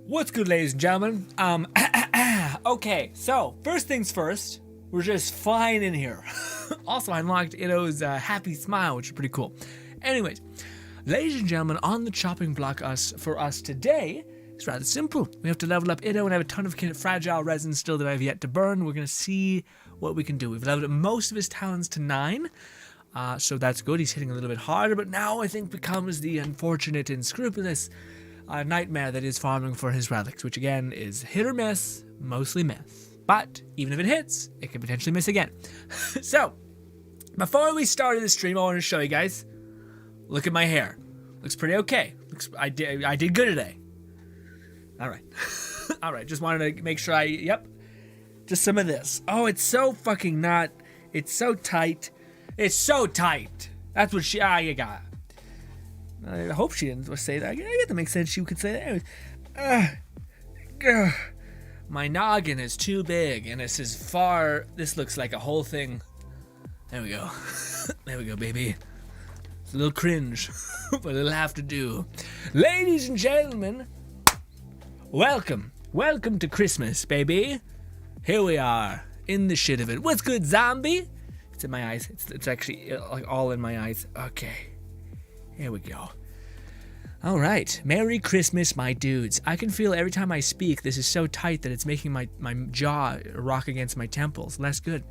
What's good, ladies and gentlemen? Okay, so first things first, we're just flying in here. Also, I unlocked Itto's happy smile, which is pretty cool. Anyways, ladies and gentlemen, on the chopping block for us today, it's rather simple. We have to level up Itto and have a ton of fragile resin still that I have yet to burn. We're going to see what we can do. We've leveled up most of his talents to 9. So that's good. He's hitting a little bit harder, but now I think becomes the unfortunate and scrupulous nightmare that is farming for his relics, which again is hit or miss, mostly miss. But even if it hits, it can potentially miss again. So, before we started the stream, I want to show you guys. Look at my hair. Looks pretty okay. I did good today. All right. All right. Just wanted to make sure just some of this. Oh, it's so fucking not. It's so tight. It's so tight. That's what you got. I hope she didn't say that. I get that makes sense. She could say that. Anyways. My noggin is too big, and this is far. This looks like a whole thing. There we go. There we go, baby. It's a little cringe, but it'll have to do. Ladies and gentlemen, welcome. Welcome to Christmas, baby. Here we are, in the shit of it. What's good, zombie? It's in my eyes. It's actually like all in my eyes. Okay. Here we go. All right. Merry Christmas, my dudes. I can feel every time I speak, this is so tight that it's making my jaw rock against my temples. Less good.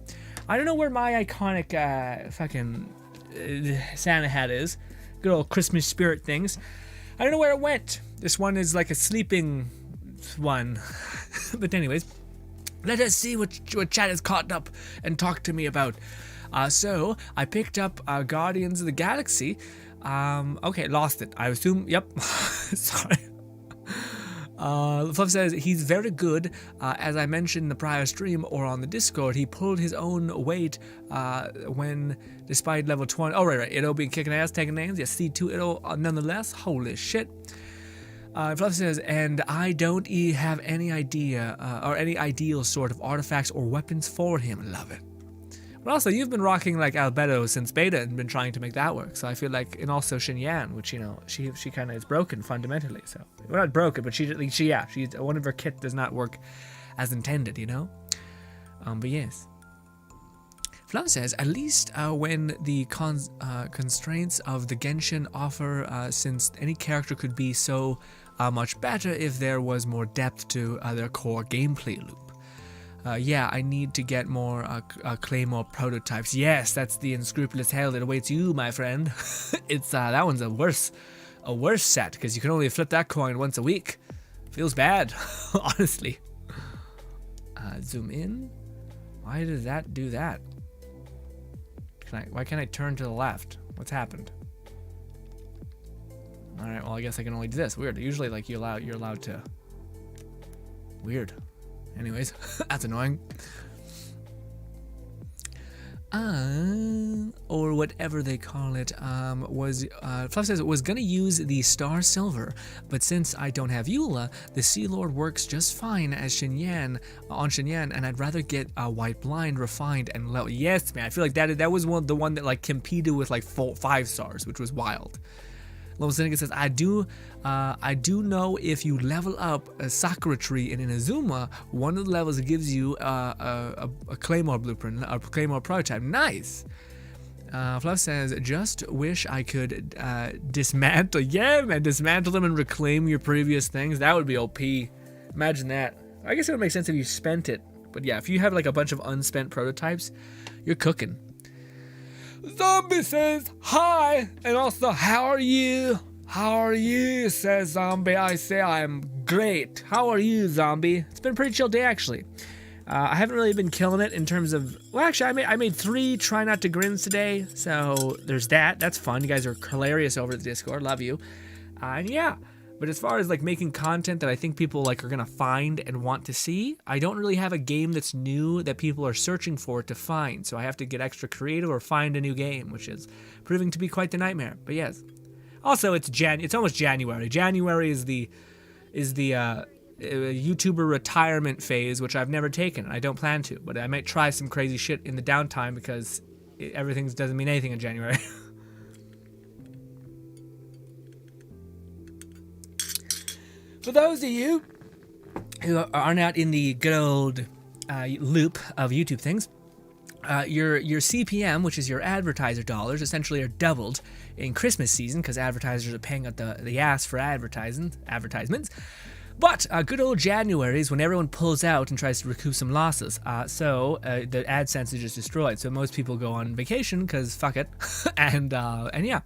I don't know where my iconic fucking Santa hat is. Good old Christmas spirit things. I don't know where it went. This one is like a sleeping one. But anyways, let us see what chat has caught up and talked to me about. So I picked up Guardians of the Galaxy. Okay, lost it. I assume, yep. Sorry. Fluff says he's very good. As I mentioned in the prior stream or on the Discord, he pulled his own weight when, despite level 20. Oh, right. Itto being kicking ass, taking names. Yes, C2 Itto nonetheless. Holy shit. Fluff says, and I don't have any idea or any ideal sort of artifacts or weapons for him. Love it. But also, you've been rocking like Albedo since beta and been trying to make that work. So I feel like, and also Xinyan, which she kind of is broken fundamentally. So well, not broken, but she's one of her kit does not work as intended, But yes. Flam says at least when the constraints of the Genshin offer, since any character could be so much better if there was more depth to their core gameplay loop. Yeah, I need to get more Claymore prototypes. Yes, that's the unscrupulous hell that awaits you, my friend. It's that one's a worse set because you can only flip that coin once a week. Feels bad, honestly. Zoom in. Why does that do that? Why can't I turn to the left? What's happened? All right. Well, I guess I can only do this. Weird. Usually, like you're allowed to. Weird. Anyways, that's annoying. Or whatever they call it, Fluff says it was gonna use the Star Silver, but since I don't have Eula, the Sea Lord works just fine as Xinyan, and I'd rather get White Blind refined and level. Yes, man, I feel like that was the one that like competed with like 5 stars, which was wild. Lone Seneca says, I do know if you level up a Sakura tree in Inazuma, one of the levels gives you a Claymore blueprint, a Claymore prototype. Nice. Fluff says, just wish I could dismantle. Yeah, man, dismantle them and reclaim your previous things. That would be OP. Imagine that. I guess it would make sense if you spent it. But yeah, if you have like a bunch of unspent prototypes, you're cooking. Zombie says hi, and also how are you? How are you? Says Zombie. I say I'm great. How are you, Zombie? It's been a pretty chill day actually. I haven't really been killing it in terms of. Well, actually, I made 3 try not to grins today, so there's that. That's fun. You guys are hilarious over the Discord. Love you. And yeah. But as far as like making content that I think people like are gonna find and want to see, I don't really have a game that's new that people are searching for to find. So I have to get extra creative or find a new game, which is proving to be quite the nightmare. But yes. Also, it's almost January. January is the YouTuber retirement phase, which I've never taken. I don't plan to, but I might try some crazy shit in the downtime because everything doesn't mean anything in January. For those of you who are not in the good old loop of YouTube things, your CPM, which is your advertiser dollars, essentially are doubled in Christmas season because advertisers are paying out the ass for advertisements. But good old January is when everyone pulls out and tries to recoup some losses. So the AdSense is just destroyed. So most people go on vacation because fuck it, and yeah.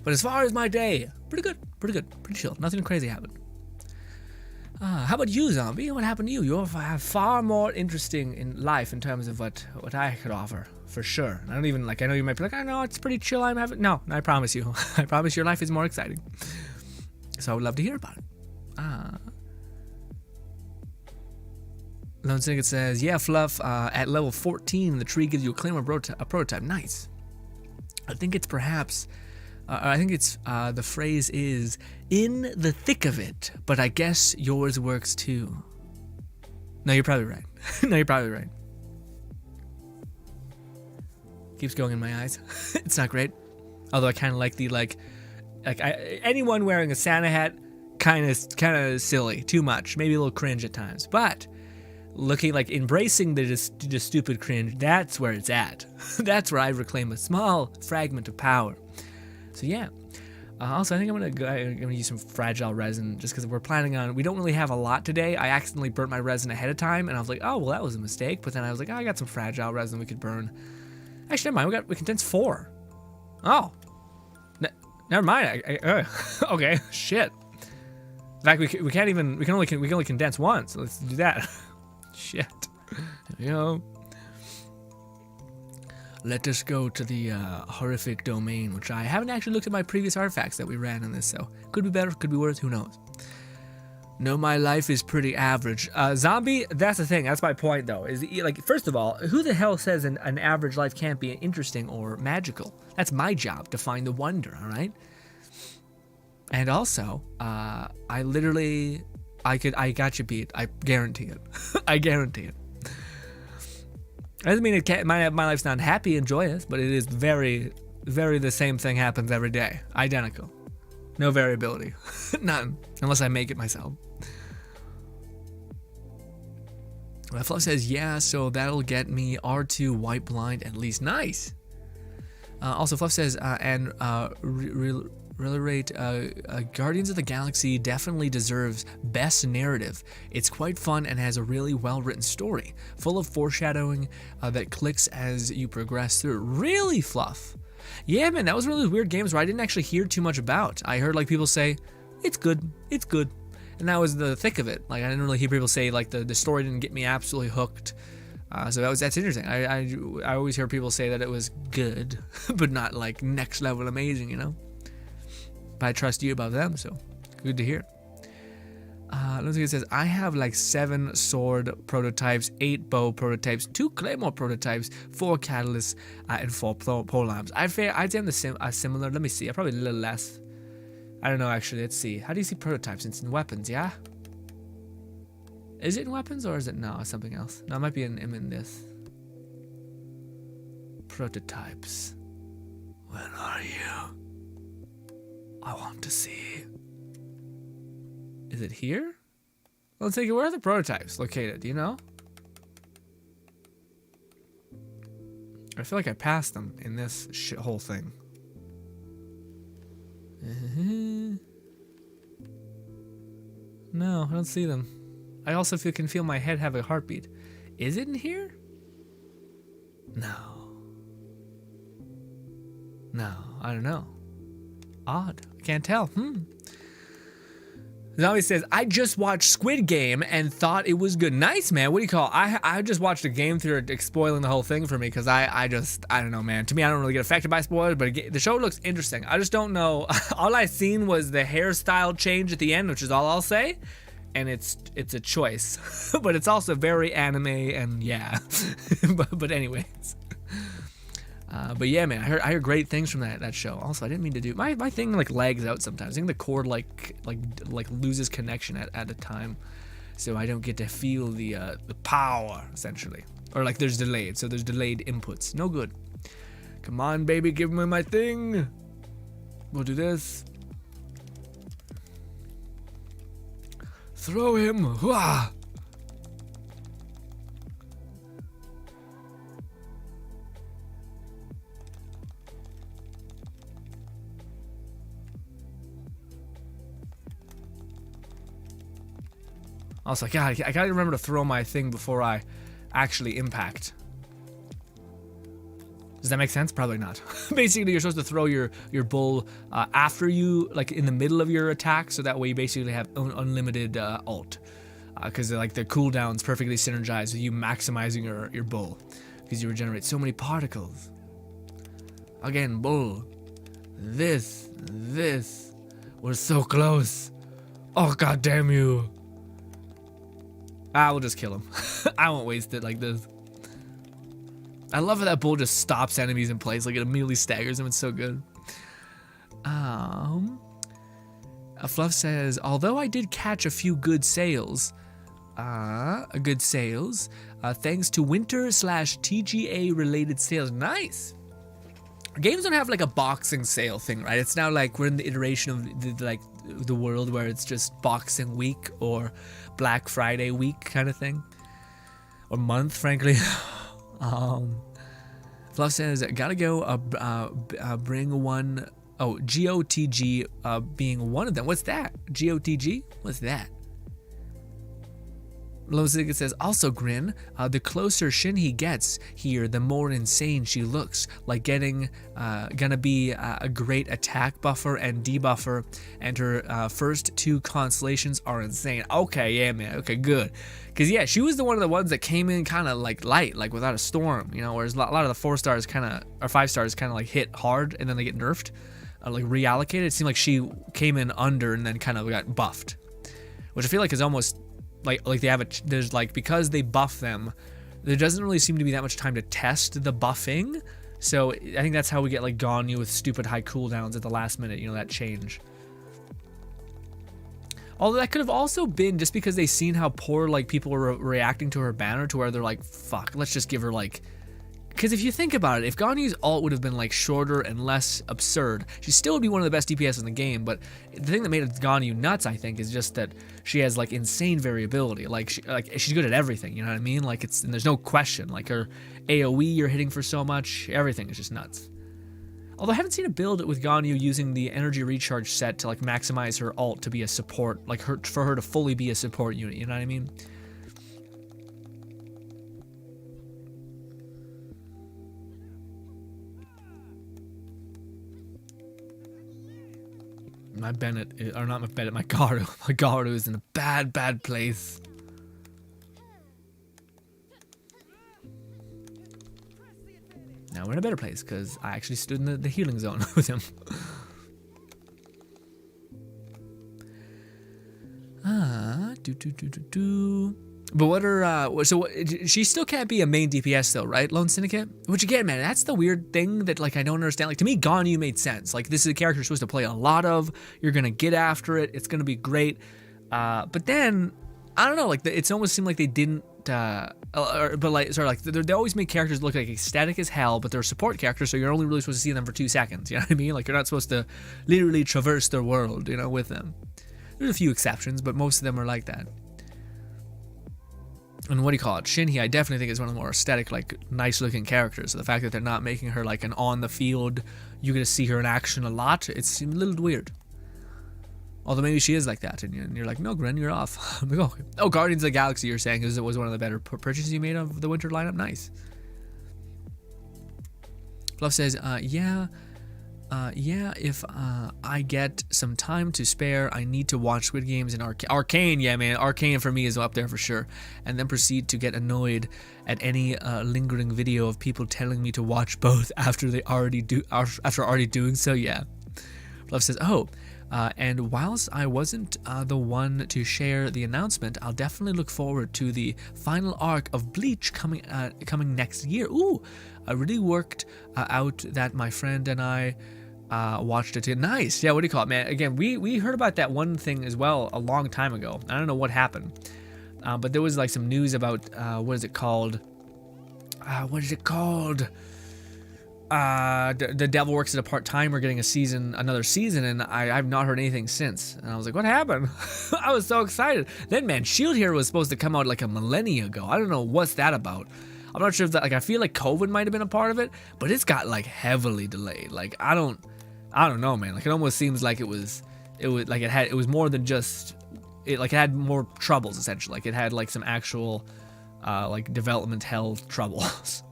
But as far as my day, pretty good, pretty chill. Nothing crazy happened. How about you, Zombie? What happened to you? You're far more interesting in life in terms of what I could offer, for sure. I don't even, like, I know you might be like, I know, it's pretty chill, I'm having... No, I promise you. I promise your life is more exciting. So I would love to hear about it. Lone Syndicate says, yeah, Fluff, at level 14, the tree gives you a claim of a prototype. Nice. I think it's perhaps... the phrase is, in the thick of it, but I guess yours works too. No, you're probably right. No, you're probably right. Keeps going in my eyes. It's not great. Although I kind of like the, anyone wearing a Santa hat, kind of silly. Too much. Maybe a little cringe at times. But looking, embracing the just stupid cringe, that's where it's at. That's where I reclaim a small fragment of power. So yeah. Also, I think I'm gonna use some fragile resin just because we're planning on. We don't really have a lot today. I accidentally burnt my resin ahead of time, and I was like, oh well, that was a mistake. But then I was like, oh, I got some fragile resin we could burn. Actually, never mind. We condensed 4. Oh, never mind. Okay, shit. In fact, we can only condense 1. So let's do that. Shit. You know. Let us go to the horrific domain, which I haven't actually looked at my previous artifacts that we ran in this, so could be better, could be worse, who knows. No, my life is pretty average. Zombie, that's the thing, that's my point though, is first of all, who the hell says an average life can't be interesting or magical? That's my job, to find the wonder, alright? And also, I got you beat, I guarantee it. I guarantee it. Doesn't mean my life's not happy and joyous, but it is very, very the same thing happens every day. Identical. No variability. None. Unless I make it myself. Fluff says, yeah, so that'll get me R2 white blind at least. Nice. Also, Fluff says, really rate Guardians of the Galaxy definitely deserves best narrative. It's quite fun and has a really well written story, full of foreshadowing that clicks as you progress through. Really, Fluff? Yeah, man, that was one of those weird games where I didn't actually hear too much about. I heard people say, it's good, and that was the thick of it. I didn't really hear people say the story didn't get me absolutely hooked. So that's interesting. I always hear people say that it was good, but not next level amazing, you know. But I trust you about them, so good to hear. Looks like it says, I have 7 sword prototypes, 8 bow prototypes, 2 claymore prototypes, 4 catalysts, and 4 polearms. I'd say I'm similar. Let me see. I'm probably a little less. I don't know, actually. Let's see. How do you see prototypes? It's in weapons, yeah? Is it in weapons, or is it no? Something else. No, it might be in this. Prototypes. When are you? I want to see. Is it here? Let's take it. Where are the prototypes located? Do you know? I feel like I passed them in this whole thing. No, I don't see them. I also can feel my head have a heartbeat. Is it in here? No. No, I don't know. Odd. I can't tell. Zombie says, I just watched Squid Game and thought it was good. Nice, man. What do you call it? I just watched a game through it, spoiling the whole thing for me because I don't know, man. To me, I don't really get affected by spoilers, but the show looks interesting. I just don't know. All I seen was the hairstyle change at the end, which is all I'll say. And it's a choice. But it's also very anime and yeah. but anyways. But yeah, man, I heard great things from that show. Also, I didn't mean to do my thing lags out sometimes. I think the cord like loses connection at a time, so I don't get to feel the power essentially, or there's delayed. So there's delayed inputs. No good. Come on, baby, give me my thing. We'll do this. Throw him. Wah! Also, God, I gotta remember to throw my thing before I actually impact. Does that make sense? Probably not. Basically, you're supposed to throw your bull after you, like in the middle of your attack, so that way you basically have unlimited ult. Because like the cooldown's perfectly synergized with you maximizing your bull, because you regenerate so many particles. Again, bull. This. We're so close. Oh, God damn you. I will just kill him. I won't waste it like this. I love how that bull just stops enemies in place. Like it immediately staggers them. It's so good. Fluff says, although I did catch a few good sales, thanks to winter/TGA related sales. Nice. Games don't have like a boxing sale thing, right? It's now like we're in the iteration of the world where it's just boxing week or Black Friday week kind of thing, or month, frankly. Fluff says, gotta go bring one. Oh, GOTG being one of them. What's that? GOTG? What's that? Lozig says, also Grin, the closer Shinhee gets here, the more insane she looks, like gonna be a great attack buffer and debuffer, and her first two constellations are insane. Okay, yeah, man, okay, good. Because, yeah, she was one of the ones that came in kind of, like, light, like, without a storm, you know, whereas a lot of the 4 stars kind of, or 5 stars kind of, like, hit hard, and then they get nerfed, like, reallocated. It seemed like she came in under and then kind of got buffed, which I feel like is almost... Like they have there's like, because they buff them, there doesn't really seem to be that much time to test the buffing. So I think that's how we get like Ganyu with stupid high cooldowns at the last minute, you know, that change. Although that could have also been just because they seen how poor like people were reacting to her banner, to where they're like, fuck, let's just give her like... Because if you think about it, if Ganyu's ult would have been like shorter and less absurd, she still would be one of the best DPS in the game. But the thing that made Ganyu nuts, I think, is just that she has like insane variability. Like she's good at everything. You know what I mean? Like and there's no question. Like her AOE, you're hitting for so much. Everything is just nuts. Although I haven't seen a build with Ganyu using the energy recharge set to like maximize her ult to be a support, like for her to fully be a support unit. You know what I mean? My Bennett, or not my Bennett, my Garu. My Garu is in a bad place. Now we're in a better place, because I actually stood in the healing zone with him. But what are, she still can't be a main DPS though, right? Lone Syndicate? Which again, man, that's the weird thing that like I don't understand. Like to me, Ganyu made sense. Like this is a character you're supposed to play a lot of. You're gonna get after it. It's gonna be great. But then, I don't know, like it almost seemed like they didn't, but like, sorry, like they always make characters look like ecstatic as hell, but they're support characters, so you're only really supposed to see them for 2 seconds, you know what I mean? Like you're not supposed to literally traverse their world, you know, with them. There's a few exceptions, but most of them are like that. And what do you call it? Shinhee, I definitely think is one of the more aesthetic, like, nice-looking characters. So the fact that they're not making her, like, an on-the-field, you're going to see her in action a lot, it's a little weird. Although maybe she is like that, and you're like, no, Gren, you're off. I'm like, oh, Guardians of the Galaxy, you're saying, was one of the better purchases you made of the winter lineup? Nice. Fluff says, yeah, if I get some time to spare, I need to watch Squid Games and Arcane. Yeah, man, Arcane for me is up there for sure. And then proceed to get annoyed at any lingering video of people telling me to watch both after already doing so. Yeah. Love says, oh, and whilst I wasn't the one to share the announcement, I'll definitely look forward to the final arc of Bleach coming next year. Ooh, I really worked out that my friend and I watched it. Nice. Yeah, what do you call it, man? Again, we heard about that one thing as well a long time ago. I don't know what happened, but there was like some news about what is it called? the Devil Works at a part-time. We're getting another season, and I've not heard anything since. And I was like, what happened? I was so excited. Then, man, Shield Hero was supposed to come out like a millennia ago. I don't know what's that about. I'm not sure if that, like, I feel like COVID might have been a part of it, but it's got like heavily delayed. Like, I don't know, man. Like, it almost seems like it was more than just it. Like, it had more troubles essentially. Like, it had like some actual like development hell troubles,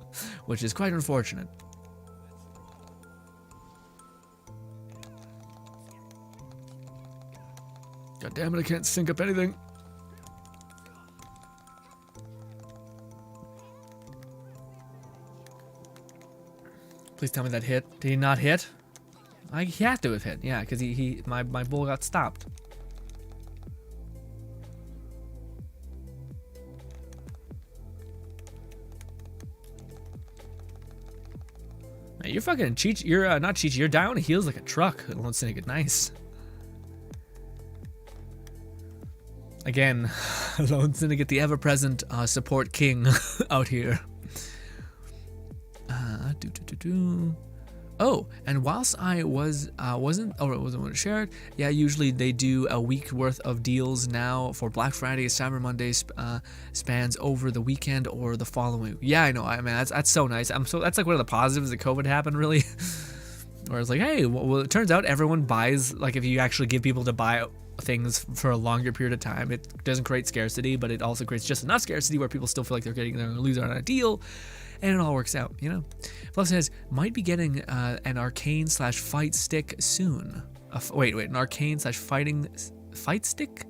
which is quite unfortunate. God damn it, I can't sync up anything. Please tell me that hit. Did he not hit? He had to have hit, yeah, because my bull got stopped. Man, you're fucking Cheech. You're not Cheech. You're down heels like a truck. Lone Syndicate, nice. Again, Lone Syndicate, the ever-present support king out here. Oh, and whilst I wasn't going to share it, yeah, usually they do a week worth of deals now for Black Friday, Cyber Monday spans over the weekend or the following week. Yeah, I know. I mean, that's so nice. That's like one of the positives that COVID happened, really. Where it's like, hey, well, it turns out everyone buys, like, if you actually give people to buy things for a longer period of time, it doesn't create scarcity, but it also creates just enough scarcity where people still feel like they're going to lose out on a deal, and it all works out, you know. Plus says might be getting an arcane / fight stick soon. Wait, an arcane / fight stick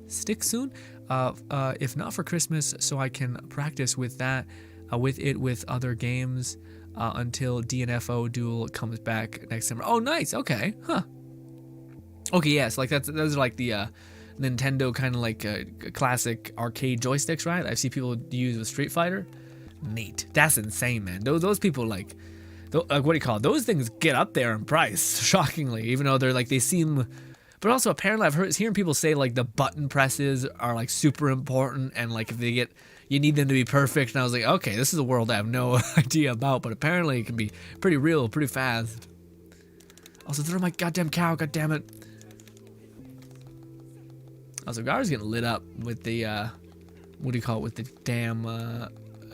soon. If not for Christmas, so I can practice with that, with other games until DNFO Duel comes back next summer. Oh, nice. Okay, huh. Okay, yes, like those are like the Nintendo kind of like classic arcade joysticks, right? I see people use with Street Fighter. Neat. That's insane, man. Those people like what do you call it? Those things get up there in price, shockingly, even though they're like they seem. But also apparently I've hearing people say like the button presses are like super important, and like if they get, you need them to be perfect. And I was like, okay, this is a world I have no idea about, but apparently it can be pretty real, pretty fast. Also, throw my goddamn cow, goddammit. Also, Gar's getting lit up with the, what do you call it, with the damn,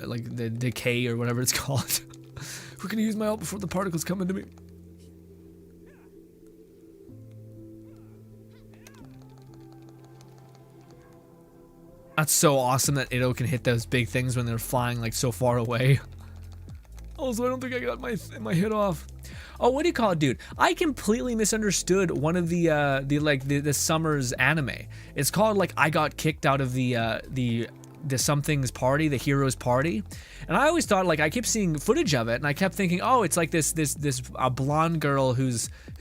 like the decay or whatever it's called. We're gonna use my ult before the particles come into me. That's so awesome that Itto can hit those big things when they're flying like so far away. Also, I don't think I got my hit off. Oh, what do you call it, dude? I completely misunderstood one of the summer's anime. It's called like I got kicked out of the something's party, the hero's party, and I always thought, like, I kept seeing footage of it, and I kept thinking, oh, it's like this blonde girl who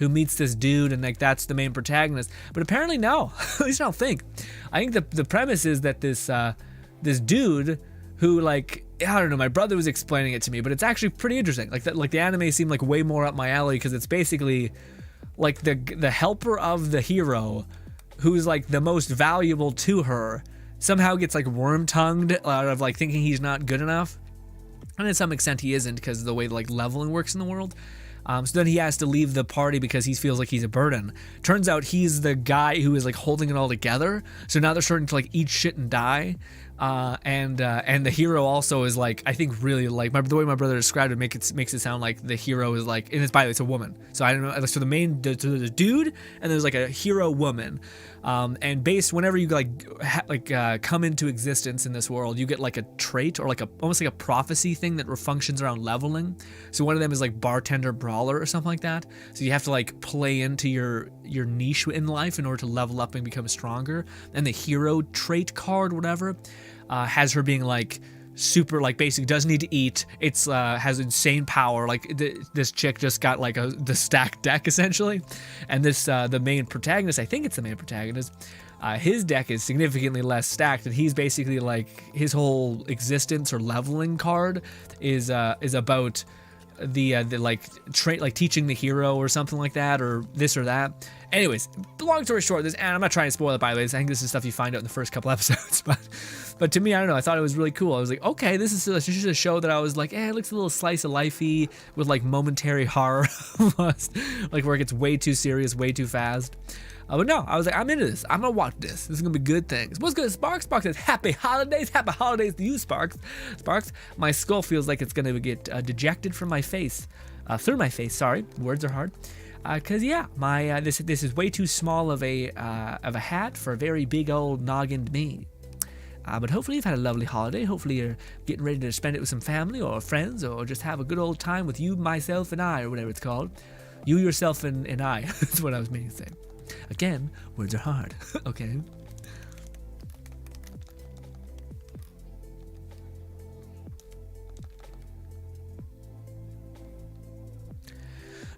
meets this dude, and like that's the main protagonist. But apparently no. At least I don't think. I think the premise is that this dude who, like, I don't know, my brother was explaining it to me, but it's actually pretty interesting. Like that, like the anime seemed like way more up my alley because it's basically like the helper of the hero, who's like the most valuable to her, somehow gets like worm-tongued out of like thinking he's not good enough, and to some extent he isn't because of the way like leveling works in the world. So then he has to leave the party because he feels like he's a burden. Turns out he's the guy who is like holding it all together. So now they're starting to like eat shit and die. And the hero also is like, I think really like the way my brother described it makes it sound like the hero is like, and it's, by the way, it's a woman. So I don't know. So the dude, and there's like a hero woman. And based whenever you come into existence in this world, you get like a trait or like almost like a prophecy thing that functions around leveling. So one of them is like bartender brawler or something like that. So you have to like play into your niche in life in order to level up and become stronger. And the hero trait card, whatever, has her being like super, like, basically doesn't need to eat. It's has insane power. Like this chick just got like the stacked deck essentially, and this the main protagonist, I think it's the main protagonist, his deck is significantly less stacked, and he's basically like his whole existence or leveling card is about like teaching the hero or something like that, or this or that. Anyways, long story short, and I'm not trying to spoil it, by the way. I think this is stuff you find out in the first couple episodes, but to me, I don't know, I thought it was really cool. I was like, okay, this is just a show that I was like, it looks a little slice of lifey with like momentary horror, almost, like where it gets way too serious, way too fast. But no, I was like, I'm into this. I'm gonna watch this. This is gonna be good things. What's good, Sparks? Sparks says, happy holidays to you, Sparks. Sparks, my skull feels like it's gonna get dejected from my face, through my face. Sorry, words are hard. Cause yeah, my this is way too small of a hat for a very big old noggin me. But hopefully you've had a lovely holiday. Hopefully you're getting ready to spend it with some family or friends, or just have a good old time with you, myself, and I, or whatever it's called. You, yourself, and I. That's what I was meaning to say. Again, words are hard. Okay.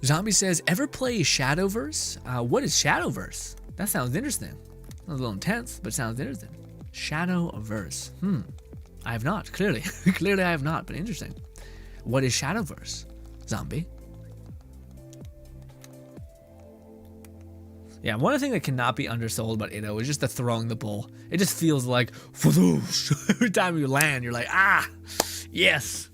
Zombie says, ever play Shadowverse? What is Shadowverse? That sounds interesting. A little intense, but sounds interesting. Shadowverse. I have not, clearly. Clearly I have not, but interesting. What is Shadowverse? Zombie. Yeah, one thing that cannot be undersold about Itto is just the throwing the bull. It just feels like, every time you land, you're like, yes.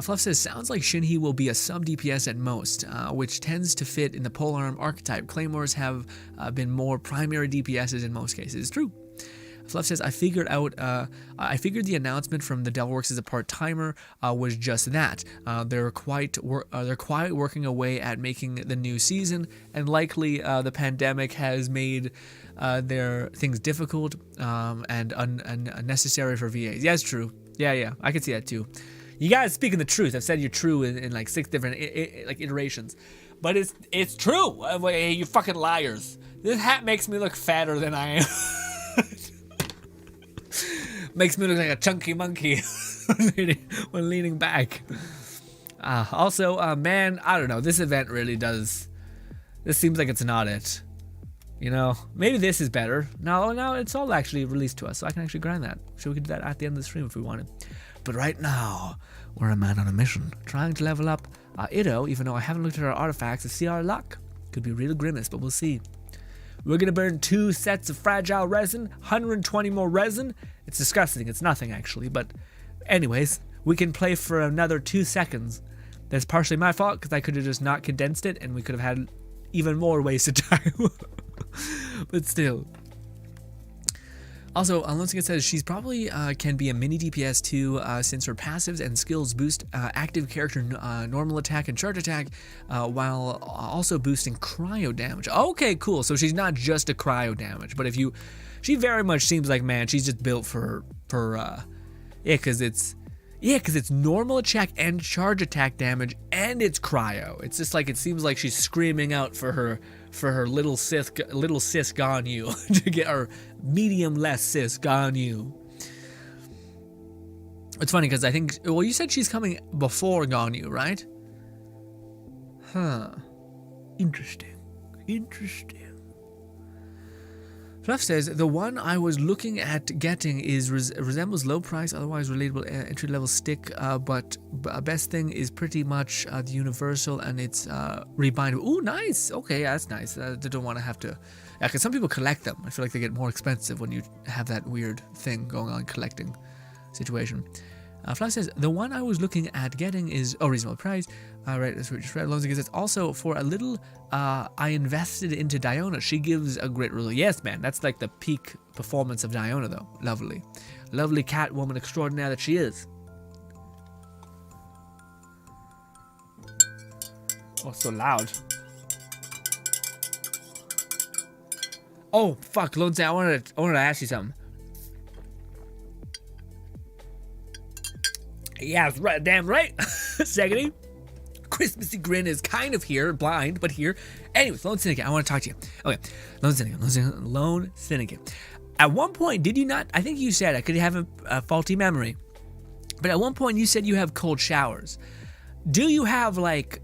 Fluff says, sounds like Shinhee will be a sub-DPS at most, which tends to fit in the polearm archetype. Claymores have been more primary DPSs in most cases. It's true. Fluff says, I figured the announcement from the Devilworks as a part-timer was just that. They're quiet working away at making the new season, and likely the pandemic has made their things difficult and unnecessary for VAs. Yeah, it's true. Yeah, I can see that too. You guys speaking the truth. I've said you're true in like 6 different iterations, but it's true. You fucking liars. This hat makes me look fatter than I am. Makes me look like a chunky monkey when leaning back. Also, man, I don't know. This event really does. This seems like it's not it. You know, maybe this is better. No, it's all actually released to us, so I can actually grind that. So we could do that at the end of the stream if we wanted. But right now, we're a man on a mission, trying to level up Itto, even though I haven't looked at our artifacts to see our luck. Could be real grimace, but we'll see. We're gonna burn 2 sets of fragile resin, 120 more resin. It's disgusting, it's nothing actually, but anyways, we can play for another 2 seconds. That's partially my fault, because I could have just not condensed it, and we could have had even more wasted time. But still. Also, Alonso says she's probably can be a mini DPS too, since her passives and skills boost active character normal attack and charge attack, while also boosting cryo damage. Okay, cool. So she's not just a cryo damage, but she very much seems like, man, she's just built for because it's normal attack and charge attack damage, and it's cryo. It's just like, it seems like she's screaming out for her little sis Ganyu to get her medium less sis Ganyu. It's funny because I think, well, you said she's coming before Ganyu, right? Huh. Interesting. Fluff says, the one I was looking at getting is resembles low price, otherwise relatable entry-level stick, but best thing is pretty much the universal, and it's rebindable. Ooh, nice. Okay, yeah, that's nice. They don't want to have to, yeah, because some people collect them. I feel like they get more expensive when you have that weird thing going on, collecting situation. Fluff says, the one I was looking at getting is reasonable price. Right, that's what we just read. Lonzo says, also for a little I invested into Diona. She gives a great rule. Yes, man, that's like the peak performance of Diona, though. Lovely cat woman extraordinaire that she is. Oh, so loud. Oh, fuck, Lonzo, I wanted to ask you something. Yeah, that's right, damn right. Secondly, Christmassy grin is kind of here, blind, but here. Anyways, Lone Syndicate, I want to talk to you. Okay, Lone Syndicate. At one point, did you not? I think you said, I could have a faulty memory, but at one point you said you have cold showers. Do you have like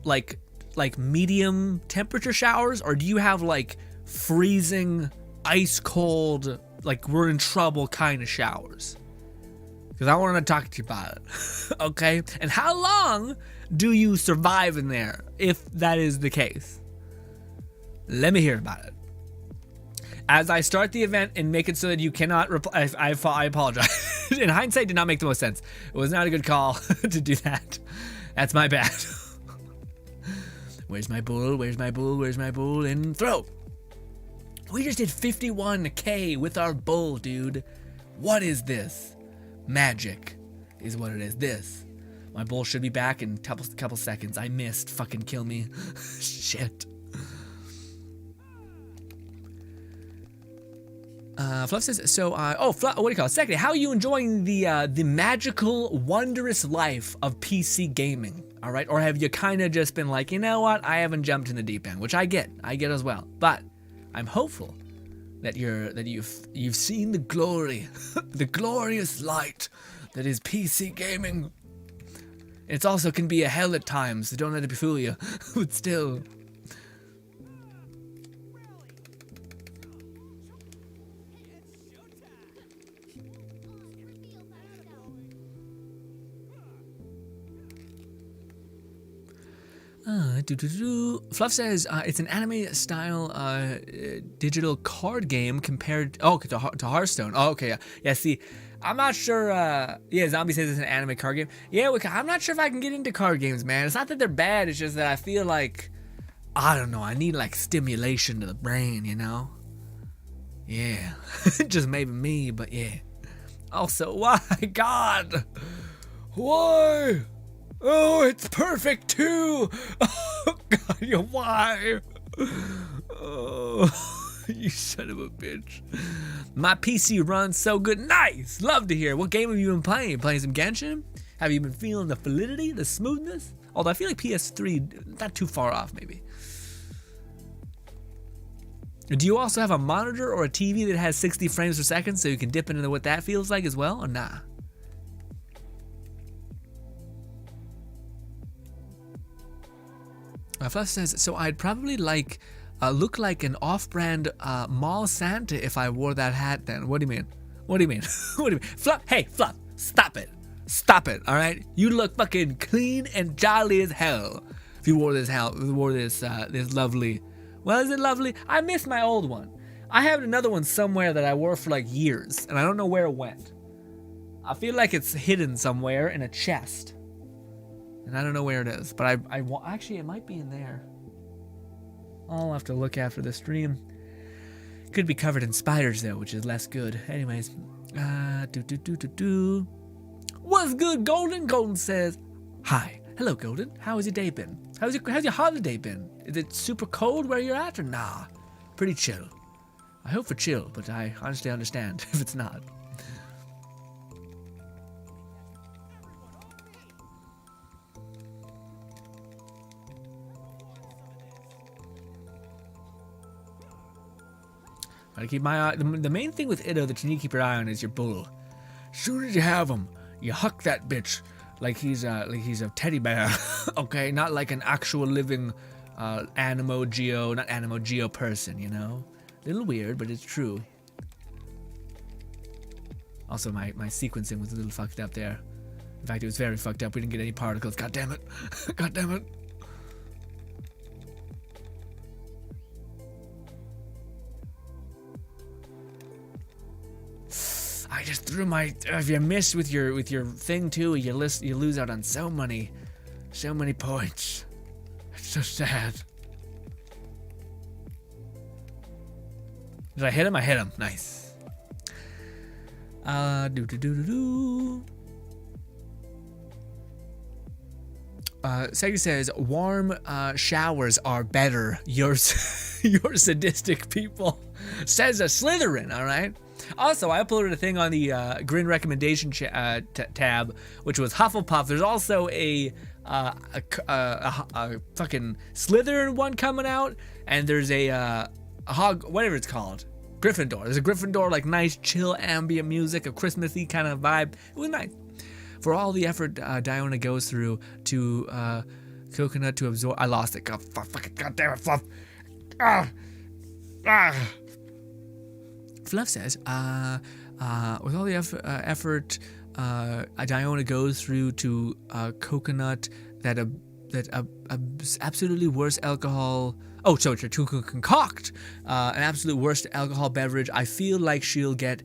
medium temperature showers, or do you have like freezing, ice cold like we're in trouble kind of showers. Because I want to talk to you about it. Okay? And how long do you survive in there if that is the case? Let me hear about it. As I start the event and make it so that you cannot reply, I apologize. In hindsight, did not make the most sense. It was not a good call to do that. That's my bad. Where's my bull? Where's my bull? Where's my bull? And throw. We just did 51k with our bull, dude. What is this? Magic is what it is. This. My bull should be back in a couple seconds. I missed. Fucking kill me. Shit. Fluff says, so, Fluff, what do you call it? Secondly, how are you enjoying the magical, wondrous life of PC gaming? All right, or have you kind of just been like, you know what? I haven't jumped in the deep end, which I get as well. But I'm hopeful that you've seen the glory, the glorious light that is PC gaming. It also can be a hell at times, so don't let it fool you. But still. Fluff says it's an anime-style digital card game compared to Hearthstone. Oh, okay. Yeah, see, I'm not sure. Yeah, Zombie says it's an anime card game. Yeah, I'm not sure if I can get into card games, man. It's not that they're bad. It's just that I feel like, I don't know, I need like stimulation to the brain, you know? Yeah. Just maybe me, but yeah. Also, why? God. Why? Oh, it's perfect too. Oh God, why? Oh, you son of a bitch. My PC runs so good. Nice. Love to hear. What game have you been playing? Playing some Genshin? Have you been feeling the validity, the smoothness? Although I feel like PS3 not too far off, maybe. Do you also have a monitor or a TV that has 60 frames per second so you can dip into what that feels like as well, or nah? Fluff says, so I'd probably look like an off-brand mall Santa if I wore that hat then. What do you mean? What do you mean? What do you mean? Fluff, hey, Fluff, stop it. Stop it, all right? You look fucking clean and jolly as hell if you wore this this lovely, well, is it lovely? I miss my old one. I have another one somewhere that I wore for like years, and I don't know where it went. I feel like it's hidden somewhere in a chest. And I don't know where it is, but actually it might be in there. I'll have to look after the stream. Could be covered in spiders though, which is less good. Anyways, what's good, Golden? Golden says, hi, hello, Golden. How has your day been? How's your holiday been? Is it super cold where you're at, or nah? Pretty chill. I hope for chill, but I honestly understand if it's not. Gotta keep my eye. The main thing with Itto that you need to keep your eye on is your bull. As soon as you have him, you huck that bitch like he's a teddy bear. Okay, not like an actual living not Animo Geo person, you know? A little weird, but it's true. Also, my sequencing was a little fucked up there. In fact, it was very fucked up. We didn't get any particles. God damn it. God damn it. I just threw my. If you miss with your thing too, you lose out on so many points. It's so sad. Did I hit him? I hit him. Nice. Segi says warm showers are better. You're sadistic people. Says a Slytherin. All right. Also, I uploaded a thing on the Grin recommendation tab, which was Hufflepuff. There's also a fucking Slytherin one coming out, and there's a whatever it's called, Gryffindor. There's a Gryffindor, like nice, chill, ambient music, a Christmassy kind of vibe. It was nice. For all the effort Diona goes through to coconut to absorb. I lost it. God, fucking goddamn it, Fluff. Fluff says, with all the effort Diona goes through to coconut that absolutely worst alcohol. Oh, so to concoct an absolute worst alcohol beverage. I feel like she'll get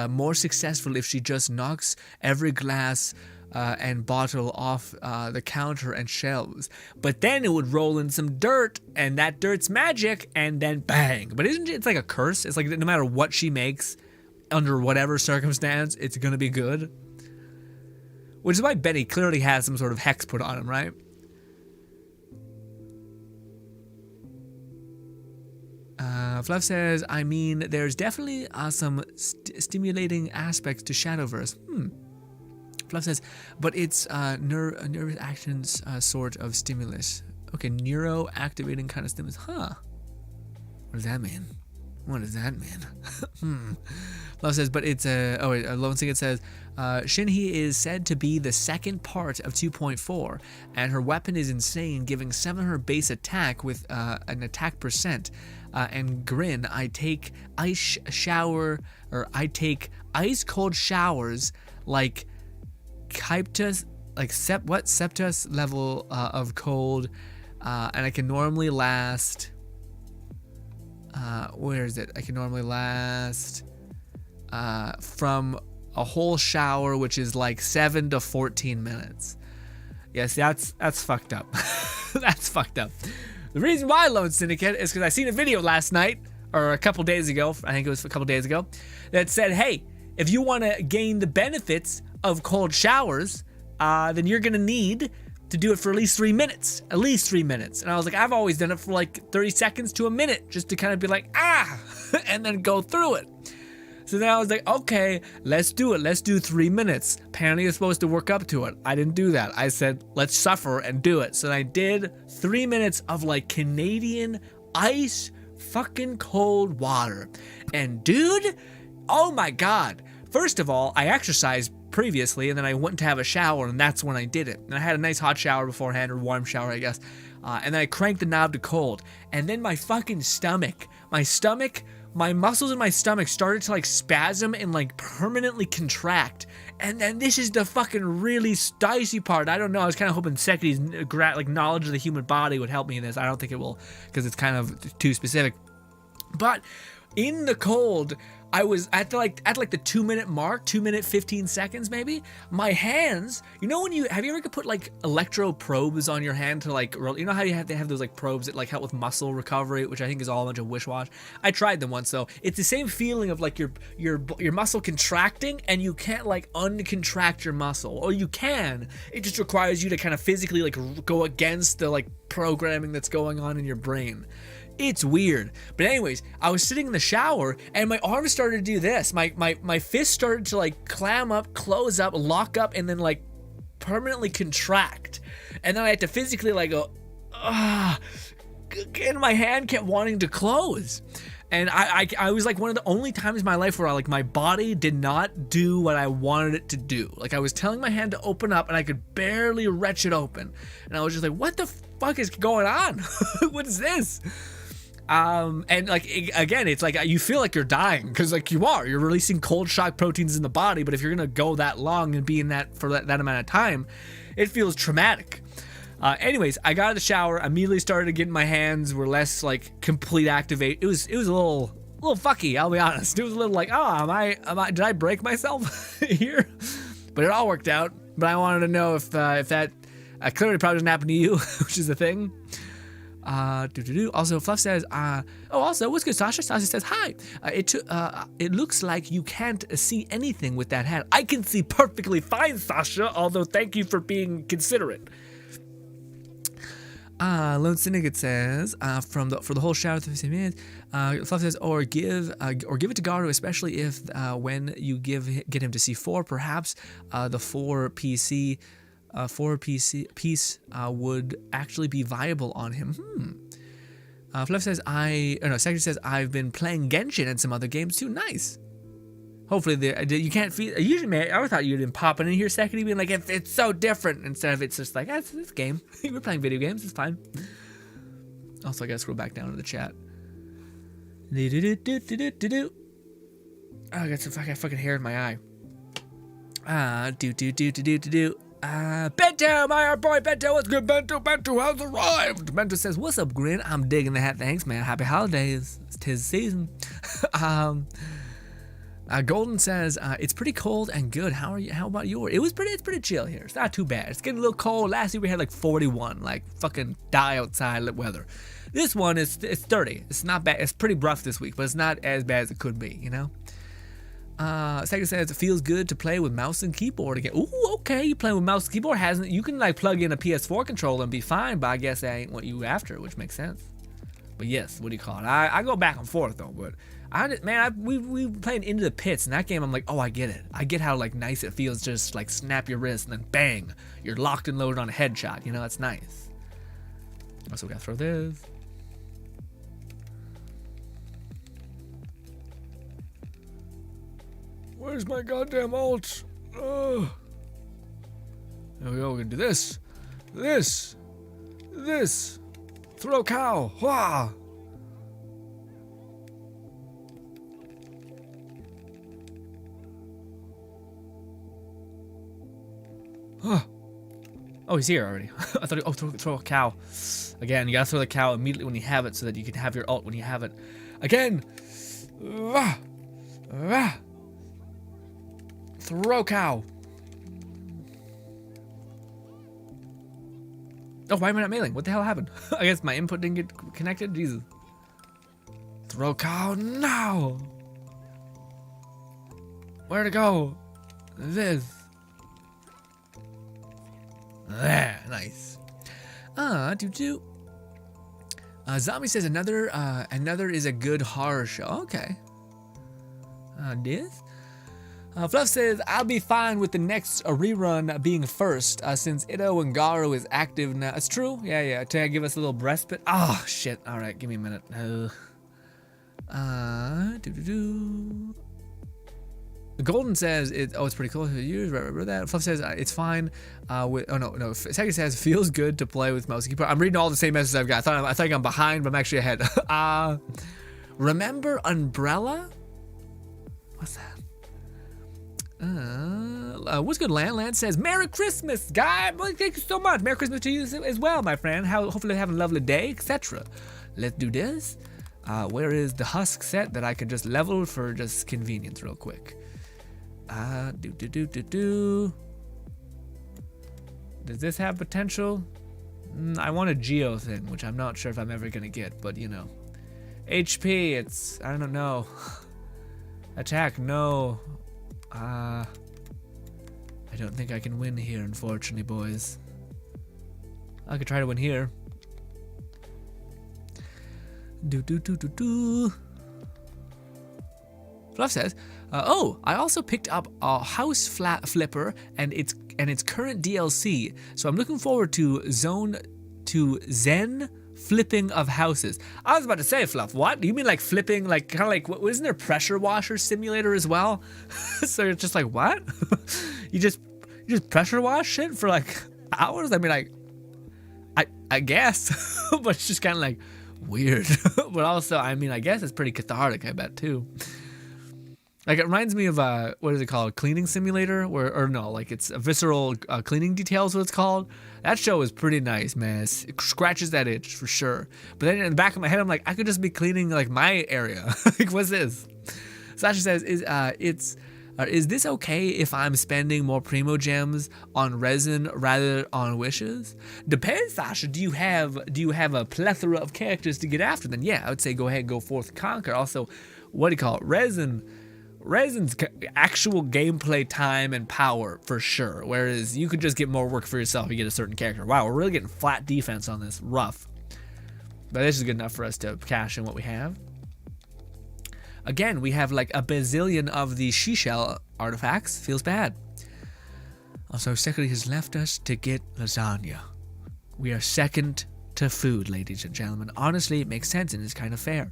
more successful if she just knocks every glass and bottle off the counter and shelves. But then it would roll in some dirt, and that dirt's magic, and then bang. But isn't it? It's like a curse. It's like no matter what she makes, under whatever circumstance, it's gonna be good. Which is why Benny clearly has some sort of hex put on him, right? Fluff says, I mean, there's definitely some stimulating aspects to Shadowverse. Fluff says, but it's nervous actions sort of stimulus. Okay, neuro-activating kind of stimulus. Huh. What does that mean? What does that mean? Fluff says, but it's Lone Singed says, Shinhee is said to be the second part of 2.4, and her weapon is insane, giving 700 base attack with an attack percent. And Grin, I take ice cold showers like Kyptus, like Septus level of cold, and I can normally last. Where is it? I can normally last from a whole shower, which is like 7 to 14 minutes. Yes, that's fucked up. That's fucked up. The reason why Lone Syndicate is because I seen a video last night, or a couple days ago, I think it was a couple days ago, that said, hey, if you want to gain the benefits of cold showers, then you're going to need to do it for at least 3 minutes. At least 3 minutes. And I was like, I've always done it for like 30 seconds to a minute, just to kind of be like, and then go through it. So then I was like, okay, let's do it. Let's do 3 minutes. Apparently you're supposed to work up to it. I didn't do that. I said, let's suffer and do it. So I did 3 minutes of like Canadian ice fucking cold water. And dude, oh my God. First of all, I exercised previously, and then I went to have a shower, and that's when I did it. And I had a nice hot shower beforehand, or warm shower, I guess. And then I cranked the knob to cold. And then my fucking stomach, my muscles in my stomach started to like spasm and like permanently contract. And then this is the fucking really dicey part. I don't know. I was kind of hoping Seki's like knowledge of the human body would help me in this. I don't think it will, because it's kind of too specific. But in the cold, I was at the 2 minute mark, 2 minute 15 seconds maybe. My hands, you know when have you ever put like electro probes on your hand to like, you know how they have those like probes that like help with muscle recovery, which I think is all a bunch of wish-wash. I tried them once though. It's the same feeling of like your muscle contracting, and you can't like uncontract your muscle, or you can. It just requires you to kind of physically like go against the like programming that's going on in your brain. It's weird. But anyways, I was sitting in the shower and my arms started to do this. My fist started to like clam up, close up, lock up, and then like permanently contract. And then I had to physically like go, and my hand kept wanting to close. And I was like one of the only times in my life where my body did not do what I wanted it to do. Like I was telling my hand to open up and I could barely wrench it open. And I was just like, what the fuck is going on? What is this? And like, again, it's like you feel like you're dying, because like you're releasing cold shock proteins in the body. But if you're going to go that long and be in that for that amount of time, it feels traumatic. Anyways, I got out of the shower, immediately started getting my hands were less like complete activate. It was a little fucky, I'll be honest. It was a little like, did I break myself here? But it all worked out. But I wanted to know if that clearly probably doesn't happen to you, which is the thing. Also, Fluff says, also, what's good, Sasha? Sasha says, hi. It looks like you can't see anything with that hat. I can see perfectly fine, Sasha, although thank you for being considerate. Lone Syndicate says, for the whole shower of 15 minutes, Fluff says, or give it to Garu, especially if when you get him to C4, perhaps the 4 PC piece would actually be viable on him. Fluff says, Secretary says, I've been playing Genshin and some other games too. Nice. Hopefully you can't feel. Usually, I thought you'd been popping in here second, being like, it's so different, instead of it's just like, it's this game. We're playing video games. It's fine. Also, I gotta scroll back down to the chat. Oh, I got fucking hair in my eye. Bento, my boy Bento, what's good, Bento? Bento has arrived. Bento says, what's up, Grin? I'm digging the hat. Thanks, man. Happy holidays. It's 'tis season. Golden says, it's pretty cold and good. How are you? How about yours? It's pretty chill here. It's not too bad. It's getting a little cold. Last year we had like 41, like fucking die outside weather. This one it's 30. It's not bad. It's pretty rough this week, but it's not as bad as it could be, you know? Second says it feels good to play with mouse and keyboard again. Ooh, okay, you playing with mouse and keyboard? You can like plug in a PS4 controller and be fine, but I guess that ain't what you after, which makes sense. But yes, what do you call it? I go back and forth though, but we played Into the Pits, and that game I'm like, oh, I get it. I get how like nice it feels, just like snap your wrist and then bang, you're locked and loaded on a headshot. You know, that's nice. Also, we gotta throw this. Where's my goddamn ult? There we go. We're gonna do this. Throw cow. Wah! Huh. Oh, he's here already. I thought. Throw a cow. Again, you gotta throw the cow immediately when you have it, so that you can have your ult when you have it. Again. Throw cow. Oh, why am I not mailing? What the hell happened? I guess my input didn't get connected. Jesus. Throw cow now. Where to go? This. There, nice. Zombie says another is a good horror show. Okay. This. Fluff says, I'll be fine with the next rerun being first, since Itto and Garu is active now. It's true? Yeah. To give us a little respite. Oh, shit. All right, give me a minute. Golden says, it's pretty cool. Remember that? Fluff says, it's fine. Second says, feels good to play with mouse and keyboard. I'm reading all the same messages I've got. I think I'm behind, but I'm actually ahead. Remember Umbrella? What's that? What's good, Land? Land says, Merry Christmas, guy. Well, thank you so much. Merry Christmas to you as well, my friend. Hopefully having a lovely day, etc. Let's do this. Where is the husk set that I could just level for just convenience real quick? Does this have potential? I want a Geo thing, which I'm not sure if I'm ever gonna get, but you know. HP, I don't know. Attack, no. I don't think I can win here, unfortunately, boys. I could try to win here. Fluff says, I also picked up a house flipper and its current DLC, so I'm looking forward to Zen flipping of houses. I was about to say, Fluff, what? Do you mean like flipping, like kind of like, isn't there pressure washer simulator as well? So you're just like, what? you just pressure wash shit for like hours? I mean, I guess, but it's just kind of like weird. But also, I mean, I guess it's pretty cathartic, I bet too. Like it reminds me of what is it called? Cleaning simulator, it's a visceral cleaning details. What it's called? That show is pretty nice, man. It scratches that itch for sure. But then in the back of my head, I'm like, I could just be cleaning like my area. Like, what's this? Sasha says, is this okay if I'm spending more primo gems on resin rather on wishes? Depends, Sasha. Do you have a plethora of characters to get after? Then yeah, I would say go ahead and go forth and conquer. Also, what do you call it? Resin's actual gameplay time and power for sure, whereas you could just get more work for yourself if you get a certain character. Wow, we're really getting flat defense on this. Rough. But this is good enough for us to cash in what we have. Again, we have like a bazillion of the she-shell artifacts. Feels bad. Also, Secretary has left us to get lasagna. We are second to food, ladies and gentlemen. Honestly, it makes sense and is kind of fair.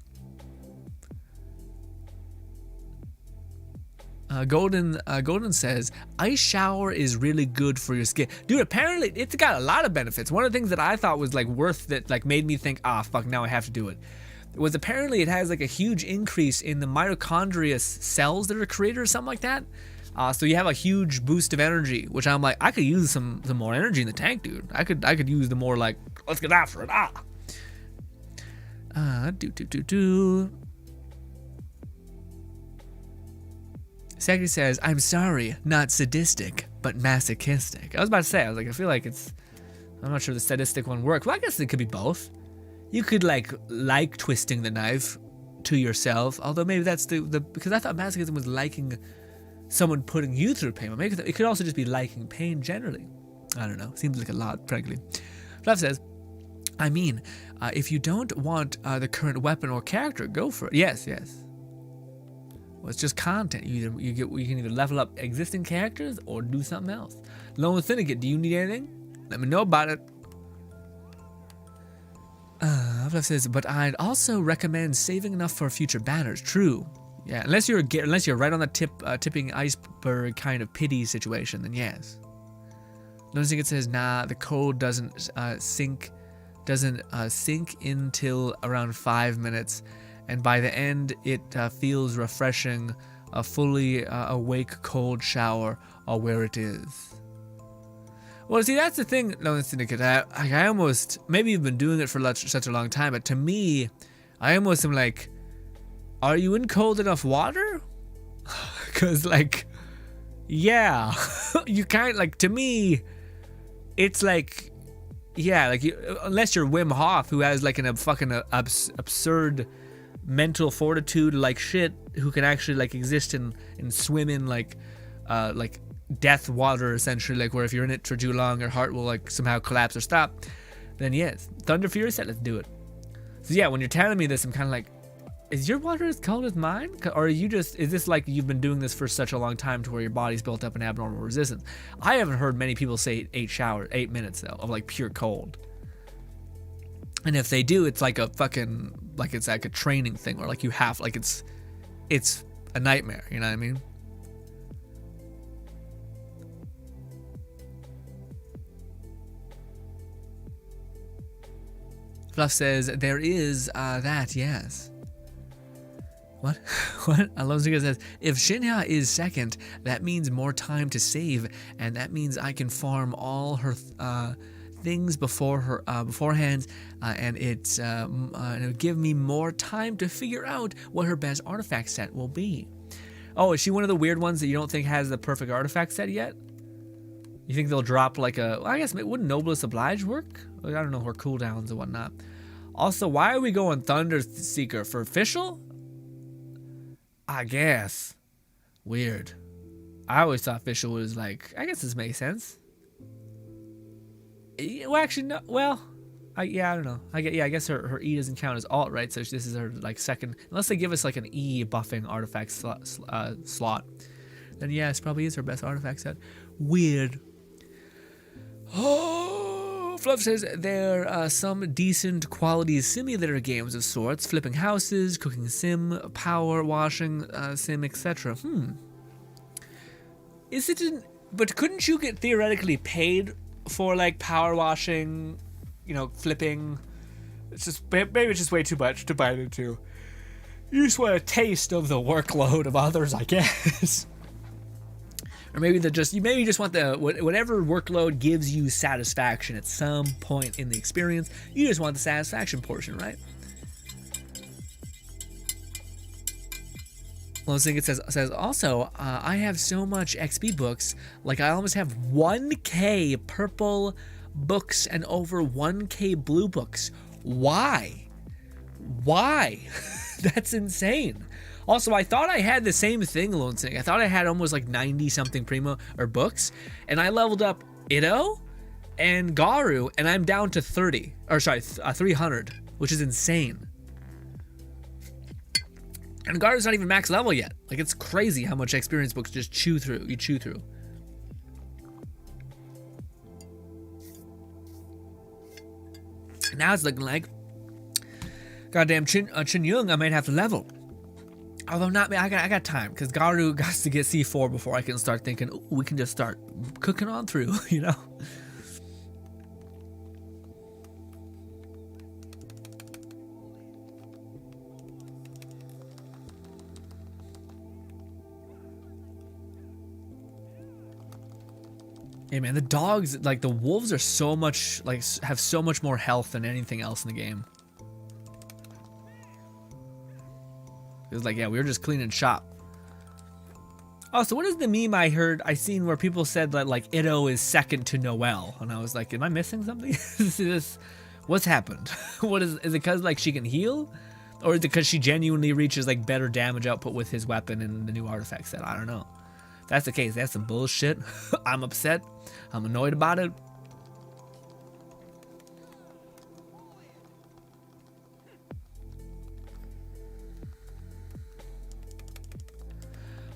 Golden says, ice shower is really good for your skin. Dude, apparently it's got a lot of benefits. One of the things that I thought was like worth that, like made me think, fuck, now I have to do it. was apparently it has like a huge increase in the mitochondria cells that are created or something like that. So you have a huge boost of energy, which I'm like, I could use some more energy in the tank, dude. I could use the more like, let's get after it. Seki says, I'm sorry, not sadistic, but masochistic. I was about to say, I was like, I feel like I'm not sure the sadistic one works. Well, I guess it could be both. You could like twisting the knife to yourself, although maybe that's because I thought masochism was liking someone putting you through pain. Maybe it could also just be liking pain generally. I don't know. Seems like a lot, frankly. Fluff says, I mean, if you don't want the current weapon or character, go for it. Yes. Well, it's just content. You can either level up existing characters or do something else. Lone Syndicate, do you need anything? Let me know about it. Fluff says, but I'd also recommend saving enough for future banners. True. Yeah, unless you're right on the tipping iceberg kind of pity situation, then yes. Lone Syndicate says, nah, the cold doesn't sink until around 5 minutes, and by the end it feels refreshing. A fully awake cold shower or where it is. Well, see, that's the thing, Lone Syndicate. I almost, maybe you've been doing it for such a long time, but to me, I almost am like, are you in cold enough water? Because, like, yeah, you kind of, like, to me, it's like, yeah, like, unless you're Wim Hof, who has, like, a fucking absurd mental fortitude, like, shit, who can actually, like, exist and swim in, like, death water, essentially, like where if you're in it for too long your heart will like somehow collapse or stop, then yes, Thunder Fury said let's do it. So yeah, when you're telling me this, I'm kind of like, is your water as cold as mine? Or is this like you've been doing this for such a long time to where your body's built up an abnormal resistance? I haven't heard many people say 8 minutes though of like pure cold, and if they do, it's like a fucking, like it's like a training thing, or like you have, like it's a nightmare, you know what I mean? Fluff says, there is that, yes. What? What? Alonso says, if Shinya is second, that means more time to save, and that means I can farm all her things beforehand, and it'll give me more time to figure out what her best artifact set will be. Oh, is she one of the weird ones that you don't think has the perfect artifact set yet? You think they'll drop like well, I guess, wouldn't Noblest Oblige work? I don't know her cooldowns and whatnot. Also, why are we going Thunder Seeker for official? I guess. Weird. I always thought official was like, I guess this makes sense. Well, actually, no. Well, yeah, I don't know. I guess her E doesn't count as alt, right? So this is her like second, unless they give us like an E buffing artifact slot. Then yeah, this probably is her best artifact set. Weird. Oh, Fluff says there are some decent quality simulator games of sorts, flipping houses, cooking sim, power washing sim, etc. Is it but couldn't you get theoretically paid for like power washing, you know, flipping? It's just, maybe it's just way too much to bite into. You just want a taste of the workload of others, I guess. Or maybe you just want the whatever workload gives you satisfaction at some point in the experience. You just want the satisfaction portion, right? Lone Syndicate says also, I have so much XP books, like I almost have 1k purple books and over 1k blue books. Why? That's insane. Also, I thought I had the same thing, Lone Syndicate. I thought I had almost like 90-something primo or books, and I leveled up Itto and Garu, and I'm down to 300, which is insane. And Garu's not even max level yet. Like, it's crazy how much experience books just chew through. Now it's looking like goddamn Chin Yung I might have to level. Although not me, I got time, because Garu got to get C4 before I can start thinking, ooh, we can just start cooking on through, you know? Hey man, the dogs, like the wolves are so much, like have so much more health than anything else in the game. It was like, yeah, we were just cleaning shop. Oh, so what is the meme I seen where people said that like Itto is second to Noelle? And I was like, am I missing something? What's happened? Is it because like she can heal? Or is it because she genuinely reaches like better damage output with his weapon and the new artifact set? I don't know. If that's the case, that's some bullshit. I'm upset. I'm annoyed about it.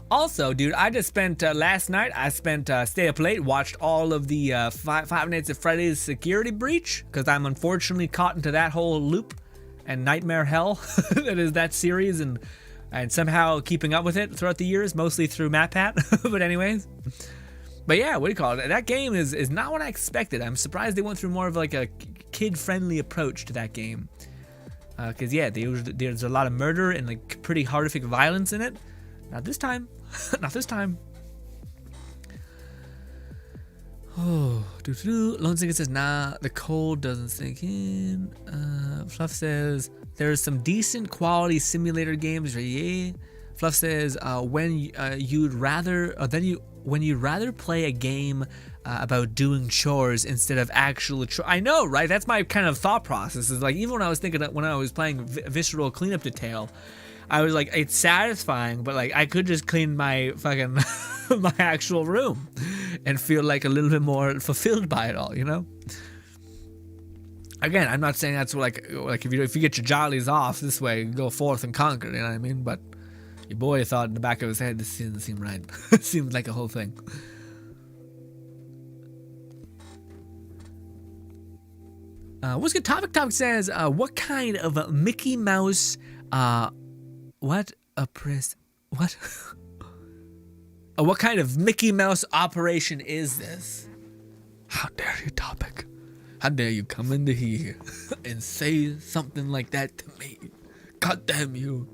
Also, dude, I just spent last night. I spent stay up late, watched all of the Five Nights at Freddy's Security Breach because I'm unfortunately caught into that whole loop and nightmare hell that is that series, and somehow keeping up with it throughout the years, mostly through MatPat. But anyways, but yeah, what do you call it? That game is not what I expected. I'm surprised they went through more of like a kid-friendly approach to that game. Because yeah, there's a lot of murder and like pretty horrific violence in it. Not this time. Not this time. Oh, Lone Singer says, nah, the cold doesn't sink in. Fluff says, there's some decent quality simulator games. Yeah. Fluff says, when you'd rather play a game about doing chores instead of actual chores. I know, right? That's my kind of thought process. Is like, even when I was thinking when I was playing Visceral Cleanup Detail, I was like, it's satisfying, but like I could just clean my fucking my actual room and feel like a little bit more fulfilled by it all, you know? Again, I'm not saying that's like if you get your jollies off this way, go forth and conquer, you know what I mean? But your boy thought in the back of his head, this didn't seem right. It seemed like a whole thing. What's good? Topic says, what kind of Mickey Mouse what kind of Mickey Mouse operation is this? How dare you, Topic? How dare you come into here and say something like that to me? God damn you.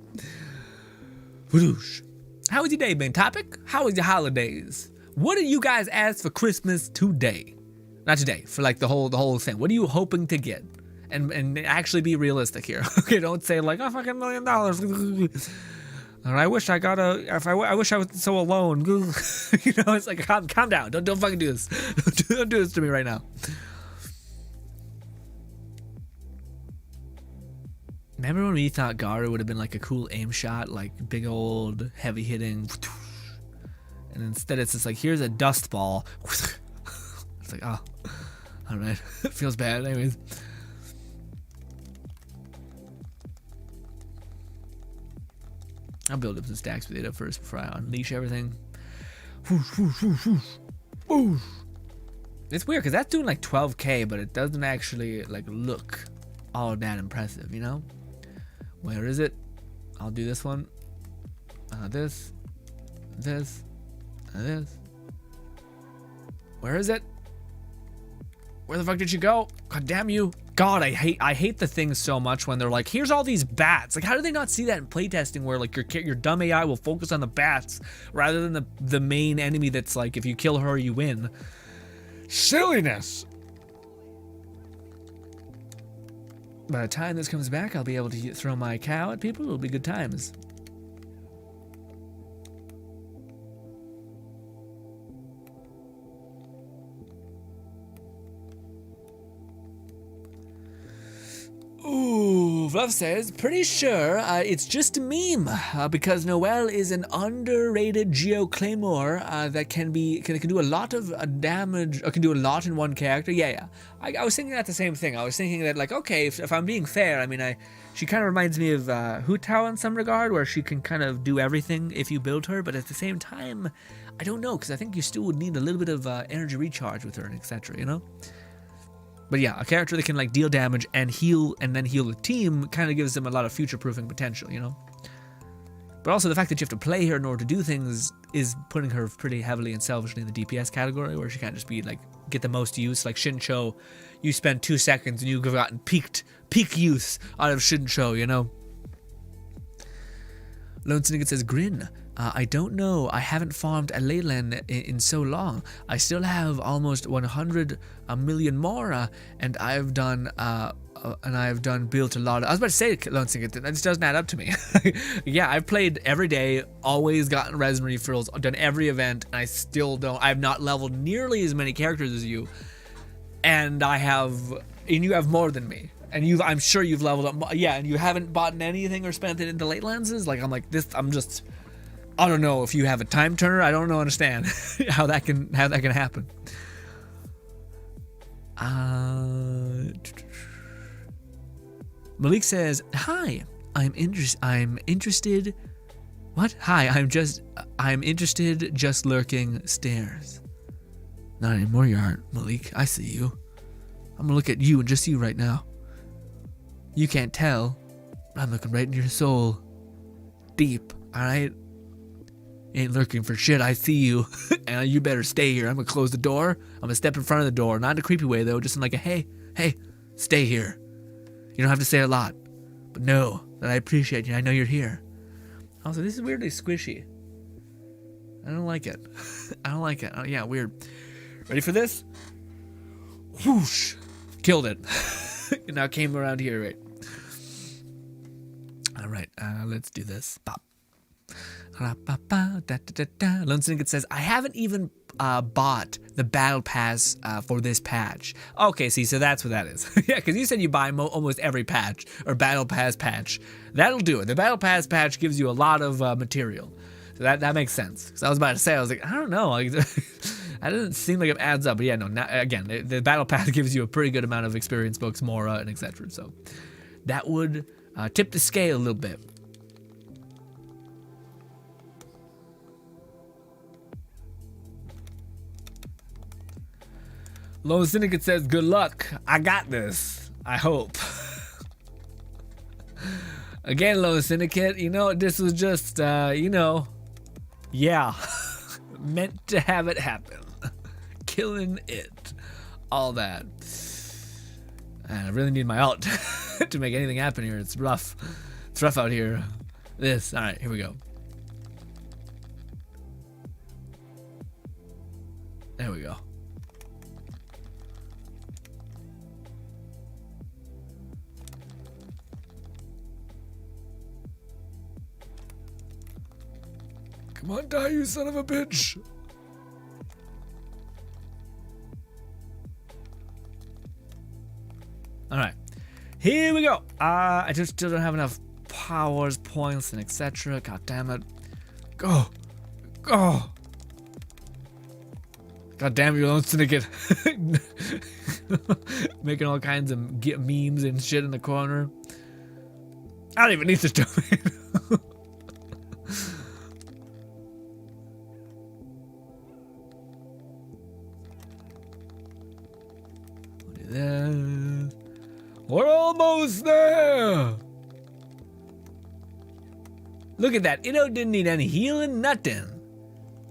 Whoosh. How was your day been, Topic? How was your holidays? What did you guys ask for Christmas today? Not today, for like the whole thing. What are you hoping to get? And actually be realistic here. Okay, don't say like, oh, fucking $1 million. And I wish I got I wish I was so alone. You know, it's like, calm down. Don't fucking do this. Don't do this to me right now. Remember when we thought Garu would have been like a cool aim shot, like big old heavy hitting, and instead it's just like, here's a dust ball. It's like, oh, all right. It feels bad anyways. I'll build up some stacks with Itto first before I unleash everything. It's weird because that's doing like 12k, but it doesn't actually like look all that impressive, you know? Where is it? I'll do this one. This. Where is it? Where the fuck did you go? God damn you. God, I hate the things so much when they're like, here's all these bats. Like, how do they not see that in playtesting where like your dumb AI will focus on the bats rather than the main enemy that's like, if you kill her, you win. Silliness. By the time this comes back, I'll be able to throw my cow at people. It'll be good times. Ooh, Fluff says, pretty sure it's just a meme because Noelle is an underrated Geo Claymore that can do a lot of damage, or can do a lot in one character. Yeah. I was thinking that the same thing. I was thinking that like, okay, if I'm being fair, I mean, she kind of reminds me of Hu Tao in some regard, where she can kind of do everything if you build her, but at the same time, I don't know, because I think you still would need a little bit of energy recharge with her and etc. You know. But yeah, a character that can like deal damage and heal and then heal the team kind of gives them a lot of future-proofing potential, you know? But also the fact that you have to play her in order to do things is putting her pretty heavily and selfishly in the DPS category, where she can't just be like, get the most use. Like Shincho, you spend 2 seconds and you've gotten peak use out of Shincho, you know? Lone Syndicate says, Grin, I don't know. I haven't farmed a Leyland in so long. I still have almost 100 million more, and I've done built a lot of. I was about to say, Lone Syndicate, that just doesn't add up to me. Yeah, I've played every day, always gotten resin refills, done every event, and I still don't. I have not leveled nearly as many characters as you, and you have more than me. And I'm sure you've leveled up. Yeah, and you haven't bought anything or spent it into late lenses. Like I'm like this. I don't know if you have a time turner. I don't understand how that can happen. Malik says, "Hi, I'm interested. What? Hi, I'm interested. Just lurking. Stares. Not anymore. You aren't, Malik. I see you. I'm gonna look at you and just you right now. You can't tell. I'm looking right into your soul. Deep. All right." Ain't lurking for shit. I see you. And you better stay here. I'm gonna close the door. I'm gonna step in front of the door. Not in a creepy way though, just in like a hey, stay here. You don't have to say a lot, but know that I appreciate you. I know you're here. Also, this is weirdly squishy. I don't like it. I don't like it. Oh, yeah, weird. Ready for this? Whoosh. Killed it. And now came around here, right? Alright, let's do this. Pop. Lone Syndicate says, I haven't even bought the battle pass for this patch. Okay, see, so that's what that is. Yeah, because you said you buy almost every patch or battle pass patch. That'll do it. The battle pass patch gives you a lot of material. So that makes sense. So I was about to say, I was like, I don't know. Like, that doesn't seem like it adds up. But yeah, no, again, the battle pass gives you a pretty good amount of experience books, Mora, and etc. So that would tip the scale a little bit. Lone Syndicate says, good luck. I got this. I hope. Again, Lone Syndicate, this was just, yeah. Meant to have it happen. Killing it. All that. And I really need my ult to make anything happen here. It's rough. It's rough out here. All right, here we go. There we go. Come on, die, you son of a bitch. Alright. Here we go. I just still don't have enough powers, points, and etc. God damn it. Go. Go. God damn you, Lone Syndicate. Making all kinds of memes and shit in the corner. I don't even need this domain. We're almost there. Look at that. Itto didn't need any healing, nothing.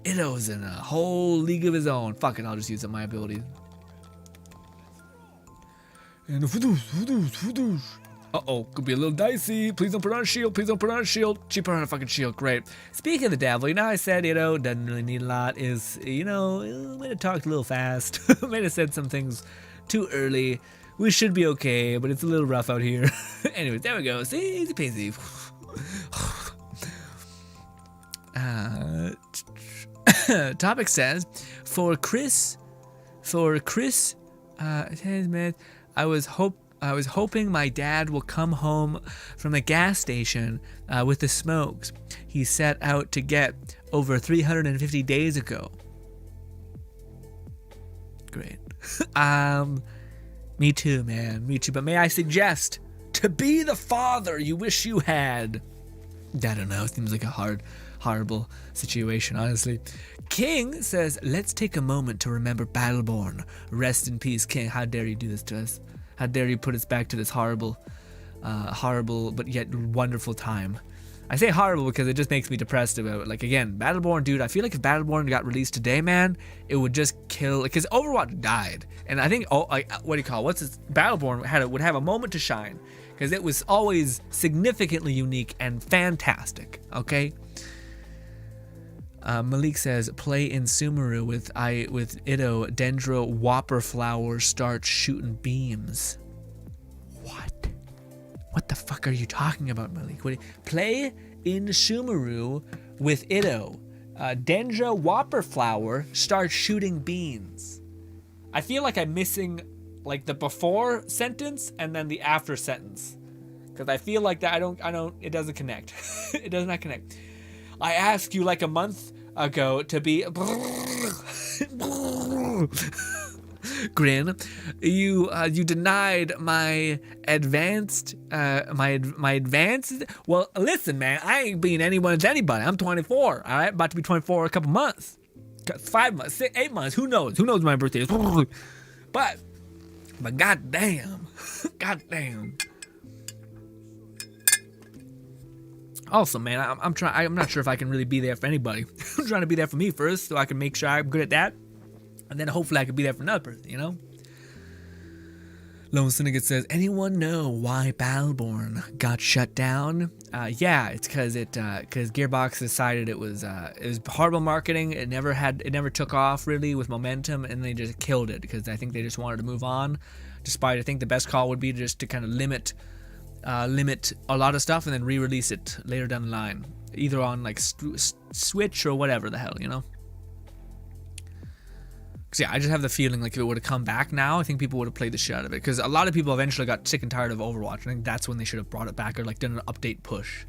Itto's in a whole league of his own. Fuck it, I'll just use up my abilities. And uh-oh, could be a little dicey. Please don't put on a shield. Please don't put on a shield. She put on a fucking shield. Great. Speaking of the devil, I said Itto doesn't really need a lot. Might have talked a little fast. Might have said some things too early. We should be okay, but it's a little rough out here. Anyways, there we go. See, easy peasy. Topic says, for Chris, I was hoping my dad will come home from the gas station with the smokes he set out to get over 350 days ago. Great. Me too, man. Me too. But may I suggest to be the father you wish you had? I don't know. It seems like a horrible situation, honestly. King says, let's take a moment to remember Battleborn. Rest in peace, King. How dare you do this to us? How dare you put us back to this horrible but yet wonderful time? I say horrible because it just makes me depressed about it. Like, again, Battleborn, dude, I feel like if Battleborn got released today, man, it would just kill, because Overwatch died. And I think, Battleborn would have a moment to shine, because it was always significantly unique and fantastic, okay? Malik says, play in Sumeru with Itto, Dendro, Whopper Flower, start shooting beams. What? What the fuck are you talking about, Malik? Play in Sumeru with Itto, Dendro, Whopper Flower, start shooting beans. I feel like I'm missing like the before sentence and then the after sentence. Because I feel like that it doesn't connect. It does not connect. I asked you like a month ago to be Grin. You denied my advanced well, listen, man, I ain't being anyone's anybody. I'm 24, all right? About to be 24 in a couple months. 5 months, 8 months, who knows? Who knows when my birthday is? But goddamn. Goddamn. Also, man, I'm not sure if I can really be there for anybody. I'm trying to be there for me first, so I can make sure I'm good at that, and then hopefully I can be there for another person, you know? Lone Syndicate says, anyone know why Battleborn got shut down? Yeah, it's because Gearbox decided it was horrible marketing. It never took off really with momentum, and they just killed it because I think they just wanted to move on. Despite I think the best call would be just to kind of limit a lot of stuff and then re-release it later down the line, either on like Switch or whatever the hell, you know. Cause yeah, I just have the feeling like if it would have come back now, I think people would have played the shit out of it. Because a lot of people eventually got sick and tired of Overwatch. I think that's when they should have brought it back or like done an update push.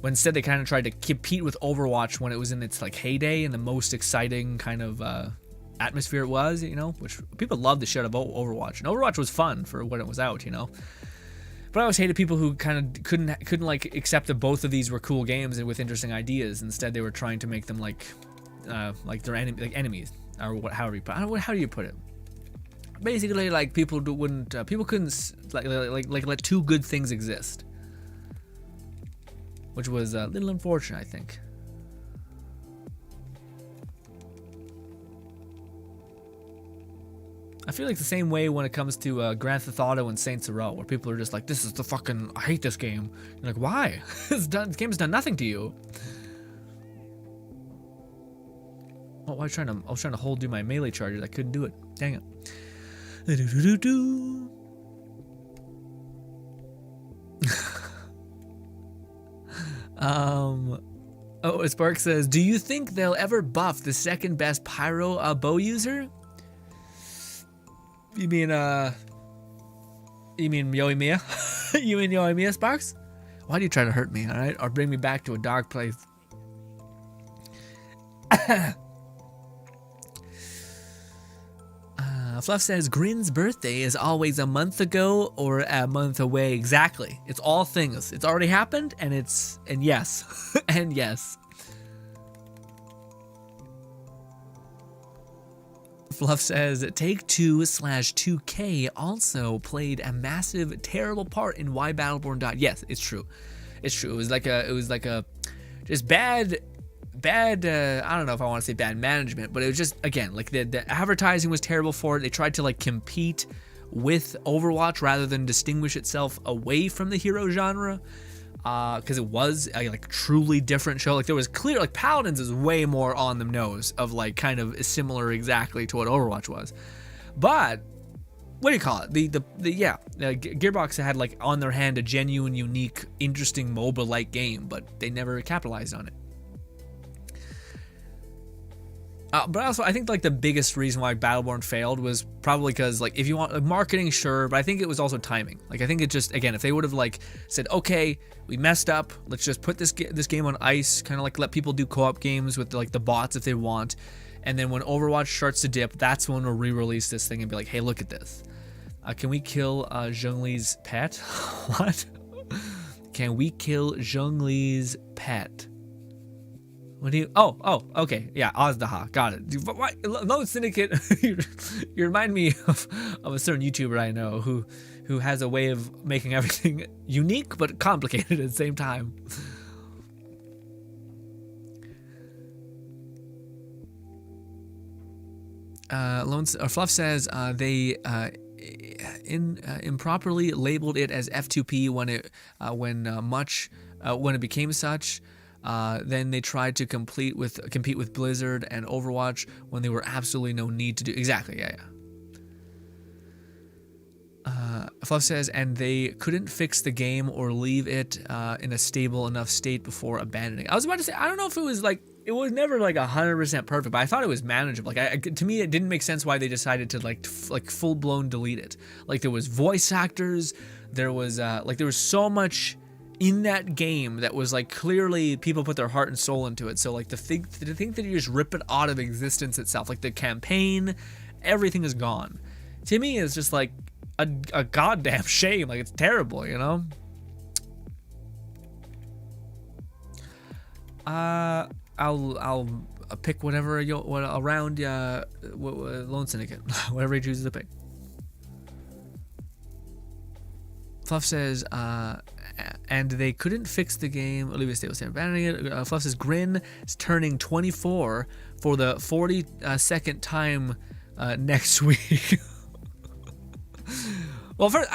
But instead they kind of tried to compete with Overwatch when it was in its like heyday and the most exciting kind of atmosphere it was, you know. Which people loved the shit out of Overwatch, and Overwatch was fun for when it was out, you know. But I always hated people who kind of couldn't like accept that both of these were cool games and with interesting ideas. Instead, they were trying to make them like their enemies, or what? How do you put it? Basically, like people couldn't let two good things exist, which was a little unfortunate, I think. I feel like the same way when it comes to Grand Theft Auto and Saints Row, where people are just like, "This is the fucking, I hate this game." You're like, "Why? This game has done nothing to you." Oh, I was trying to hold do my melee charges. I couldn't do it. Dang it. Oh, Spark says, "Do you think they'll ever buff the second best pyro bow user?" You mean Yoimiya? You mean Yoimiya, Sparks? Why do you try to hurt me, alright? Or bring me back to a dark place? Fluff says, Grin's birthday is always a month ago or a month away. Exactly. It's all things. It's already happened, and yes. And yes. Fluff says, Take-Two/2K also played a massive, terrible part in why Battleborn died. Yes, it's true. It's true. It was like a just bad, I don't know if I want to say bad management, but it was just, again, like the advertising was terrible for it. They tried to like compete with Overwatch rather than distinguish itself away from the hero genre. Because it was a like truly different show. Like there was clear, like Paladins is way more on the nose of like kind of similar exactly to what Overwatch was. But what do you call it? Gearbox had like on their hand a genuine, unique, interesting MOBA-like game, but they never capitalized on it. But also, I think like the biggest reason why Battleborn failed was probably because like if you want marketing, sure, but I think it was also timing. Like I think it just, again, if they would have like said, okay, we messed up, let's just put this game on ice, kind of like let people do co-op games with like the bots if they want, and then when Overwatch starts to dip, that's when we'll re-release this thing and be like, hey, look at this. Can we kill Zhongli's pet? What? Can we kill Zhongli's pet? What do you? Oh, okay, yeah, Ozdaha, got it. Lone Syndicate, you remind me of a certain YouTuber I know who has a way of making everything unique but complicated at the same time. Fluff says they improperly labeled it as F2P when it became such. Then they tried to compete with Blizzard and Overwatch when there were absolutely no need to do. Exactly, yeah. Fluff says, and they couldn't fix the game or leave it in a stable enough state before abandoning it. I was about to say, I don't know if it was like, it was never like 100% perfect, but I thought it was manageable. Like, to me, it didn't make sense why they decided to like full-blown delete it. Like, there was voice actors, there was so much in that game that was like clearly people put their heart and soul into it. So like to think that you just rip it out of existence itself, like the campaign, everything is gone. To me, it's just like a goddamn shame. Like, it's terrible, you know. I'll pick whatever around Lone Syndicate, whatever he chooses to pick. Fluff says, and they couldn't fix the game. Olivia State was abandoning it. Fluff says, Grin is turning 24 for the 42nd time next week. Well, first,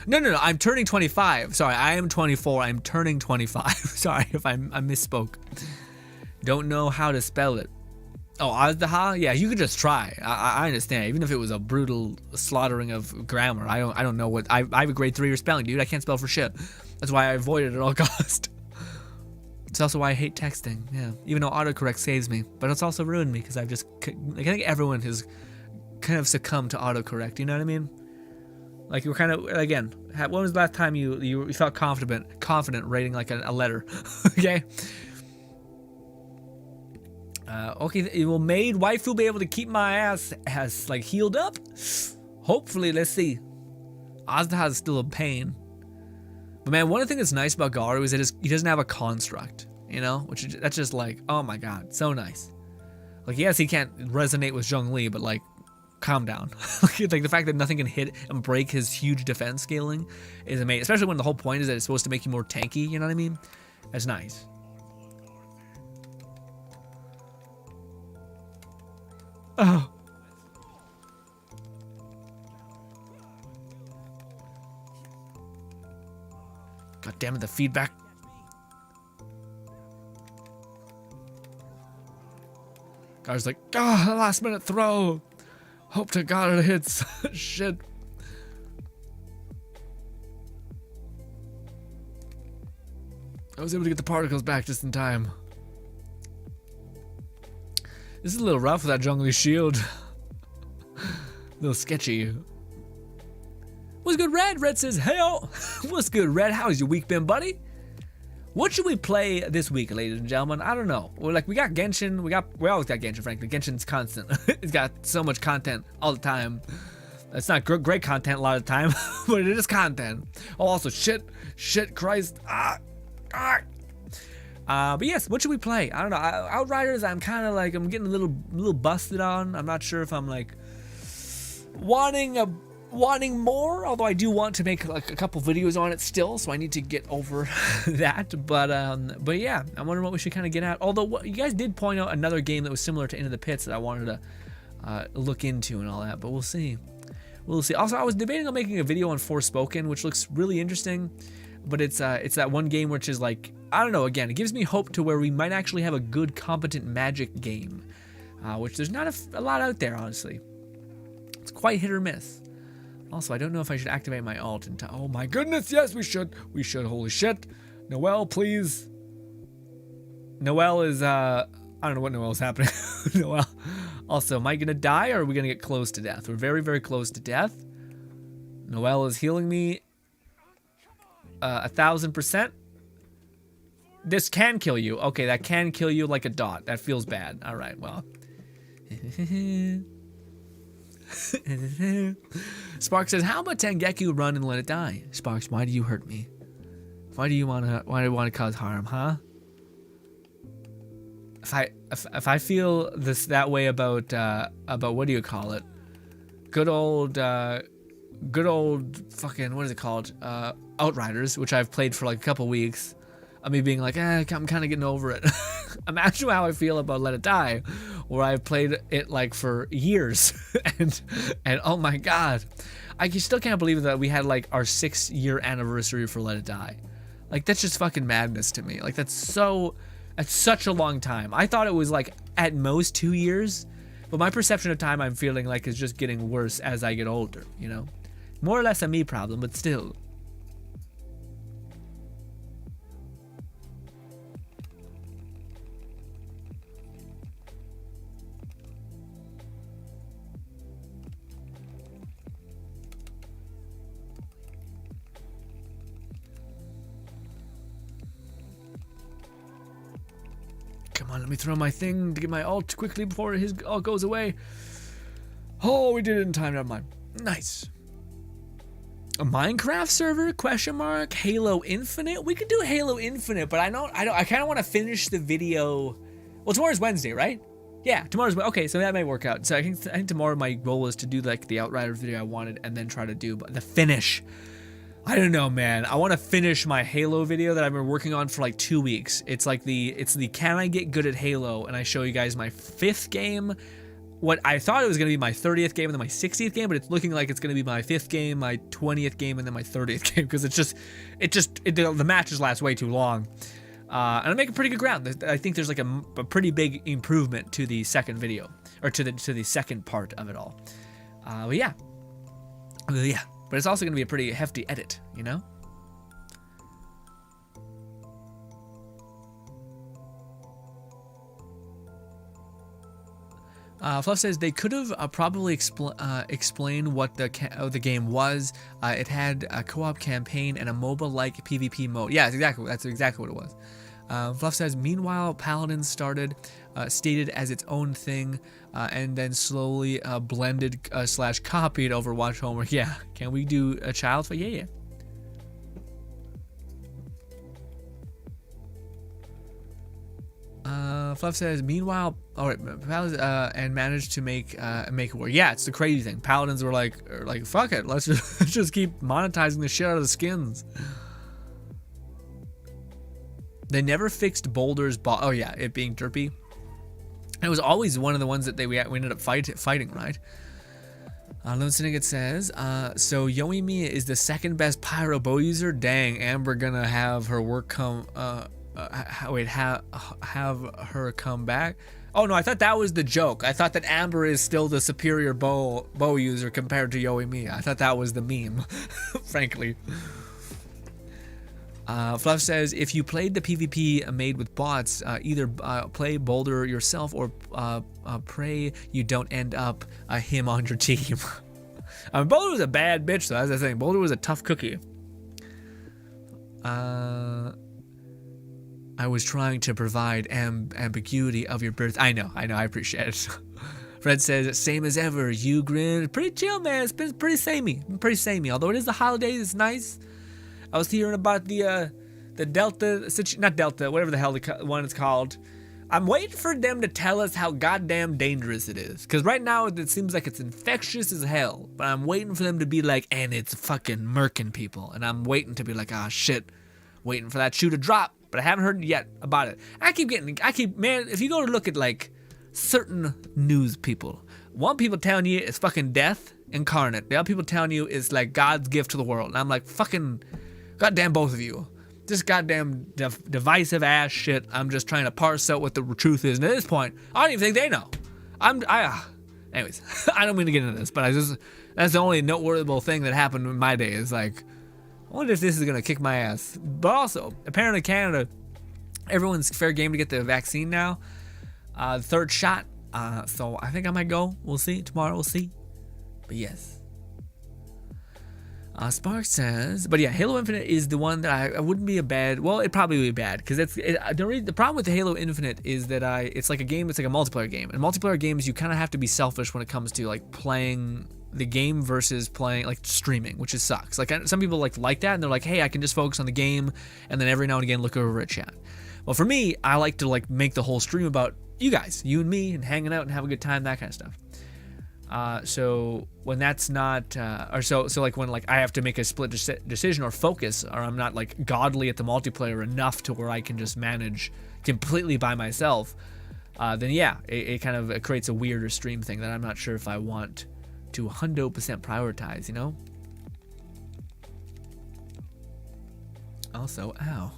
No, I'm turning 25. Sorry, I am 24. I'm turning 25. Sorry if I misspoke. Don't know how to spell it. Oh, Azdaha? Yeah, you could just try. I understand. Even if it was a brutal slaughtering of grammar, I don't know what. I have a grade 3 year spelling, dude. I can't spell for shit. That's why I avoid it at all cost. It's also why I hate texting. Yeah, even though autocorrect saves me, but it's also ruined me because I've just. Like, I think everyone has kind of succumbed to autocorrect. You know what I mean? Like, you were kind of, again, when was the last time you felt confident writing like a letter? Okay. Okay, will maid waifu be able to keep my ass like healed up? Hopefully, let's see. Azda is still a pain. But man, one of the things that's nice about Garu is that he doesn't have a construct, you know? That's just like, oh my god, so nice. Like, yes, he can't resonate with Zhongli, but like, calm down. Like, the fact that nothing can hit and break his huge defense scaling is amazing. Especially when the whole point is that it's supposed to make you more tanky, you know what I mean? That's nice. Oh. God damn it, the feedback. Guy's like, ah, last minute throw. Hope to God it hits. Shit. I was able to get the particles back just in time. This is a little rough with that Zhongli shield. A little sketchy. What's good, Red? Red says, hey, what's good, Red? How's your week been, buddy? What should we play this week, ladies and gentlemen? I don't know. Well, like, we got Genshin. We always got Genshin, frankly. Genshin's constant. It's got so much content all the time. It's not great content a lot of the time, but it is content. Oh, also, shit, Christ. But yes, what should we play? I don't know. Outriders, I'm kind of like, I'm getting a little busted on. I'm not sure if I'm like wanting more, although I do want to make like a couple videos on it still, so I need to get over that. But yeah, I'm wondering what we should kind of get at. Although you guys did point out another game that was similar to Into the Pits that I wanted to look into and all that, but we'll see. Also, I was debating on making a video on Forspoken, which looks really interesting, but it's that one game which is like, I don't know, again, it gives me hope to where we might actually have a good, competent Magic game, which there's not a lot out there, honestly. It's quite hit or miss. Also, I don't know if I should activate my ult and oh my goodness, yes, we should, holy shit. Noelle, please. Noelle is, I don't know what Noelle's happening. Noelle. Also, am I gonna die or are we gonna get close to death? We're very, very close to death. Noelle is healing me 1000%. This can kill you. Okay, that can kill you like a dot. That feels bad. All right, well. Sparks says, how about Tengeku run and let it die? Sparks, why do you hurt me? Why do you want to cause harm, huh? If I feel that way about what do you call it? Good old fucking, what is it called? Outriders, which I've played for like a couple weeks. I mean, being like, I'm kind of getting over it. Imagine how I feel about Let It Die, where I've played it like for years, and oh my god, I still can't believe that we had like our 6-year anniversary for Let It Die. Like, that's just fucking madness to me. Like, that's such a long time. I thought it was like at most 2 years, but my perception of time I'm feeling like is just getting worse as I get older, you know? More or less a me problem, but still. Come on, let me throw my thing to get my ult quickly before his ult goes away. Oh, we did it in time. Never mind. Nice. A Minecraft server? Question mark. Halo Infinite? We could do Halo Infinite, but I kind of want to finish the video. Well, tomorrow's Wednesday, right? Yeah, tomorrow's okay. So that might work out. So I think tomorrow my goal is to do like the Outriders video I wanted, and then try to do the finish. I don't know, man. I want to finish my Halo video that I've been working on for like 2 weeks. It's the can I get good at Halo, and I show you guys my 5th game. What I thought it was going to be my 30th game and then my 60th game, but it's looking like it's going to be my 5th game, my 20th game, and then my 30th game, because the matches last way too long. And I'm making pretty good ground. I think there's like a pretty big improvement to the second video, or to the second part of it all. But yeah. But it's also going to be a pretty hefty edit, you know? Fluff says they could have probably explained what the game was. It had a co-op campaign and a MOBA-like PvP mode. Yeah, that's exactly what it was. Fluff says, meanwhile, Paladins stated as its own thing, and then slowly blended / copied Overwatch homework. Yeah, can we do a child for? Yeah. Fluff says, meanwhile, Paladins and managed to make it work. Yeah, it's the crazy thing. Paladins were like fuck it, let's just keep monetizing the shit out of the skins. They never fixed Boulder's oh yeah, it being derpy. It was always one of the ones that we ended up fighting, right? Lone Syndicate says, so Yoimi is the second best pyro bow user. Dang, Amber gonna have her work come. Have her come back. Oh no, I thought that was the joke. I thought that Amber is still the superior bow user compared to Yoimi. I thought that was the meme, frankly. Fluff says, if you played the PvP made with bots, either play Boulder yourself or pray you don't end up him on your team. I mean, Boulder was a bad bitch, though. As I was saying, Boulder was a tough cookie. I was trying to provide ambiguity of your birth. I know, I appreciate it. Fred says, same as ever. You grin. Pretty chill, man. It's been pretty samey. Although it is the holidays, it's nice. I was hearing about the Delta, not Delta, whatever the hell the one is called. I'm waiting for them to tell us how goddamn dangerous it is. Because right now it seems like it's infectious as hell. But I'm waiting for them to be like, and it's fucking murking people. And I'm waiting to be like, ah, shit. Waiting for that shoe to drop. But I haven't heard yet about it. Man, if you go to look at like certain news people. One people telling you it's fucking death incarnate. The other people telling you it's like God's gift to the world. And I'm like, fucking, goddamn both of you. This goddamn divisive ass shit. I'm just trying to parse out what the truth is. And at this point, I don't even think they know. Anyways, I don't mean to get into this, but that's the only noteworthy thing that happened in my day. Is like, I wonder if this is gonna kick my ass. But also, apparently Canada, everyone's fair game to get the vaccine now. The third shot. So I think I might go. We'll see. Tomorrow we'll see. But yes. Spark says, but yeah, Halo Infinite is the one that I wouldn't be a bad. Well, it'd probably be bad because the problem with the Halo Infinite is that it's like a game. It's like a multiplayer game, and multiplayer games you kind of have to be selfish when it comes to like playing the game versus playing like streaming, which sucks. Like some people like that, and they're like, hey, I can just focus on the game, and then every now and again look over at chat. Well, for me, I like to like make the whole stream about you guys, you and me, and hanging out and have a good time, that kind of stuff. So when that's not, so like when like I have to make a split decision or focus, or I'm not like godly at the multiplayer enough to where I can just manage completely by myself, then yeah, it kind of creates a weirder stream thing that I'm not sure if I want to 100% prioritize, you know? Also, ow.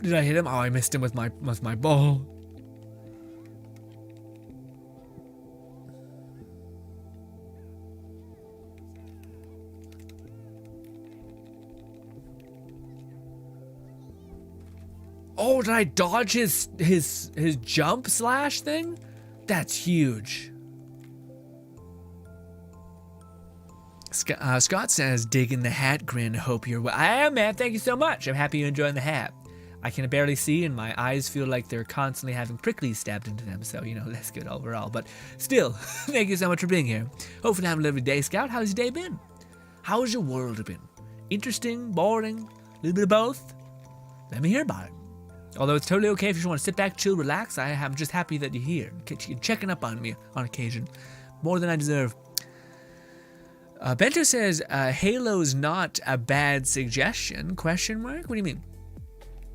Did I hit him? Oh, I missed him with my ball. Oh, did I dodge his jump slash thing? That's huge. Scott says, digging the hat grin. Hope you're well. I am, man. Thank you so much. I'm happy you're enjoying the hat. I can barely see, and my eyes feel like they're constantly having pricklies stabbed into them. So, you know, that's good overall. But still, thank you so much for being here. Hopefully having a lovely day, Scout. How's your day been? How's your world been? Interesting? Boring? A little bit of both? Let me hear about it. Although it's totally okay if you just want to sit back, chill, relax. I'm just happy that you're here. You're checking up on me on occasion. More than I deserve. Bento says, Halo's not a bad suggestion? Question mark? What do you mean?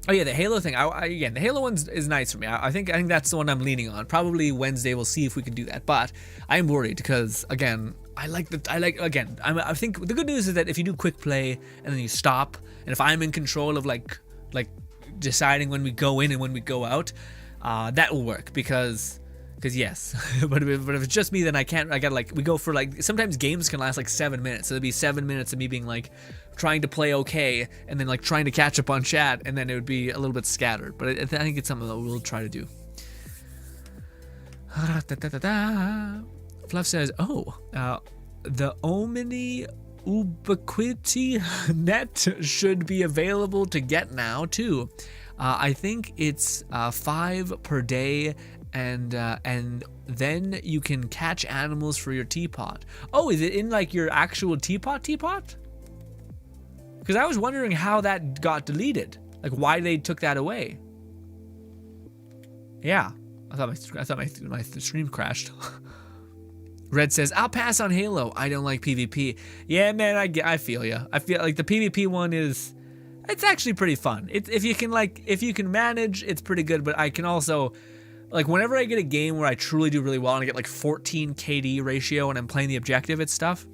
Oh yeah, the Halo thing. Again, the Halo one is nice for me. I think that's the one I'm leaning on. Probably Wednesday we'll see if we can do that. But I'm worried because again, I think the good news is that if you do quick play and then you stop, and if I'm in control of like deciding when we go in and when we go out, that will work because yes. but if it's just me, then I can't. I gotta we go for sometimes games can last 7 minutes. So it'd be 7 minutes of me being trying to play okay, and then trying to catch up on chat, and then it would be a little bit scattered. But I think it's something that we'll try to do. Fluff says, the Omni Ubiquity net should be available to get now too. I think it's 5 per day, and then you can catch animals for your teapot. Oh, is it in your actual teapot? Because I was wondering how that got deleted, why they took that away. Yeah, I thought my stream crashed. Red says, I'll pass on Halo. I don't like PvP. Yeah, man, I feel ya. I feel like the PvP one it's actually pretty fun. If you can manage, it's pretty good. But I can also, whenever I get a game where I truly do really well and I get 14 KD ratio and I'm playing the objective and stuff,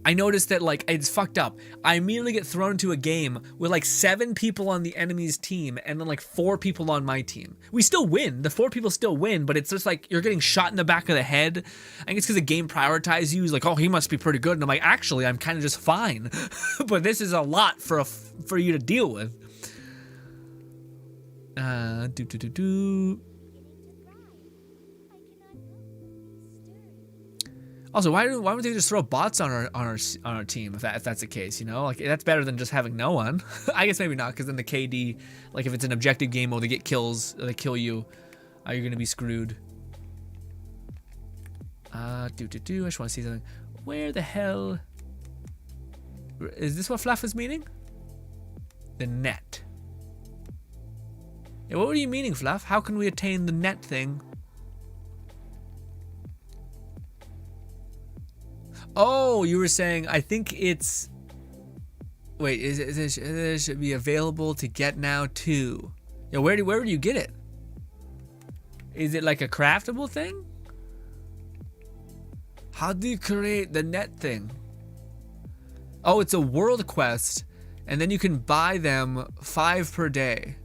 I noticed that it's fucked up. I immediately get thrown into a game with 7 people on the enemy's team and then 4 people on my team. We still win. The 4 people still win, but it's just you're getting shot in the back of the head. I think it's because the game prioritizes you. It's oh, he must be pretty good. And I'm actually, I'm kind of just fine. But this is a lot for you to deal with. Also, why would they just throw bots on our team if that's the case? You know, that's better than just having no one. I guess maybe not, because then the KD, if it's an objective game mode, they get kills, they kill you, you're gonna be screwed. I just want to see something. Where the hell is this? What Fluff is meaning? The net. Yeah, what were you meaning, Fluff? How can we attain the net thing? Oh, you were saying, I think it's... Wait, it should be available to get now too. Yeah, where do you get it? Is it a craftable thing? How do you create the net thing? Oh, it's a world quest, and then you can buy them 5 per day.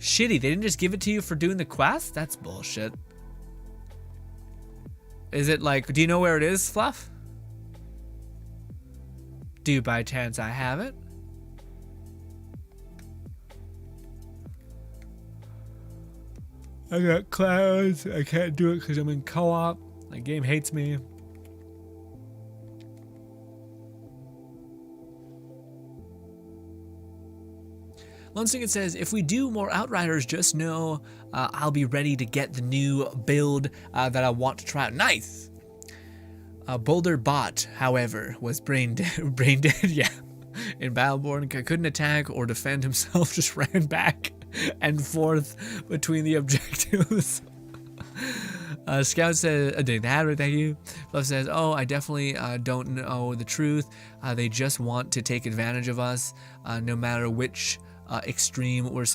Shitty, they didn't just give it to you for doing the quest? That's bullshit. Is it do you know where it is, Fluff? Do by chance I have it? I got clouds. I can't do it because I'm in co-op. The game hates me. Lunstinger says, if we do more Outriders, just know I'll be ready to get the new build that I want to try out. Nice! Boulder Bot, however, was brain dead, yeah. In Battleborn, couldn't attack or defend himself, just ran back and forth between the objectives. Scout says, thank you. Fluff says, oh, I definitely don't know the truth. They just want to take advantage of us, no matter which extreme or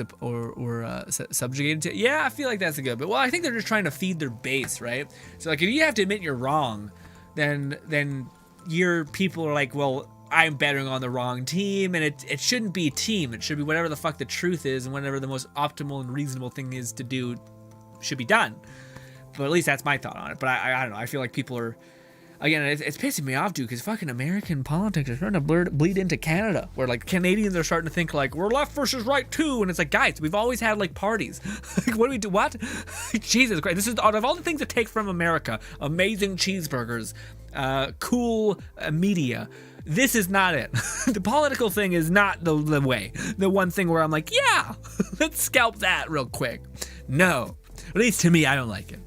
subjugated to. Yeah, I feel like that's a good. But well, I think they're just trying to feed their base, right? So like, if you have to admit you're wrong, then your people are like, well, I'm betting on the wrong team, and it shouldn't be team. It should be whatever the fuck the truth is, and whatever the most optimal and reasonable thing is to do should be done. But at least that's my thought on it. But I don't know. I feel like people are, again, it's pissing me off, dude, because fucking American politics is starting to bleed into Canada, where like Canadians are starting to think like we're left versus right too, and it's like, guys, we've always had like parties. Like, what do we do? What? Jesus Christ! This is out of all the things to take from America: amazing cheeseburgers, cool media. This is not it. The political thing is not the way. The one thing where I'm like, yeah, let's scalp that real quick. No, at least to me, I don't like it.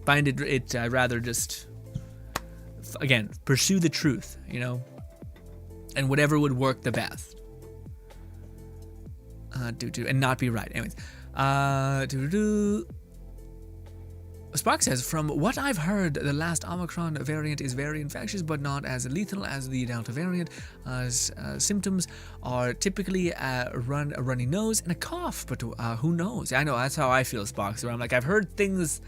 Find it rather just, again, pursue the truth, you know, and whatever would work the best. And not be right. Anyways, Spock says, from what I've heard, the last Omicron variant is very infectious, but not as lethal as the Delta variant. Symptoms are typically a runny nose and a cough, but who knows? I know, that's how I feel, Spock. So I'm like, I've heard things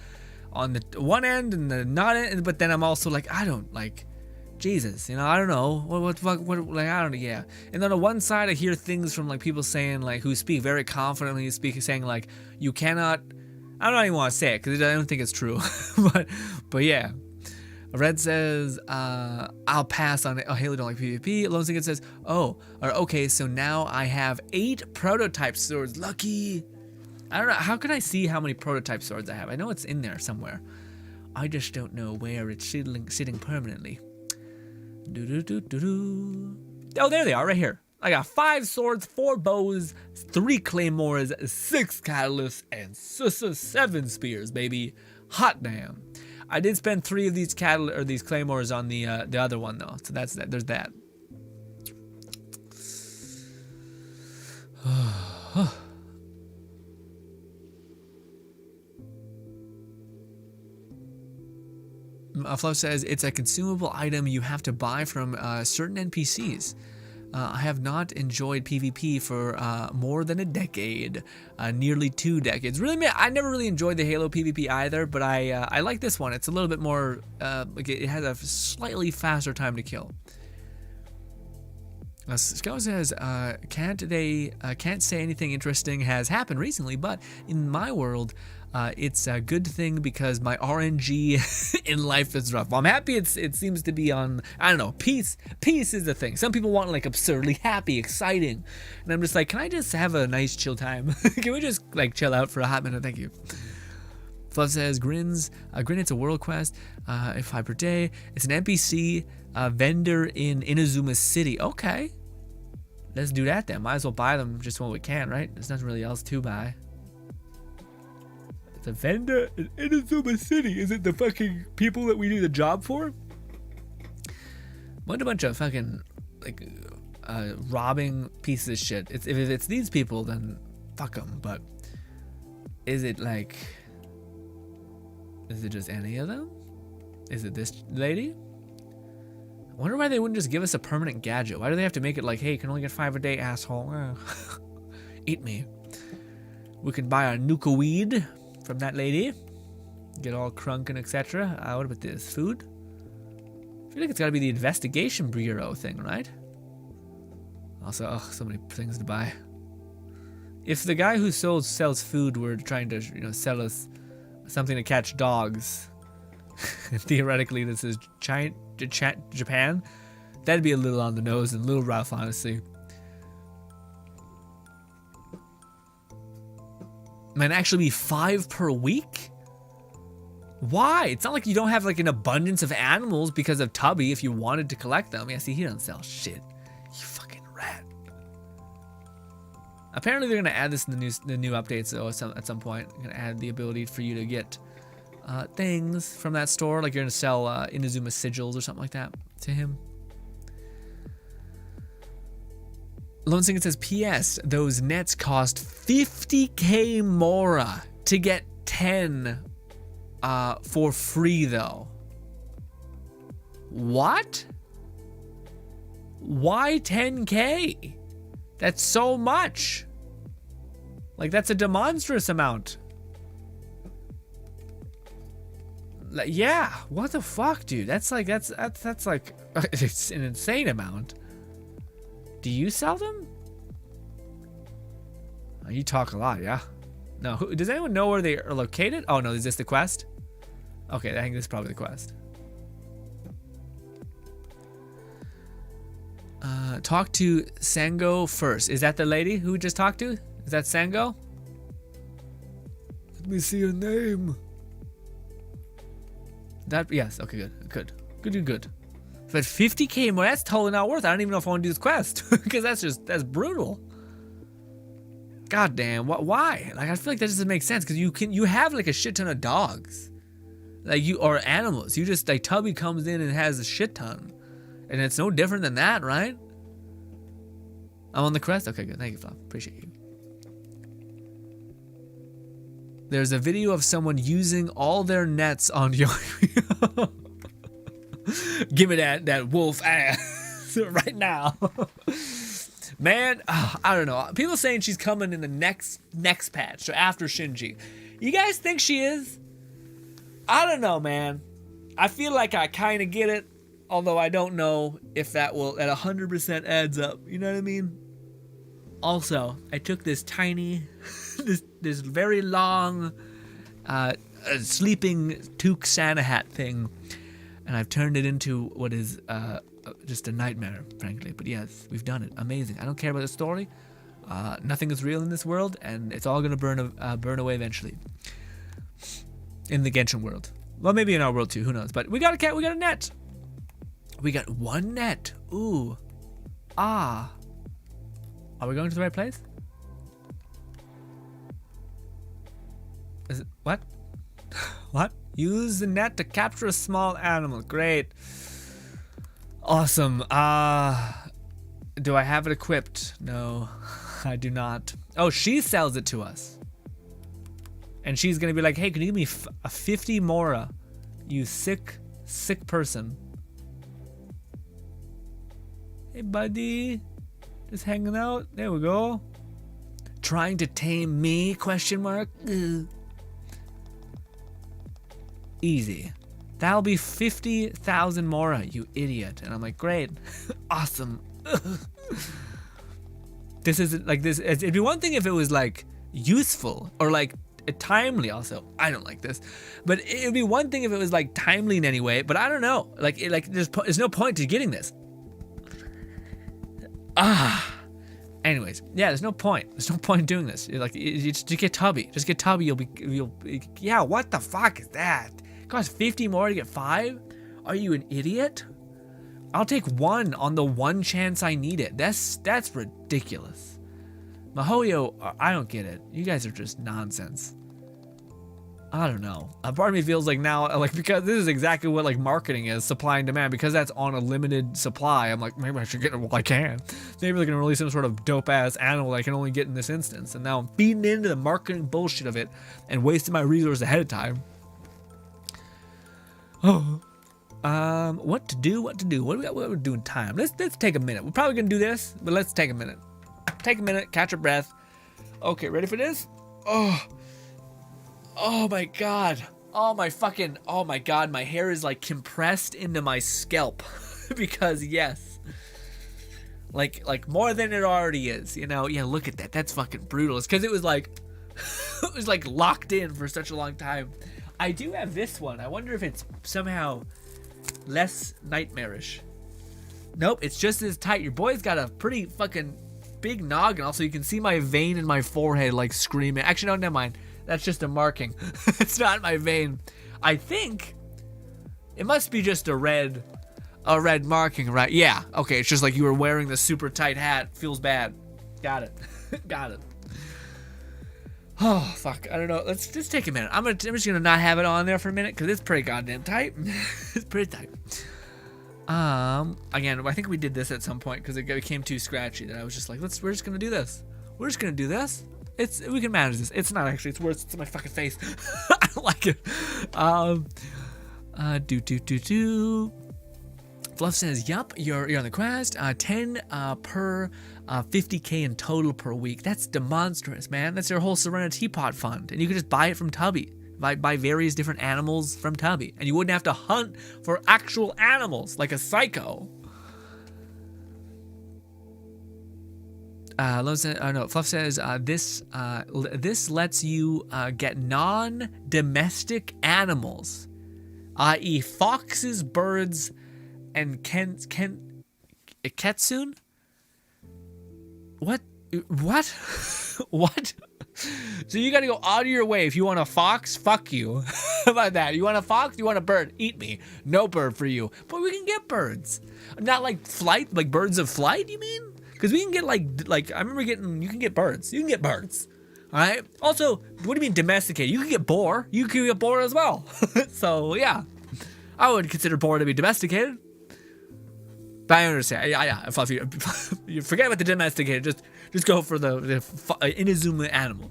on the one end and the not end, but then I'm also like, I don't like, Jesus, you know, I don't know what like, I don't know, yeah. And then on one side, I hear things from like people saying like, who speak very confidently, saying like, you cannot. I don't even want to say it because I don't think it's true, but yeah. Red says, I'll pass on it. Oh, Haley don't like PvP. Lone Singer says, okay, so now I have 8 prototype swords. Lucky. I don't know. How can I see how many prototype swords I have? I know it's in there somewhere. I just don't know where it's sitting permanently. Oh, there they are, right here. I got 5 swords, 4 bows, 3 claymores, 6 catalysts, and 7 spears, baby. Hot damn. I did spend 3 of these these claymores on the other one though, so that's that. There's that. Fluff says it's a consumable item you have to buy from certain NPCs. I have not enjoyed PvP for more than a decade, nearly 2 decades. Really, I never really enjoyed the Halo PvP either, but I like this one. It's a little bit more, like it has a slightly faster time to kill. Scout says, can't say anything interesting has happened recently, but in my world, it's a good thing because my RNG in life is rough. Well, I'm happy it seems to be on, I don't know, peace is the thing. Some people want like absurdly happy, exciting, and I'm just like, can I just have a nice chill time? Can we just like chill out for a hot minute? Thank you. Fluff says, Grin, it's a world quest, 5 per day. It's an NPC vendor in Inazuma City. Okay, let's do that then. Might as well buy them just when we can, right? There's nothing really else to buy. The vendor in Inazuma City. Is it the fucking people that we do the job for? What a bunch of fucking like robbing pieces of shit. If it's these people, then fuck them. But is it like? Is it just any of them? Is it this lady? I wonder why they wouldn't just give us a permanent gadget. Why do they have to make it like, hey, you can only get 5 a day, asshole? Eat me. We can buy a nuka weed from that lady, get all crunk and etc. What about this food? I feel like it's got to be the investigation bureau thing, right? Also, so many things to buy. If the guy who sells food were trying to, sell us something to catch dogs, theoretically this is Japan, that'd be a little on the nose and a little rough, honestly. Man, actually be 5 per week? Why? It's not like you don't have like an abundance of animals because of Tubby if you wanted to collect them. Yeah, see, he doesn't sell shit. You fucking rat. Apparently they're gonna add this in the new updates though at some point. They're gonna add the ability for you to get things from that store. Like you're gonna sell Inazuma sigils or something like that to him. Lone Singer says, P.S. Those nets cost 50k Mora to get 10 for free though. What? Why 10k? That's so much. Like, that's a demonstrous amount. Like, yeah, what the fuck, dude? That's like, that's like, it's an insane amount. Do you sell them? Oh, you talk a lot, yeah. No, does anyone know where they are located? Oh no, is this the quest? Okay, I think this is probably the quest. Talk to Sango first. Is that the lady who we just talked to? Is that Sango? Let me see your name. That, yes, okay, good. But 50k more, that's totally not worth it. I don't even know if I want to do this quest. Because that's brutal. God damn, why? Like, I feel like that doesn't make sense, because you have like a shit ton of dogs. Like, or animals. You just, like, Tubby comes in and has a shit ton. And it's no different than that, right? I'm on the quest? Okay, good. Thank you, Flop. Appreciate you. There's a video of someone using all their nets on Yo. Give me that wolf ass right now. Man, I don't know. People saying she's coming in the next patch, so after Shinji. You guys think she is? I don't know, man. I feel like I kind of get it, although I don't know if that will at 100% adds up. You know what I mean? Also, I took this tiny, this very long, sleeping toque Santa hat thing, and I've turned it into what is just a nightmare, frankly. But yes, we've done it. Amazing. I don't care about the story. Nothing is real in this world, and it's all gonna burn away eventually. In the Genshin world. Well, maybe in our world too. Who knows? But we got a cat. We got a net. We got one net. Ooh. Ah. Are we going to the right place? Is it what? What? Use the net to capture a small animal. Great. Awesome. Do I have it equipped? No, I do not. Oh, she sells it to us. And she's gonna be like, hey, can you give me a 50 Mora? You sick person. Hey, buddy. Just hanging out. There we go. Trying to tame me? Question mark. Ugh. Easy. That'll be 50,000 Mora, you idiot. And I'm like, great. Awesome. This isn't like this. It'd be one thing if it was like useful or like timely. Also, I don't like this, but it'd be one thing if it was like timely in any way. But I don't know. Like, there's no point to getting this. Anyways, yeah, there's no point. There's no point in doing this. You're like, you just get Tubby. Just get Tubby. You'll be. Yeah. What the fuck is that? It costs 50 more to get 5. Are you an idiot? I'll take 1 on the one chance I need it. That's ridiculous. Mihoyo, I don't get it. You guys are just nonsense. I don't know. A part of me feels like now, like, because this is exactly what like marketing is, supply and demand, because that's on a limited supply. I'm like, maybe I should get it while I can. Maybe they're gonna release some sort of dope ass animal I can only get in this instance. And now I'm feeding into the marketing bullshit of it and wasting my resources ahead of time. Oh. What to do? What do we got? What we're doing time. Let's take a minute. We're probably gonna do this, but let's take a minute. Take a minute, catch your breath. Okay, ready for this? Oh my god. Oh my god, my hair is like compressed into my scalp. Because yes. Like more than it already is, you know? Yeah, look at that. That's fucking brutal. It's because it was like it was like locked in for such a long time. I do have this one. I wonder if it's somehow less nightmarish. Nope, it's just as tight. Your boy's got a pretty fucking big noggin. Also, you can see my vein in my forehead like screaming. Actually, no, never mind. That's just a marking. It's not my vein. I think it must be just a red marking, right? Yeah. Okay, it's just like you were wearing the super tight hat. Feels bad. Got it. Got it. Oh, fuck. I don't know. Let's just take a minute. I'm just gonna not have it on there for a minute because it's pretty goddamn tight. It's pretty tight. Again, I think we did this at some point because it became too scratchy that I was just like, we're just gonna do this. We're just gonna do this. We can manage this. It's not actually. It's worse. It's in my fucking face. I don't like it. Fluff says, yup, you're on the quest. 10 per 50k in total per week. That's demonstrous, man. That's your whole Serenity Teapot fund. And you can just buy it from Tubby. Buy various different animals from Tubby. And you wouldn't have to hunt for actual animals like a psycho. Fluff says, this lets you get non-domestic animals, i.e. foxes, birds, and ketsune? What? What? So you gotta go out of your way. If you want a fox, fuck you. How about that? You want a fox? You want a bird? Eat me. No bird for you. But we can get birds. Not like flight, like birds of flight, you mean? Because we can get like I remember you can get birds. You can get birds. All right. Also, what do you mean domesticated? You can get boar. You can get boar as well. So yeah, I would consider boar to be domesticated. But I understand. Yeah. If you forget about the domesticated, just go for the Inazuma animal.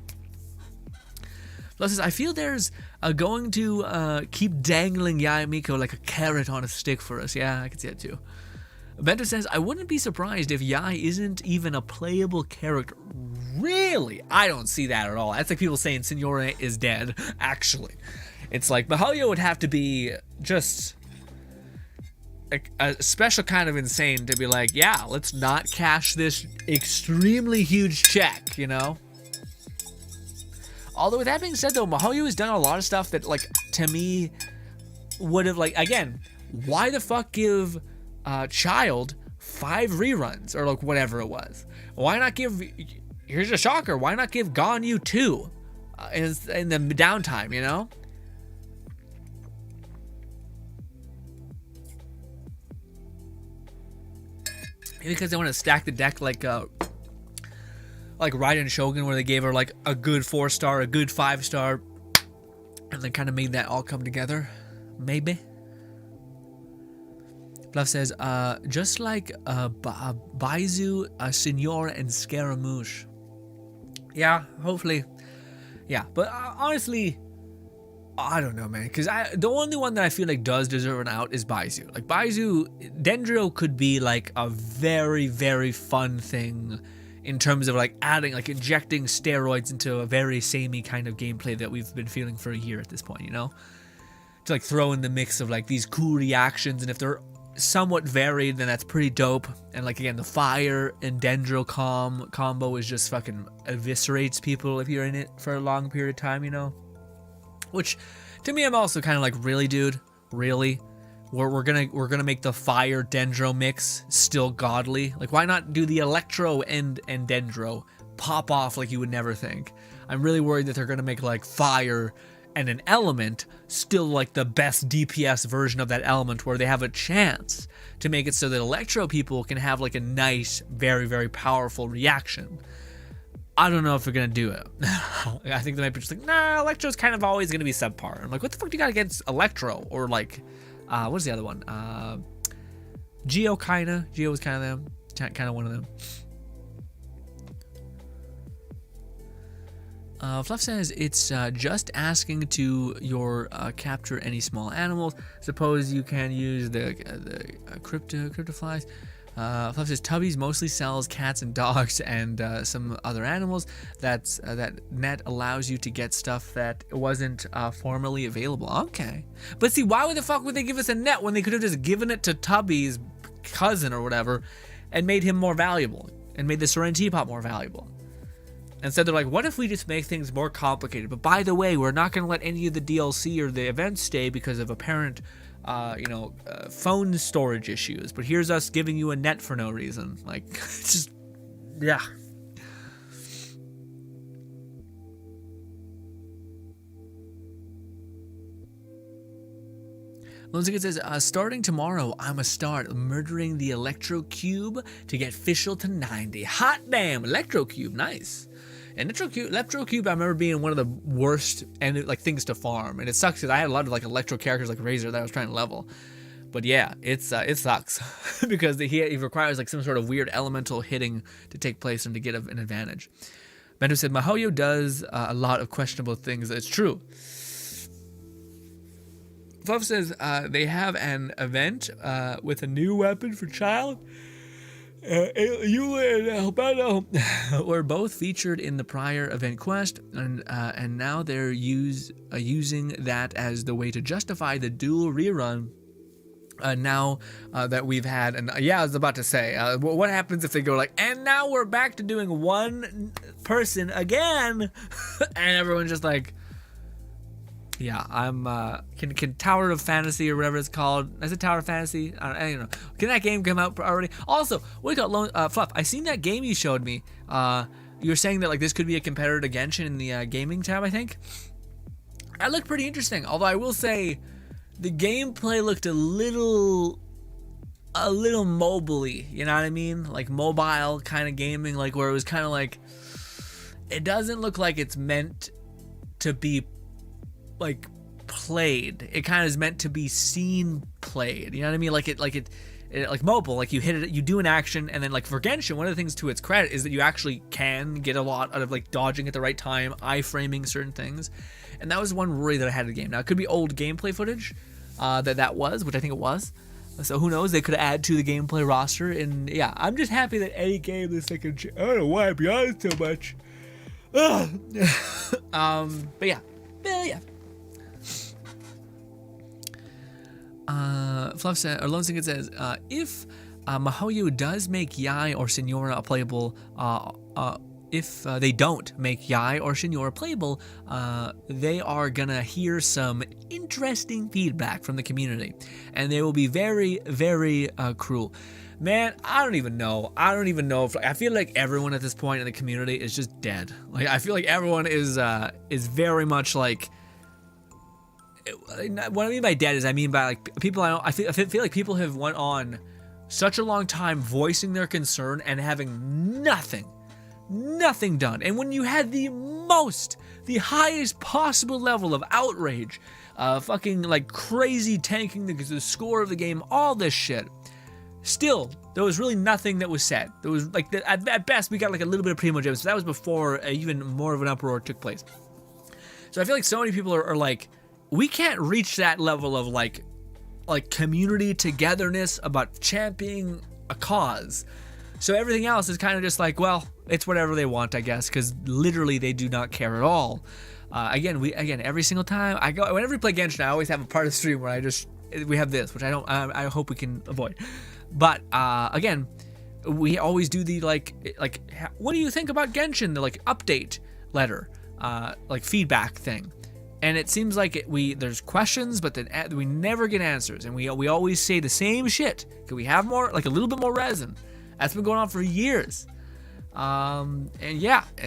Plus says, I feel there's going to keep dangling Yayamiko like a carrot on a stick for us. Yeah, I can see that too. Bento says, I wouldn't be surprised if Yai isn't even a playable character. Really? I don't see that at all. That's like people saying Signora is dead, actually. It's like, Mihoyo would have to be just a special kind of insane to be like, yeah, let's not cash this extremely huge check, you know? Although with that being said, though, Mihoyo has done a lot of stuff that, like, to me, would have, like, again, why the fuck give Child 5 reruns or like whatever it was? Why not give, here's a shocker, why not give Ganyu 2 in the downtime, you know? Maybe because they want to stack the deck like Raiden Shogun, where they gave her like a good 4-star, a good 5-star, and then kind of made that all come together. Maybe. Fluff says, just like Baizu, Signora, and Scaramouche. Yeah, hopefully. Yeah, but honestly, I don't know, man. Because the only one that I feel like does deserve an out is Baizu. Like, Baizu, Dendro could be like a very, very fun thing in terms of like adding, like injecting steroids into a very samey kind of gameplay that we've been feeling for a year at this point, you know? To like throw in the mix of like these cool reactions, and if they're somewhat varied, then that's pretty dope. And like, again, the fire and Dendro combo is just fucking eviscerates people if you're in it for a long period of time, you know? Which to me, I'm also kind of like, really, dude, really? We're gonna make the fire Dendro mix still godly? Like, why not do the Electro and Dendro pop off like you would never think? I'm really worried that they're gonna make like fire and an element still like the best DPS version of that element, where they have a chance to make it so that Electro people can have like a nice, very, very powerful reaction. I don't know if they're gonna do it. I think they might be just like, nah, Electro's kind of always gonna be subpar. I'm like, what the fuck do you got against Electro? Or like, what's the other one? Geo kinda. Geo was kind of them. Kind of one of them. Fluff says it's just asking to your capture any small animals. Suppose you can use the cryptoflies. Fluff says Tubby's mostly sells cats and dogs and some other animals. That net allows you to get stuff that wasn't formerly available. Okay, but see, why the fuck would they give us a net when they could have just given it to Tubby's cousin or whatever and made him more valuable and made the Serenity Teapot more valuable? Instead, they're like, what if we just make things more complicated? But by the way, we're not going to let any of the DLC or the events stay because of apparent, phone storage issues. But here's us giving you a net for no reason. Like, it's just, yeah. Lonzigan says, starting tomorrow, I'ma start murdering the Electro Cube to get Fischl to 90. Hot damn, Electro Cube, nice. And Electro Cube, I remember being one of the worst and like things to farm, and it sucks because I had a lot of like Electro characters like Razor that I was trying to level. But yeah, it sucks because he requires like some sort of weird elemental hitting to take place and to get an advantage. Bento said Mihoyo does a lot of questionable things. It's true. Fluff says they have an event with a new weapon for child. You and Alberto were both featured in the prior event quest, and now they're using that as the way to justify the dual rerun. Now that we've had, and I was about to say, what happens if they go like, and now we're back to doing one person again, and everyone's just like, yeah, I'm, can Tower of Fantasy or whatever it's called, is it Tower of Fantasy? I don't know. Can that game come out already? Also, what do you got, Fluff, I seen that game you showed me. You were saying that like this could be a competitor to Genshin in the gaming tab, I think. That looked pretty interesting, although I will say, the gameplay looked a little mobile-y, you know what I mean? Like mobile kind of gaming, like where it was kind of like, it doesn't look like it's meant to be like played. It kind of is meant to be seen played, you know what I mean? Like mobile, like you hit it, you do an action, and then like for Genshin, one of the things to its credit is that you actually can get a lot out of like dodging at the right time, iframing certain things. And that was one worry that I had in the game. Now, it could be old gameplay footage that was, which I think it was. So who knows? They could add to the gameplay roster. And yeah, I'm just happy that any game that's like I don't know why I'm beyond so much. But yeah. Fluff said, or Lone Singer says, if Mihoyo does make Yai or Signora playable, if they don't make Yai or Signora playable, they are gonna hear some interesting feedback from the community, and they will be very, very cruel. Man, I don't even know if, I feel like everyone at this point in the community is just dead. Like, I feel like everyone is very much like, what I mean by dead is I mean by like people I feel like people have went on such a long time voicing their concern and having nothing done. And when you had the highest possible level of outrage, fucking like crazy tanking the score of the game, all this shit, still there was really nothing that was said. There was like at best we got like a little bit of Primogems, so that was before even more of an uproar took place. So I feel like so many people are like, we can't reach that level of like community togetherness about championing a cause. So everything else is kind of just like, well, it's whatever they want, I guess, because literally they do not care at all. Again, every single time I go, whenever we play Genshin, I always have a part of the stream where we have this, which I hope we can avoid. But again, we always do the like, what do you think about Genshin? The like update letter, like feedback thing. And it seems like there's questions, but then we never get answers, and we always say the same shit. Can we have more, like a little bit more resin? That's been going on for years. And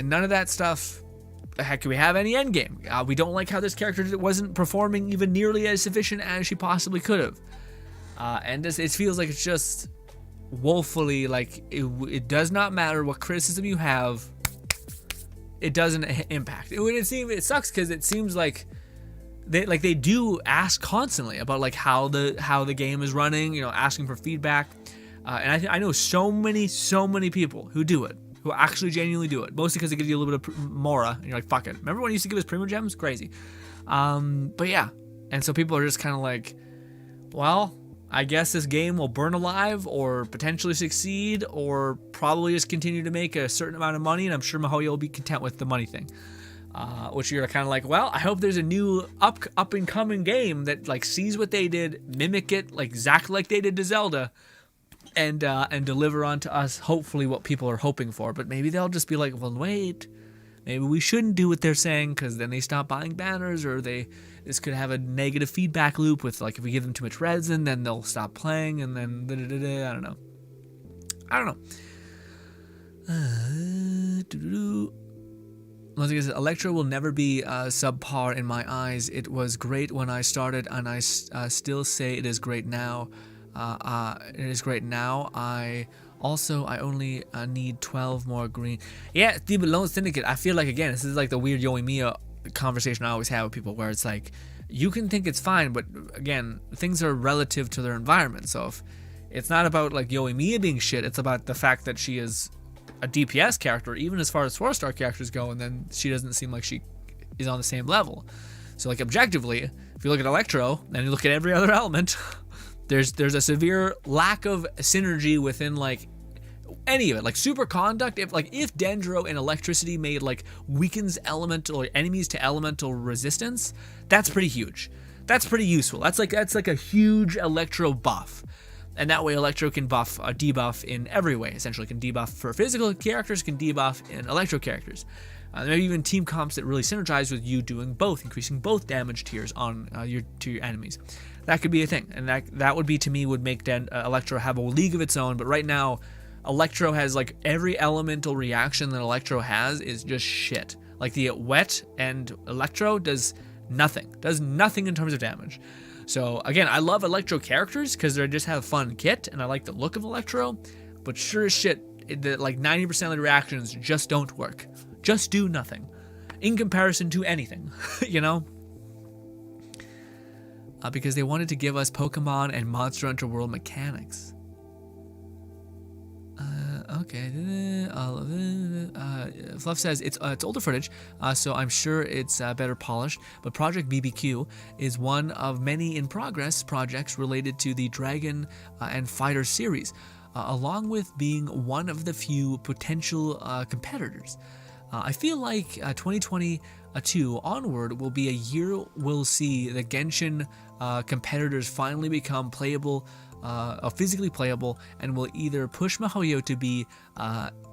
none of that stuff. Heck, can we have any endgame? We don't like how this character wasn't performing even nearly as sufficient as she possibly could have. And it feels like it's just woefully like it does not matter what criticism you have. It doesn't impact. It sucks because it seems like they do ask constantly about like how the game is running, you know, asking for feedback. And I know so many people who do it, who actually genuinely do it, mostly because it gives you a little bit of Mora, and you're like, fuck it. Remember when you used to give us Primogems? Crazy. But yeah, and so people are just kind of like, well, I guess this game will burn alive or potentially succeed or probably just continue to make a certain amount of money, and I'm sure Mihoyo will be content with the money thing. Which you're kind of like, well, I hope there's a new up and coming game that like sees what they did, mimic it like exactly like they did to Zelda, and deliver onto us hopefully what people are hoping for. But maybe they'll just be like, well, wait, maybe we shouldn't do what they're saying because then they stop buying banners, or this could have a negative feedback loop with like if we give them too much resin, then they'll stop playing, and then I don't know. Once again, Electro will never be subpar in my eyes. It was great when I started, and I still say it is great now. It is great now. I only need 12 more green. Yeah, the Lone Syndicate. I feel like, again, this is like the weird Yoimiya conversation I always have with people, where it's like, you can think it's fine, but again, things are relative to their environment. So if it's not about like Yoimiya being shit, it's about the fact that she is a DPS character, even as far as 4-star characters go, and then she doesn't seem like she is on the same level. So like objectively, if you look at Electro and you look at every other element, there's a severe lack of synergy within like any of it. Like superconduct, if Dendro and electricity made like weakens elemental or enemies to elemental resistance, that's pretty huge. That's pretty useful. That's like a huge Electro buff. And that way Electro can debuff in every way. Essentially can debuff for physical characters, can debuff in Electro characters. Maybe even team comps that really synergize with you doing both, increasing both damage tiers on your enemies. That could be a thing, and that would be, to me, would make Electro have a league of its own. But right now, Electro has like every elemental reaction that Electro has is just shit. Like the Wet and Electro does nothing in terms of damage. So again, I love Electro characters because they just have fun kit, and I like the look of Electro. But sure as shit, like 90% of the reactions just don't work. Just do nothing in comparison to anything, you know? Because they wanted to give us Pokemon and Monster Hunter World mechanics. Okay. Fluff says it's older footage, so I'm sure it's better polished. But Project BBQ is one of many in progress projects related to the Dragon and Fighter series, along with being one of the few potential competitors. I feel like 2022 onward will be a year we'll see the Genshin competitors finally become playable, physically playable, and will either push MiHoYo to be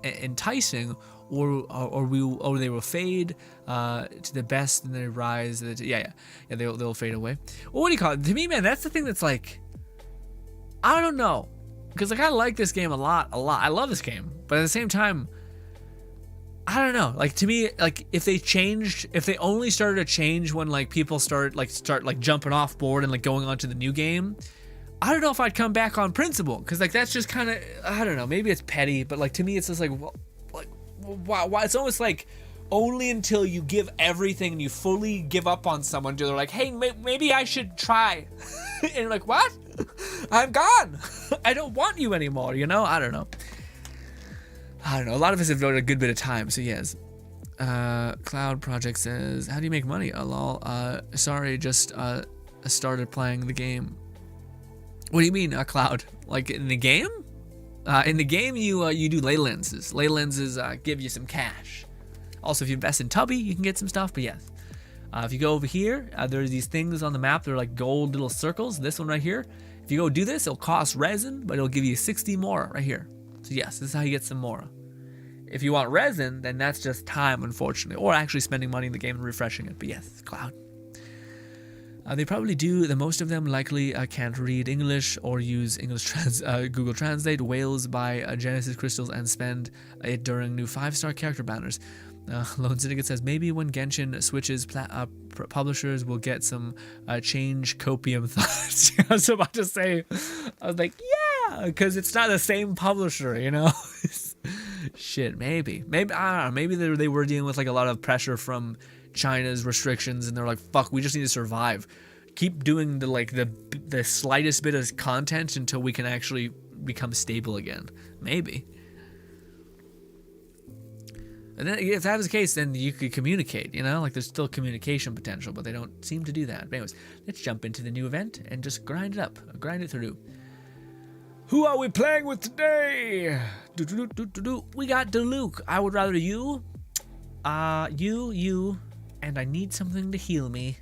enticing, or they will fade to the best and they rise. They'll fade away. Well, what do you call it? To me, man, that's the thing that's like, I don't know, because like I like this game a lot. I love this game, but at the same time, I don't know. Like to me, like if they only started to change when like people start jumping off board and like going on to the new game, I don't know if I'd come back on principle, because like that's just kind of, I don't know, maybe it's petty, but like to me it's just like, why? It's almost like only until you give everything and you fully give up on someone do they're like, hey, maybe I should try. And you're like, what? I'm gone. I don't want you anymore, you know? I don't know. A lot of us have devoted a good bit of time, so yes. Cloud Project says, how do you make money? Lol. Sorry, just started playing the game. What do you mean, Cloud? Like in the game? In the game, you do ley lenses. Ley lenses give you some cash. Also, if you invest in Tubby, you can get some stuff, but yes. If you go over here, there's these things on the map. They're like gold little circles. This one right here. If you go do this, it'll cost resin, but it'll give you 60 more right here. So yes, this is how you get some more. If you want resin, then that's just time, unfortunately, or actually spending money in the game and refreshing it. But yes, Cloud. They probably do. The most of them likely can't read English or use Google Translate. Whales buy Genesis crystals and spend it during new 5-star character banners. Lone Syndicate says maybe when Genshin switches publishers will get some change copium thoughts. I was about to say, I was like, yeah, because it's not the same publisher, you know. Shit, maybe I don't know. Maybe they were dealing with like a lot of pressure from China's restrictions, and they're like, fuck, we just need to survive. Keep doing the slightest bit of content until we can actually become stable again. Maybe. And then if that was the case, then you could communicate, you know? Like there's still communication potential, but they don't seem to do that. But anyways, let's jump into the new event and just grind it up. Grind it through. Who are we playing with today? We got Diluc. I would rather you, and I need something to heal me.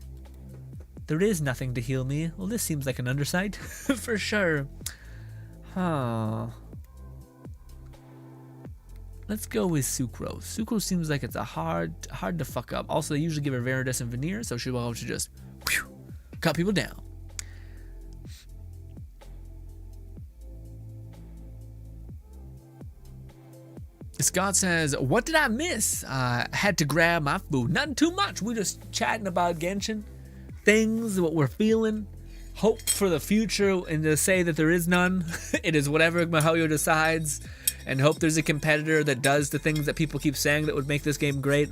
There is nothing to heal me. Well, this seems like an undersight. For sure. Huh. Let's go with Sucrose. Sucrose seems like it's a hard to fuck up. Also, they usually give her Veridescent Veneer, so she'll be able to just cut people down. Scott says, what did I miss? Had to grab my food. Nothing too much. We're just chatting about Genshin. Things, what we're feeling. Hope for the future, and to say that there is none. It is whatever MiHoYo decides. And hope there's a competitor that does the things that people keep saying that would make this game great.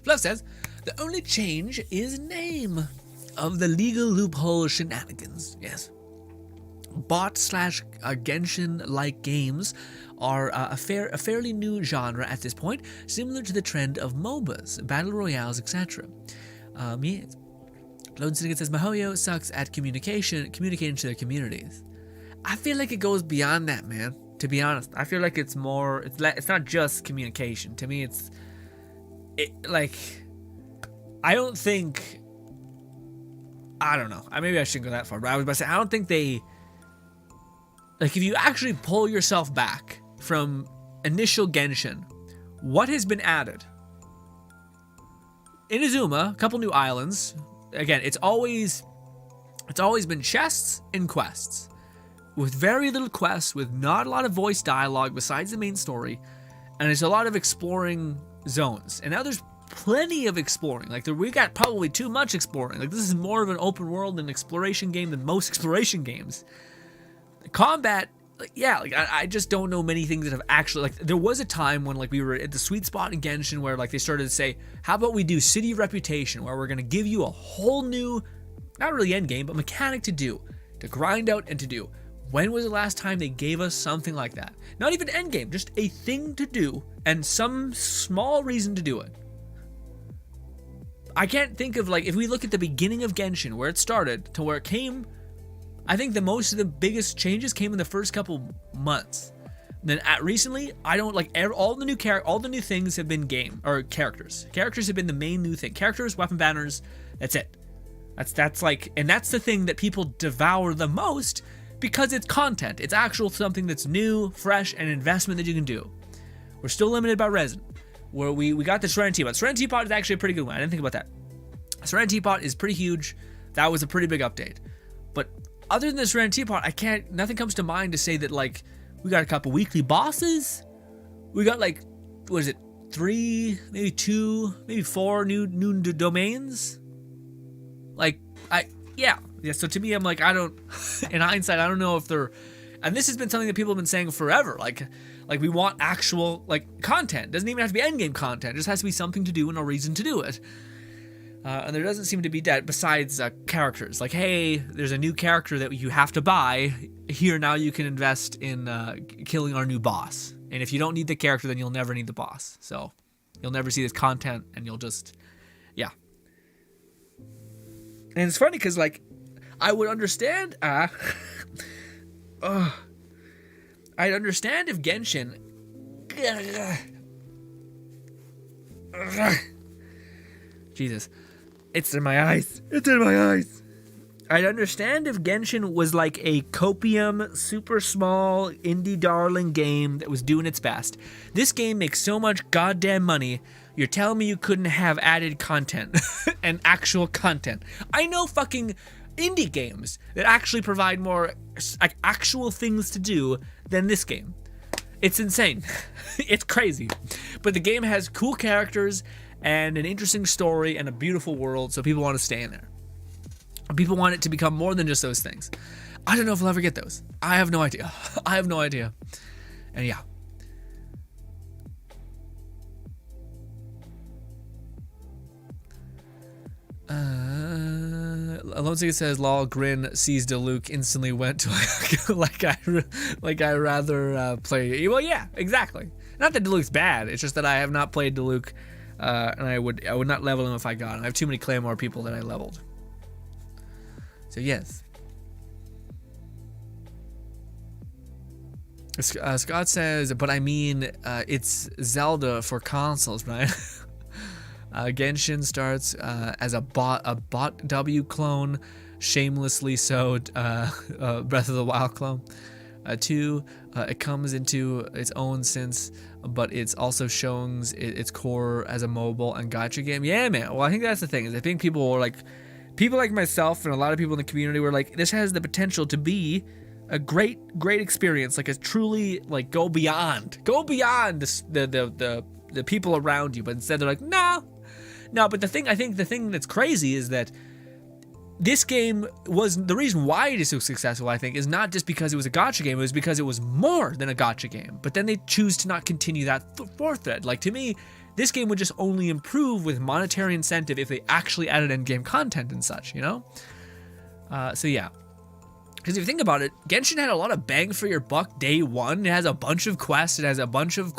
Fluff says, the only change is name of the legal loophole shenanigans. Yes. bot slash Genshin-like games are a fairly new genre at this point, similar to the trend of MOBAs, battle royales, etc. Yeah. Lone Syndicate says Mihoyo sucks at communicating to their communities. I feel like it goes beyond that, man. To be honest, I feel like it's more. It's not just communication. To me, like I don't think. I don't know. Maybe I shouldn't go that far, but I was about to say I don't think they. Like, if you actually pull yourself back from initial Genshin, what has been added? In Inazuma, a couple new islands. Again, it's always been chests and quests. With very little quests, with not a lot of voice dialogue besides the main story, and it's a lot of exploring zones. And now there's plenty of exploring. Like, we got probably too much exploring. Like, this is more of an open world and exploration game than most exploration games. Combat, I just don't know many things that have actually, like, there was a time when, like, we were at the sweet spot in Genshin where, like, they started to say, how about we do City of Reputation, where we're going to give you a whole new, not really end game, but mechanic to do, to grind out and to do. When was the last time they gave us something like that? Not even end game, just a thing to do and some small reason to do it. I can't think of, like, if we look at the beginning of Genshin, where it started to where it came, I think most of the biggest changes came in the first couple months. Then recently, I don't like all the new things have been characters. Characters have been the main new thing. Characters, weapon banners, that's it. That's like, and that's the thing that people devour the most because it's content. It's actual something that's new, fresh, and investment that you can do. We're still limited by resin. Where we got the Serenity Teapot. Serenity Teapot is actually a pretty good one. I didn't think about that. Serenity Teapot is pretty huge. That was a pretty big update. But other than the Serenity Teapot, nothing comes to mind to say that, like, we got a couple weekly bosses. We got, like, what is it, 3, maybe 2, maybe 4 new domains? Yeah, so to me, I'm like, I don't, in hindsight, I don't know if they're, and this has been something that people have been saying forever, like we want actual, like, content. Doesn't even have to be endgame content. It just has to be something to do and a reason to do it. And there doesn't seem to be that besides characters. Like, hey, there's a new character that you have to buy. Here, now you can invest in killing our new boss. And if you don't need the character, then you'll never need the boss. So you'll never see this content, and you'll just, yeah. And it's funny because, like, I would understand, I'd understand if Genshin, Jesus, it's in my eyes. I'd understand if Genshin was like a copium, super small, indie darling game that was doing its best. This game makes so much goddamn money, you're telling me you couldn't have added content and actual content. I know fucking indie games that actually provide more, like, actual things to do than this game. It's insane. It's crazy. But the game has cool characters and an interesting story and a beautiful world, so people want to stay in there. People want it to become more than just those things. I don't know if we'll ever get those. I have no idea. And yeah. Alonso says, "Lol, grin, sees Diluc, instantly went to like I rather play." Well, yeah, exactly. Not that Diluc's bad. It's just that I have not played Diluc, and I would not level him if I got him. I have too many Claymore people that I leveled. So yes. Scott says, "But I mean, it's Zelda for consoles, right?" Genshin starts as a bot W clone, shamelessly so, Breath of the Wild clone. 2, it comes into its own sense, but it's also showing its core as a mobile and gacha game. Yeah, man. Well, I think that's the thing. Is I think people like myself and a lot of people in the community were like, this has the potential to be a great experience, like a truly, like, go beyond the people around you. But instead they're like, no. But I think the thing that's crazy is that this game was, the reason why it is so successful, I think, is not just because it was a gacha game, it was because it was more than a gacha game. But then they choose to not continue that forthread. Like, to me, this game would just only improve with monetary incentive if they actually added endgame content and such, you know? So yeah. Because if you think about it, Genshin had a lot of bang for your buck day one. It has a bunch of quests. It has a bunch of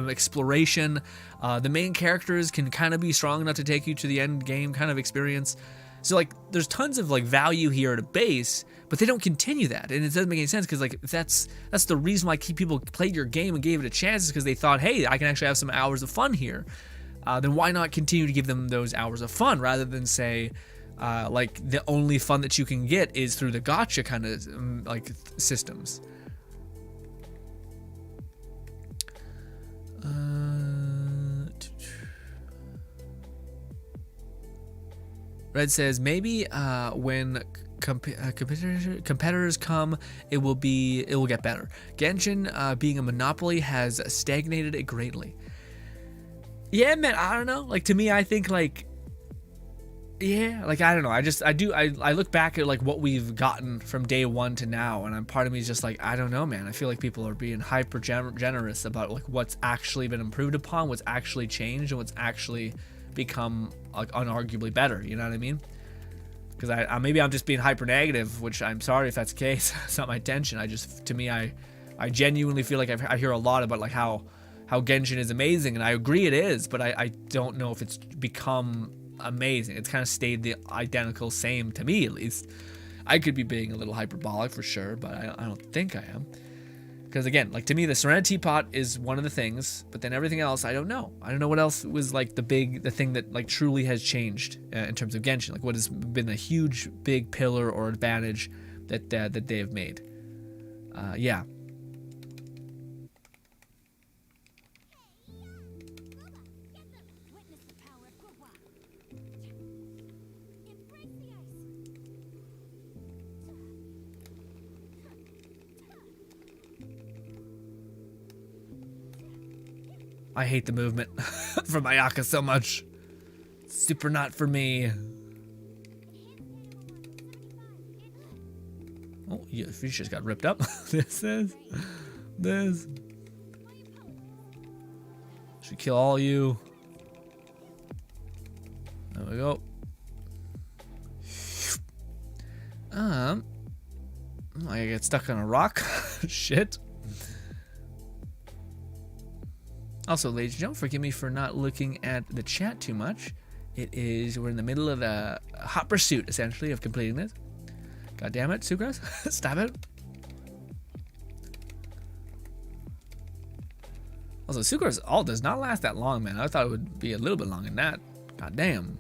exploration. The main characters can kind of be strong enough to take you to the end game kind of experience. So like, there's tons of like value here at a base, but they don't continue that, and it doesn't make any sense because like that's the reason why people played your game and gave it a chance, is because they thought, hey, I can actually have some hours of fun here. Then why not continue to give them those hours of fun rather than say, like the only fun that you can get is through the gacha kind of systems. Red says maybe when competitors come, it will get better. Genshin, being a monopoly, has stagnated it greatly. Yeah, man, I don't know. Like, to me, I think like, yeah, like, I don't know. I look back at like what we've gotten from day one to now, and part of me is just like, I don't know, man. I feel like people are being hyper generous about like what's actually been improved upon, what's actually changed, and what's actually become like unarguably better. You know what I mean? Because I maybe I'm just being hyper negative, which I'm sorry if that's the case. It's not my intention. I genuinely feel like I hear a lot about like how Genshin is amazing, and I agree it is, but I don't know if it's become amazing. It's kind of stayed the identical same to me, at least. I could be being a little hyperbolic for sure, but I don't think I am. Because again, like, to me, the Serenity Pot is one of the things, but then everything else, I don't know. I don't know what else was like the thing that like truly has changed in terms of Genshin. Like, what has been a huge, big pillar or advantage that they have made. Yeah. I hate the movement from Ayaka so much. Super not for me. Oh, you just got ripped up. This. Should kill all you. There we go. I get stuck on a rock. Shit. Also, ladies and gentlemen, forgive me for not looking at the chat too much. We're in the middle of a hot pursuit, essentially, of completing this. God damn it, Sucrose. Stop it. Also, Sucrose ult does not last that long, man. I thought it would be a little bit longer than that. God damn.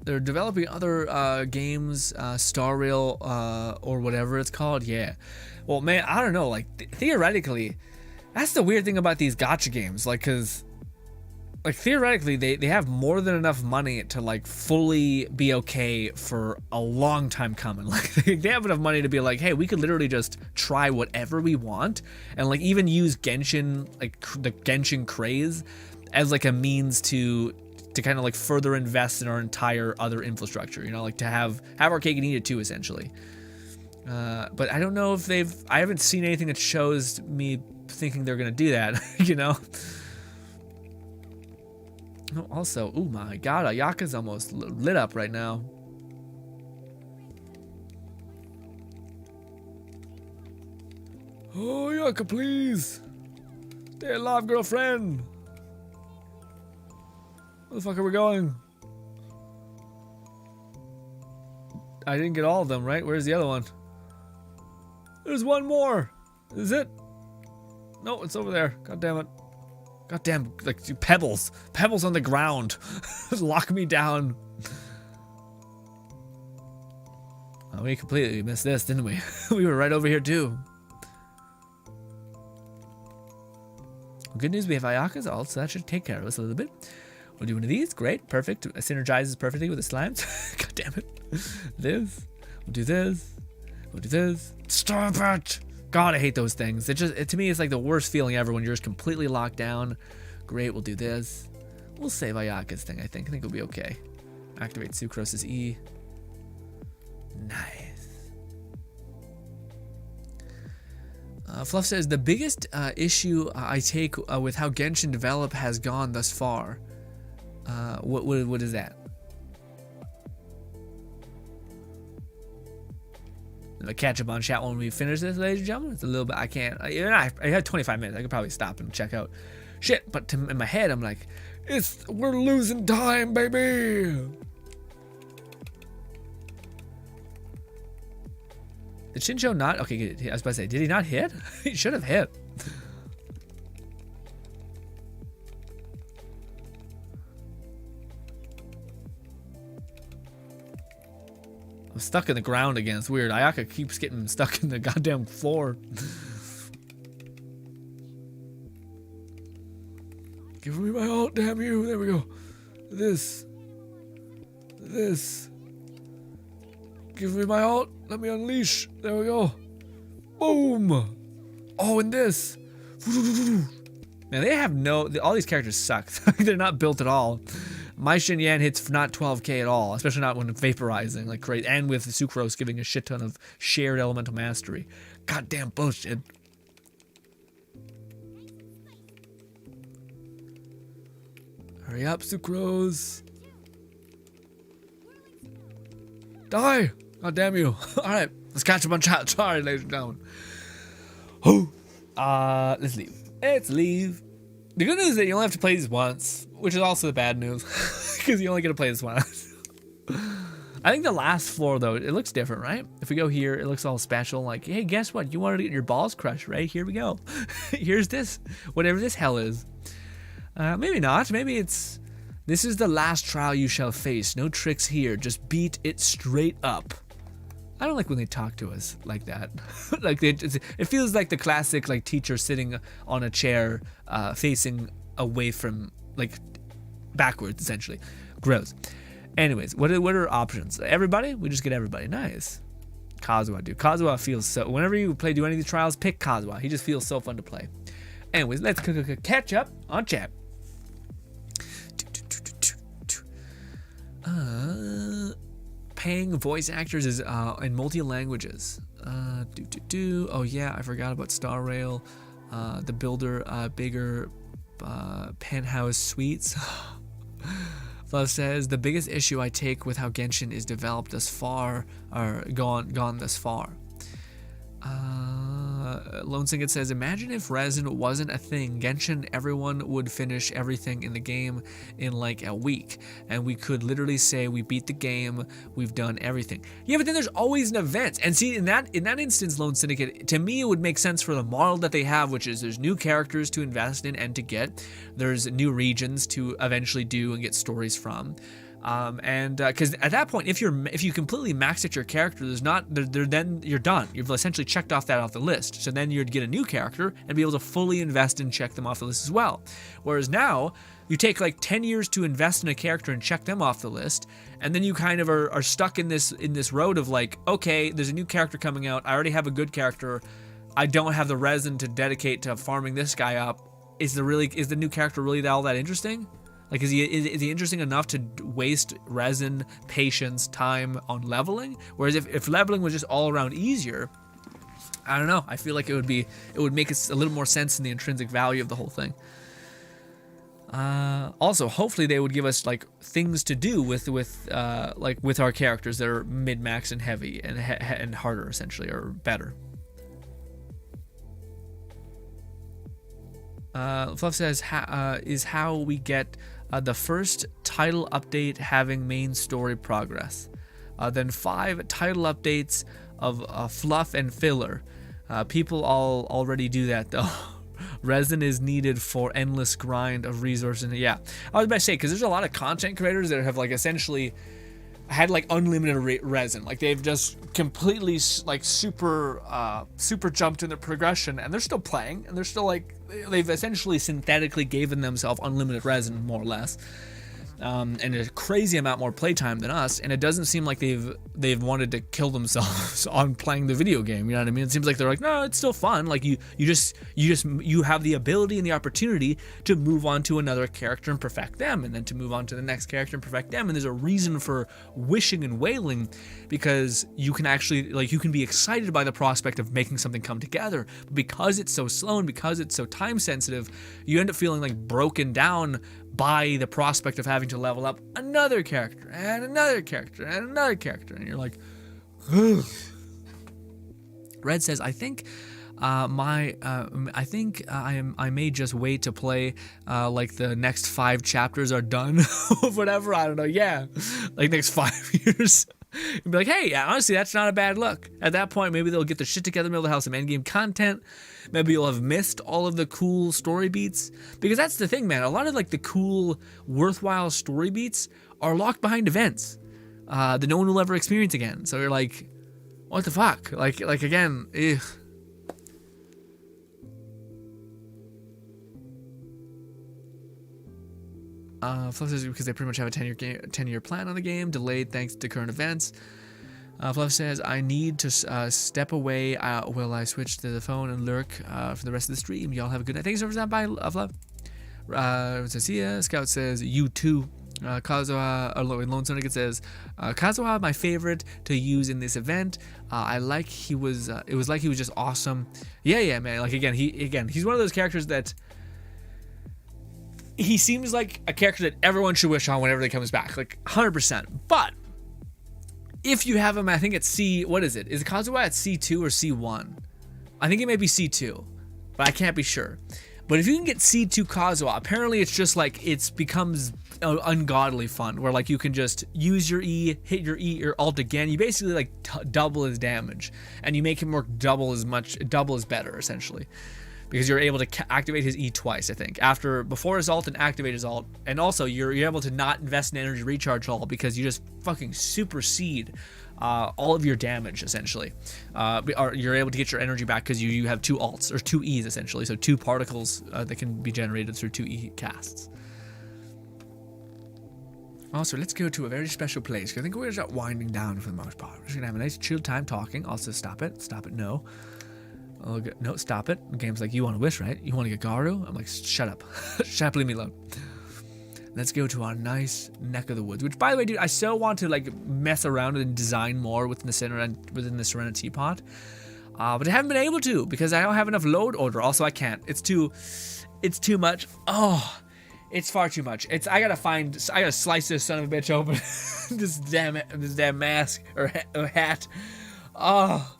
They're developing other games, Star Rail, or whatever it's called. Yeah. Well, man, I don't know. Like, theoretically, that's the weird thing about these gacha games. Like, cause, like, theoretically, they have more than enough money to like fully be okay for a long time coming. Like, they have enough money to be like, hey, we could literally just try whatever we want, and like even use Genshin, like the Genshin craze, as like a means to kind of like further invest in our entire other infrastructure, you know, like to have our cake and eat it too, essentially. But I don't know if I haven't seen anything that shows me thinking they're gonna do that, you know. Oh, also, oh my god, Ayaka's almost lit up right now. Oh, Ayaka, please stay alive, girlfriend. Where the fuck are we going? I didn't get all of them, right? Where's the other one? There's one more. Is it? No, it's over there. God damn it. God damn, like pebbles. Pebbles on the ground. Lock me down. Oh, we completely missed this, didn't we? We were right over here too. Good news, we have Ayaka's ult, so that should take care of us a little bit. We'll do one of these. Great. Perfect. It synergizes perfectly with the slimes. God damn it. This. We'll do this. We'll do this. Stop it. God, I hate those things. To me, it's like the worst feeling ever when you're just completely locked down. Great. We'll do this. We'll save Ayaka's thing, I think. I think it'll be okay. Activate Sucrose's E. Nice. Fluff says, the biggest issue I take with how Genshin develop has gone thus far. What is that? I'll catch up on chat when we finish this, ladies and gentlemen. It's a little bit, I can't, I had 25 minutes. I could probably stop and check out shit, but in my head, I'm like, we're losing time, baby. Did Shinjo not? Okay, I was about to say, did he not hit? He should have hit. I'm stuck in the ground again. It's weird. Ayaka keeps getting stuck in the goddamn floor. Give me my ult, damn you. There we go. This. Give me my ult. Let me unleash. There we go. Boom. Oh, and this. Man, they have all these characters suck. They're not built at all. My Shin Yan hits not 12k at all, especially not when vaporizing like crazy, and with Sucrose giving a shit ton of shared elemental mastery. Goddamn bullshit. Hurry up, Sucrose. Die! God damn you. Alright, let's catch up on chat. Sorry, ladies and gentlemen. Let's leave. Let's leave. The good news is that you only have to play these once, which is also the bad news, because you only get to play this once. I think the last floor, though, it looks different, right? If we go here, it looks all special, like, hey, guess what? You wanted to get your balls crushed, right? Here we go. Here's this, whatever this hell is. Maybe not. Maybe it's, this is the last trial you shall face. No tricks here. Just beat it straight up. I don't like when they talk to us like that. Like it feels like the classic like teacher sitting on a chair, facing away from, like, backwards essentially. Gross. Anyways, what are options? Everybody? We just get everybody. Nice. Kazuha, dude. Kazuha feels so. Whenever you do any of these trials, pick Kazuha. He just feels so fun to play. Anyways, let's catch up on chat. Paying voice actors is in multi languages. Oh yeah, I forgot about Star Rail, the Builder, Bigger, Penthouse Suites. Fluff says the biggest issue I take with how Genshin is developed thus far, or gone thus far. Lone Singed says, imagine if resin wasn't a thing. Genshin, everyone would finish everything in the game in like a week, and we could literally say we beat the game, we've done everything. Yeah, but then there's always an event, and see, in that instance, Lone Syndicate, to me it would make sense for the model that they have, which is there's new characters to invest in and to get, there's new regions to eventually do and get stories from. Because at that point, if you completely maxed out your character, then you're done. You've essentially checked off the list. So then you'd get a new character and be able to fully invest and check them off the list as well. Whereas now, you take like 10 years to invest in a character and check them off the list, and then you kind of are stuck in this road of like, okay, there's a new character coming out. I already have a good character. I don't have the resin to dedicate to farming this guy up. Is the new character really all that interesting? Like, is he interesting enough to waste resin, patience, time on leveling? Whereas if leveling was just all around easier, I don't know. I feel like it would make a little more sense in the intrinsic value of the whole thing. Also, hopefully they would give us like things to do with our characters that are mid-max and heavy and harder essentially, or better. Fluff says is how we get the first title update having main story progress. Then 5 title updates of fluff and filler. People already do that though. Resin is needed for endless grind of resources. Yeah, I was about to say, because there's a lot of content creators that have like essentially had like unlimited resin. Like they've just completely like super jumped in their progression, and they're still playing, and they're still like, they've essentially synthetically given themselves unlimited resin, more or less, and a crazy amount more playtime than us. And it doesn't seem like they've wanted to kill themselves on playing the video game. You know what I mean? It seems like they're like, no, it's still fun. Like you have the ability and the opportunity to move on to another character and perfect them, and then to move on to the next character and perfect them. And there's a reason for wishing and wailing, because you can actually, like, you can be excited by the prospect of making something come together. But because it's so slow and because it's so time sensitive, you end up feeling like broken down by the prospect of having to level up another character and another character and another character, and you're like, ugh. Red says, I think I may just wait to play like the next 5 chapters are done or whatever. I don't know. Yeah, like next 5 years. And be like, hey, yeah, honestly, that's not a bad look. At that point, maybe they'll get their shit together, maybe they'll have some endgame content. Maybe you'll have missed all of the cool story beats. Because that's the thing, man. A lot of like the cool, worthwhile story beats are locked behind events that no one will ever experience again. So you're like, what the fuck? Like again, ugh. Fluff says because they pretty much have a 10-year plan on the game, delayed thanks to current events. Fluff says, I need to step away while I switch to the phone and lurk for the rest of the stream. Y'all have a good night. Thanks so much for that. Bye, Fluff. Scout says, you too. Kazuha, Lone Sonic says, Kazuha, my favorite to use in this event. I like he was, it was like he was just awesome. Yeah, man. Like he's one of those characters that he seems like a character that everyone should wish on whenever they comes back, like 100%. But if you have him, I think it's C. What is it? Is Kazuha at C2 or C1? I think it may be C2, but I can't be sure. But if you can get C2 Kazuha, apparently it's just like it becomes ungodly fun, where like you can just use your E, hit your E or alt again. You basically like double his damage, and you make him work double as better essentially. Because you're able to activate his E twice, I think. Before his ult and activate his ult. And also, you're able to not invest in energy recharge ult because you just fucking supersede all of your damage, essentially. You're able to get your energy back because you have 2 ults, or 2 E's, essentially. So 2 particles that can be generated through 2 E casts. Also, let's go to a very special place. I think we're just winding down for the most part. We're just going to have a nice chill time talking. Also, stop it, no. No, stop it. The game's like, you want to wish, right? You want to get Garu? I'm like, shut up. Shut up, leave me alone. Let's go to our nice neck of the woods. Which, by the way, dude, I so want to like mess around and design more within the Serena Teapot. But I haven't been able to because I don't have enough load order. Also, I can't. It's too much. Oh, it's far too much. I gotta slice this son of a bitch open. this damn mask or hat. Oh.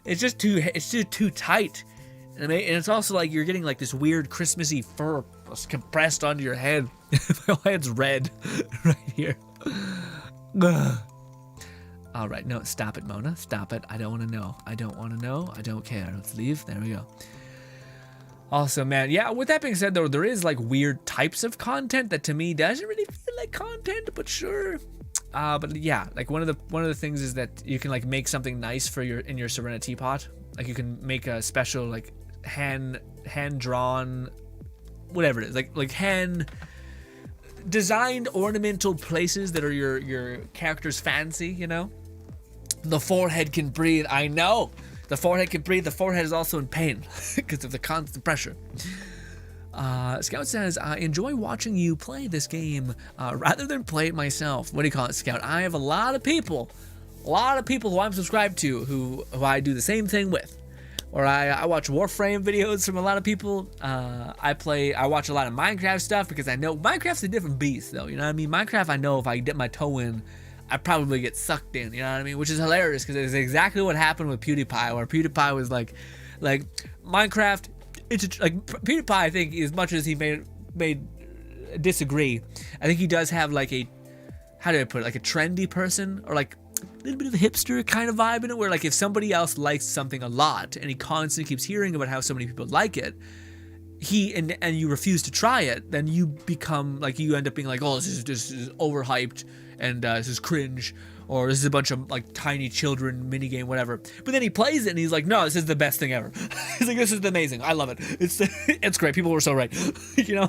It's just too tight, and it's also like you're getting like this weird Christmassy fur compressed onto your head. My head's red right here. All right, no, stop it, Mona, stop it. I don't want to know. I don't care. Let's leave. There we go. Also, man, yeah. With that being said, though, there is like weird types of content that to me doesn't really feel like content, but sure. But yeah, like one of the things is that you can like make something nice in your Serena Teapot. Like you can make a special like hand drawn, whatever it is, like hand designed ornamental places that are your character's fancy. You know, the forehead can breathe. I know the forehead can breathe. The forehead is also in pain because of the constant pressure. Scout says, I enjoy watching you play this game rather than play it myself. What do you call it, Scout? I have a lot of people who I'm subscribed to who I do the same thing with. Or I watch Warframe videos from a lot of people. I watch a lot of Minecraft stuff because I know Minecraft's a different beast, though. You know what I mean? Minecraft, I know if I dip my toe in, I probably get sucked in. You know what I mean? Which is hilarious because it's exactly what happened with PewDiePie, where PewDiePie was like Minecraft. It's like PewDiePie, I think, as much as he may disagree, I think he does have like a, how do I put it, like a trendy person or like a little bit of a hipster kind of vibe in it, where like if somebody else likes something a lot and he constantly keeps hearing about how so many people like it, and you refuse to try it, then you become like, you end up being like, oh, this is overhyped and this is cringe, or this is a bunch of like tiny children minigame, whatever. But then he plays it and he's like, no, this is the best thing ever. He's like, this is amazing. I love it. It's great. People were so right. You know,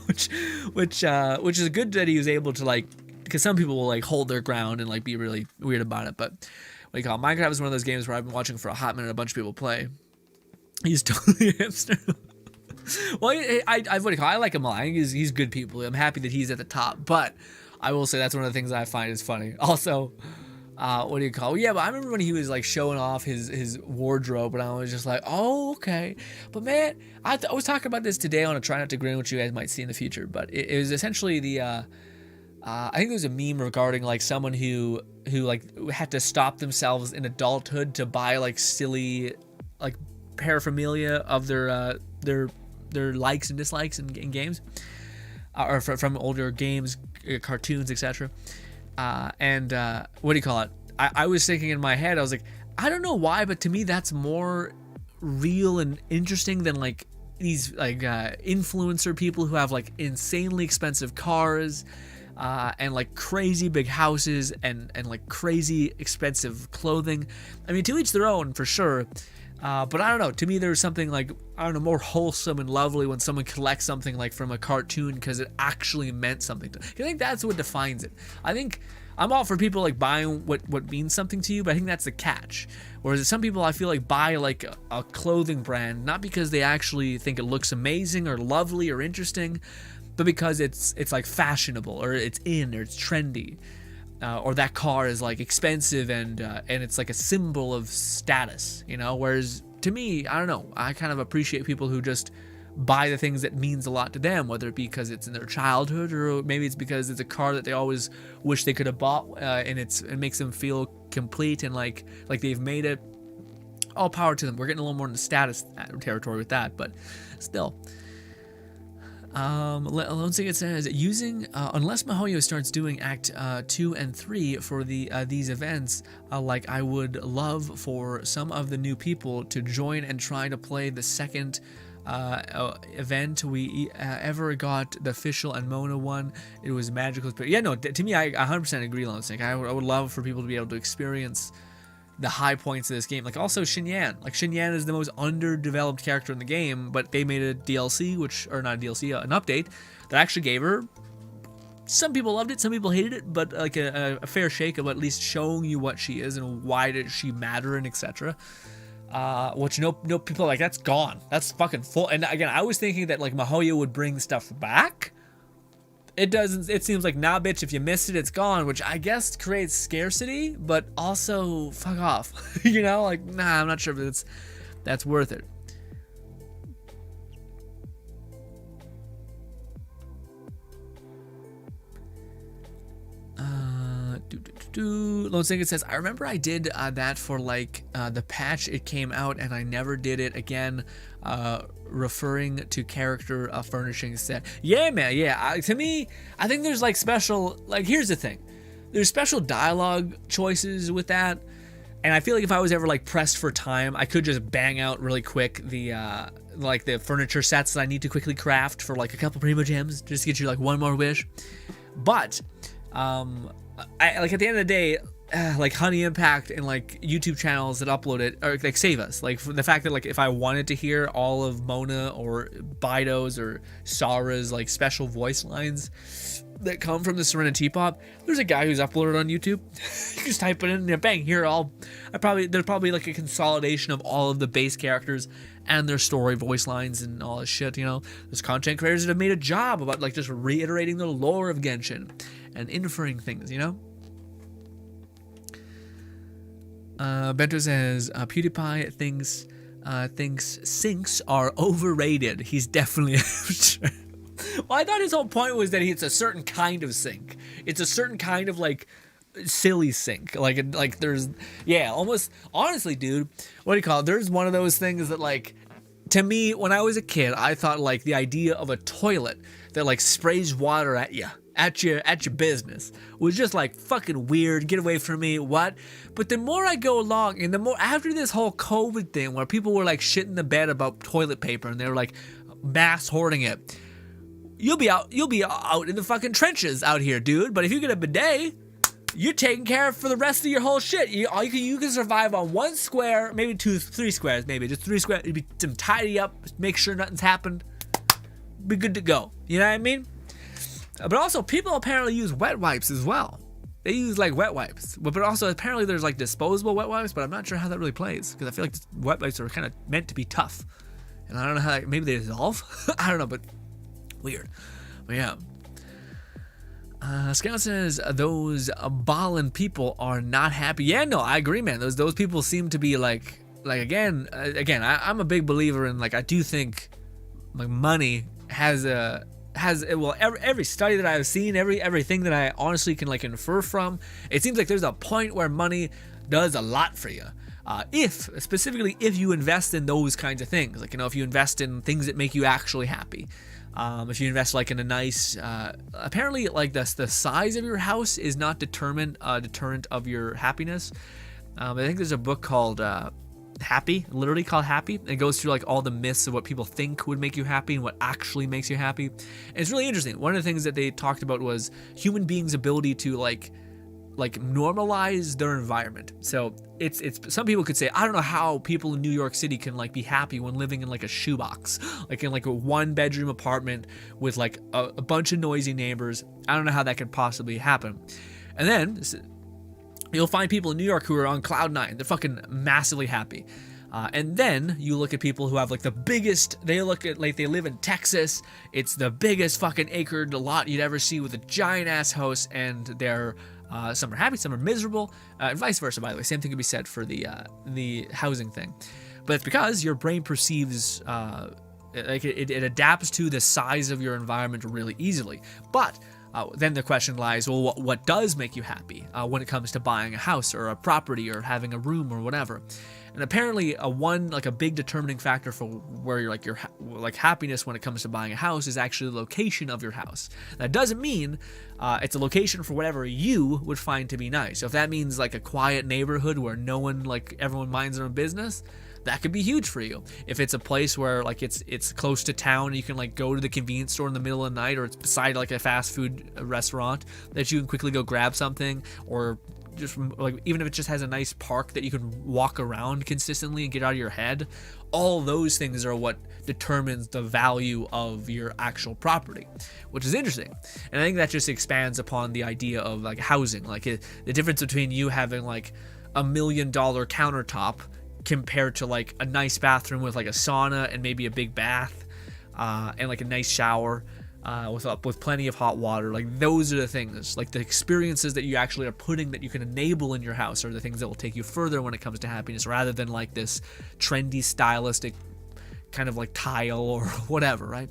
which is good that he was able to like, because some people will like hold their ground and like be really weird about it. But what do you call it? Minecraft is one of those games where I've been watching for a hot minute, a bunch of people play. He's totally a hipster. Well, I like him a lot. He's good people. I'm happy that he's at the top, but I will say that's one of the things I find is funny. Also, what do you call it? Yeah, but I remember when he was like showing off his wardrobe, and I was just like, oh, okay. But man, I was talking about this today on a Try Not to Grin, which you guys might see in the future. But it was essentially the I think there was a meme regarding like someone who like had to stop themselves in adulthood to buy like silly like paraphernalia of their likes and dislikes in games, or from older games, cartoons, etc. And what do you call it? I was thinking in my head, I was like, I don't know why, but to me that's more real and interesting than like these like influencer people who have like insanely expensive cars, and like crazy big houses and like crazy expensive clothing. I mean, to each their own for sure. But I don't know. To me, there's something like, I don't know, more wholesome and lovely when someone collects something like from a cartoon because it actually meant something to. I think that's what defines it. I think I'm all for people like buying what means something to you, but I think that's the catch. Whereas some people I feel like buy like a clothing brand not because they actually think it looks amazing or lovely or interesting, but because it's like fashionable or it's in or it's trendy. Or that car is like expensive and it's like a symbol of status, you know. Whereas to me, I don't know, I kind of appreciate people who just buy the things that means a lot to them, whether it be because it's in their childhood or maybe it's because it's a car that they always wish they could have bought, and it makes them feel complete and like they've made it. All power to them. We're getting a little more into status territory with that, but still. Lone It says, using unless MiHoYo starts doing Act 2 and 3 for these events, like I would love for some of the new people to join and try to play the second event we ever got, the official and Mona one. It was magical. But yeah, no, to me, I 100% agree, Lone Snake. I would love for people to be able to experience the high points of this game. Like also Xinyan. Like Xinyan is the most underdeveloped character in the game, but they made a DLC, or not a DLC, an update that actually gave her. Some people loved it, some people hated it, but like a fair shake of at least showing you what she is and why did she matter and etc. Which no people are like, that's gone. That's fucking full. And again, I was thinking that like MiHoYo would bring stuff back. It doesn't. It seems like, nah, bitch, if you missed it, it's gone, which I guess creates scarcity, but also fuck off. You know, like, nah, I'm not sure if that's worth it. Lone Singlet says, I remember I did that for like the patch it came out, and I never did it again. Referring to character furnishing set. Yeah, man. Yeah. To me, I think there's like special. Like, here's the thing. There's special dialogue choices with that, and I feel like if I was ever like pressed for time, I could just bang out really quick the like the furniture sets that I need to quickly craft for like a couple primo gems just to get you like one more wish. But I like at the end of the day, like Honey Impact and like YouTube channels that upload it or like save us. Like for the fact that like if I wanted to hear all of Mona or Bido's or Sara's like special voice lines that come from the Serenity Pop, there's a guy who's uploaded on YouTube. You just type it in and bang, here there's probably like a consolidation of all of the base characters and their story voice lines and all this shit, you know. There's content creators that have made a job about like just reiterating the lore of Genshin and inferring things, you know. Bento says PewDiePie thinks sinks are overrated. He's definitely sure. Well, I thought his whole point was that it's a certain kind of sink. It's a certain kind of like silly sink. Like there's almost honestly, dude. What do you call it? There's one of those things that like to me when I was a kid, I thought like the idea of a toilet that like sprays water at you. At your business was just like fucking weird. Get away from me. What? But the more I go along, and the more after this whole COVID thing, where people were like shitting the bed about toilet paper, and they were like mass hoarding it. You'll be out in the fucking trenches out here, dude. But if you get a bidet, you're taken care of for the rest of your whole shit. You can survive on 1 square, maybe 2, 3 squares, maybe just 3 squares. You'd be some tidy up, make sure nothing's happened. Be good to go. You know what I mean? But also, people apparently use wet wipes as well. They use like wet wipes, but also apparently there's like disposable wet wipes. But I'm not sure how that really plays because I feel like wet wipes are kind of meant to be tough, and I don't know how. Maybe they dissolve. I don't know, but weird. But yeah. Scout says those ballin' people are not happy. Yeah, no, I agree, man. Those people seem to be like again. I'm a big believer in, like, I do think like money has every study that I've seen, everything that I honestly can like infer from, it seems like there's a point where money does a lot for you. If you invest in those kinds of things, like, if you invest in things that make you actually happy. If you invest like in a nice, apparently like the size of your house is not deterrent of your happiness. I think there's a book called Happy, literally called Happy. It goes through like all the myths of what people think would make you happy and what actually makes you happy. And it's really interesting. One of the things that they talked about was human beings' ability to like normalize their environment. So it's some people could say, I don't know how people in New York City can like be happy when living in like a shoebox, like in like a 1-bedroom apartment with like a bunch of noisy neighbors. I don't know how that could possibly happen. And then you'll find people in New York who are on cloud 9. They're fucking massively happy. And then you look at people who have like the biggest, they look at like they live in Texas. It's the biggest fucking acred lot you'd ever see with a giant ass house, and they're some are happy, some are miserable, and vice versa, by the way. Same thing can be said for the housing thing. But it's because your brain perceives, it adapts to the size of your environment really easily. But then the question lies, well, what does make you happy when it comes to buying a house or a property or having a room or whatever? And apparently a big determining factor for where your happiness when it comes to buying a house is actually the location of your house. That doesn't mean it's a location for whatever you would find to be nice. So if that means like a quiet neighborhood where everyone minds their own business, that could be huge for you. If it's a place where like it's close to town and you can like go to the convenience store in the middle of the night, or it's beside like a fast food restaurant that you can quickly go grab something, or just like even if it just has a nice park that you can walk around consistently and get out of your head, all those things are what determines the value of your actual property, which is interesting. And I think that just expands upon the idea of like housing, like the difference between you having like $1 million countertop compared to like a nice bathroom with like a sauna and maybe a big bath and like a nice shower with plenty of hot water. Like those are the things, like the experiences that you actually are putting that you can enable in your house are the things that will take you further when it comes to happiness, rather than like this trendy stylistic kind of like tile or whatever, right?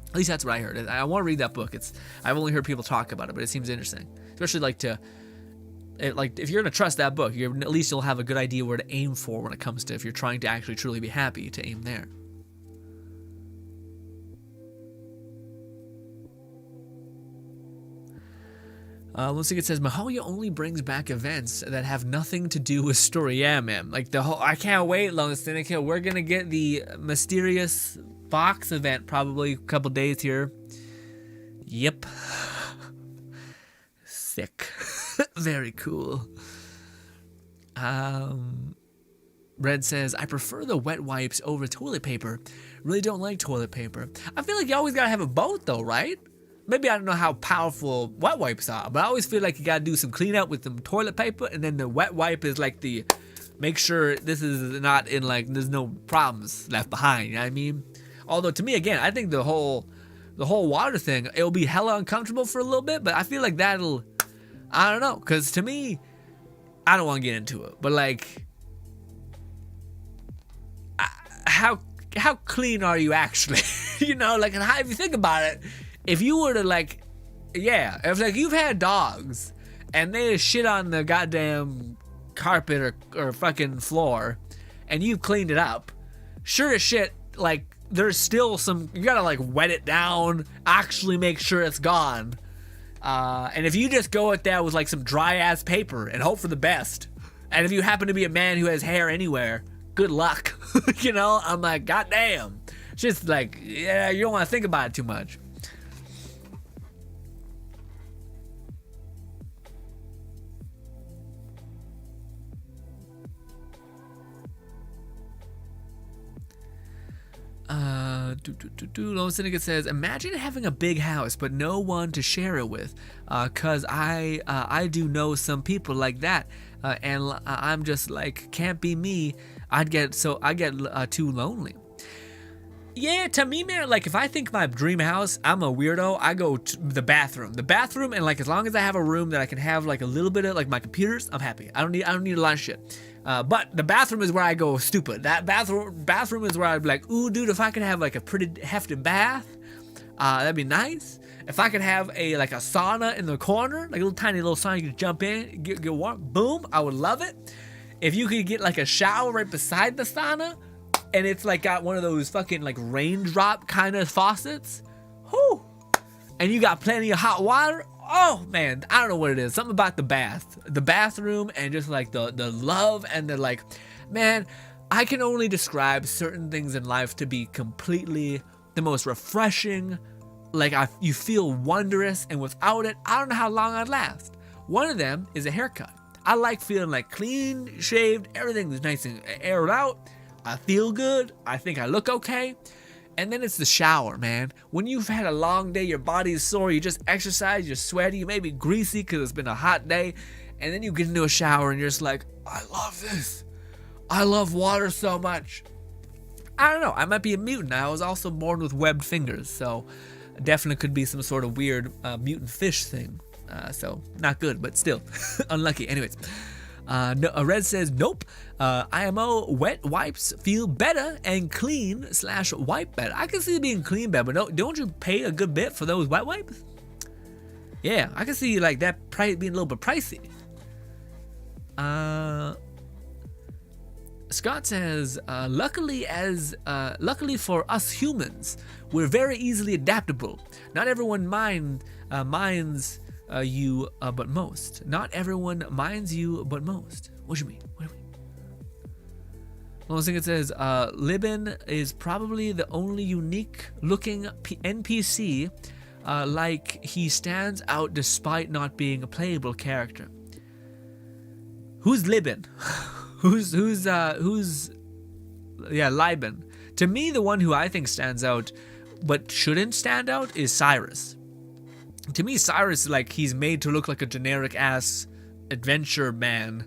At least that's what I heard. I want to read that book. I've only heard people talk about it, but it seems interesting, especially if you're gonna trust that book, at least you'll have a good idea where to aim for when it comes to, if you're trying to actually truly be happy, to aim there. Let's see, it says Mahoya only brings back events that have nothing to do with story. Yeah, man. Like I can't wait, Lone Syndicate. We're gonna get the mysterious box event probably a couple days here. Yep. Sick. Very cool. Red says, I prefer the wet wipes over toilet paper. Really don't like toilet paper. I feel like you always gotta have a both though, right? Maybe I don't know how powerful wet wipes are, but I always feel like you gotta do some cleanup with some toilet paper, and then the wet wipe is like the make sure this is not in like there's no problems left behind, you know what I mean? Although to me, again, I think the whole water thing, it'll be hella uncomfortable for a little bit, but I feel like that'll, I don't know, because to me, I don't want to get into it, but like, how clean are you actually? You know, like, how, if you think about it, if you were to like, yeah, if like you've had dogs and they shit on the goddamn carpet or fucking floor and you've cleaned it up, sure as shit, like there's still some, you gotta like wet it down, actually make sure it's gone. And if you just go at that with like some dry ass paper and hope for the best, and if you happen to be a man who has hair anywhere, good luck. You know, I'm like, goddamn. Just like, yeah, you don't want to think about it too much. Lone Syndicate says, imagine having a big house but no one to share it with, cause I do know some people like that, and I'm just like, can't be me. I get too lonely. Yeah, to me, man, like if I think my dream house, I'm a weirdo. I go to the bathroom. The bathroom, and like as long as I have a room that I can have like a little bit of like my computers, I'm happy. I don't need a lot of shit. But the bathroom is where I go stupid. That bathroom is where I'd be like, ooh, dude, if I could have like a pretty hefty bath, that'd be nice. If I could have a sauna in the corner, like a little tiny little sauna you could jump in, get warm, boom, I would love it. If you could get like a shower right beside the sauna, and it's like got one of those fucking like raindrop kind of faucets, whoo, and you got plenty of hot water. Oh man, I don't know what it is. Something about the bathroom, and just like the love and the like, man, I can only describe certain things in life to be completely the most refreshing. Like you feel wondrous, and without it, I don't know how long I'd last. One of them is a haircut. I like feeling like clean shaved, everything's nice and aired out. I feel good. I think I look okay. And then it's the shower, man. When you've had a long day, your body is sore, you just exercise, you're sweaty, you may be greasy because it's been a hot day, and then you get into a shower and you're just like, I love this. I love water so much. I don't know. I might be a mutant. I was also born with webbed fingers, so definitely could be some sort of weird mutant fish thing. So not good, but still unlucky. Anyways. Red says, nope. IMO, wet wipes feel better and clean / wipe better. I can see being clean better, but don't you pay a good bit for those wet wipes? Yeah, I can see like that price being a little bit pricey. Scott says, luckily for us humans, we're very easily adaptable. Not everyone minds you, but most. Not everyone minds you, but most. What do you mean? What do you mean? Well, I think it says, Libin is probably the only unique-looking NPC, like he stands out despite not being a playable character. Who's Libin? who's Libin? To me, the one who I think stands out, but shouldn't stand out, is Cyrus. To me, Cyrus, like, he's made to look like a generic-ass adventure man,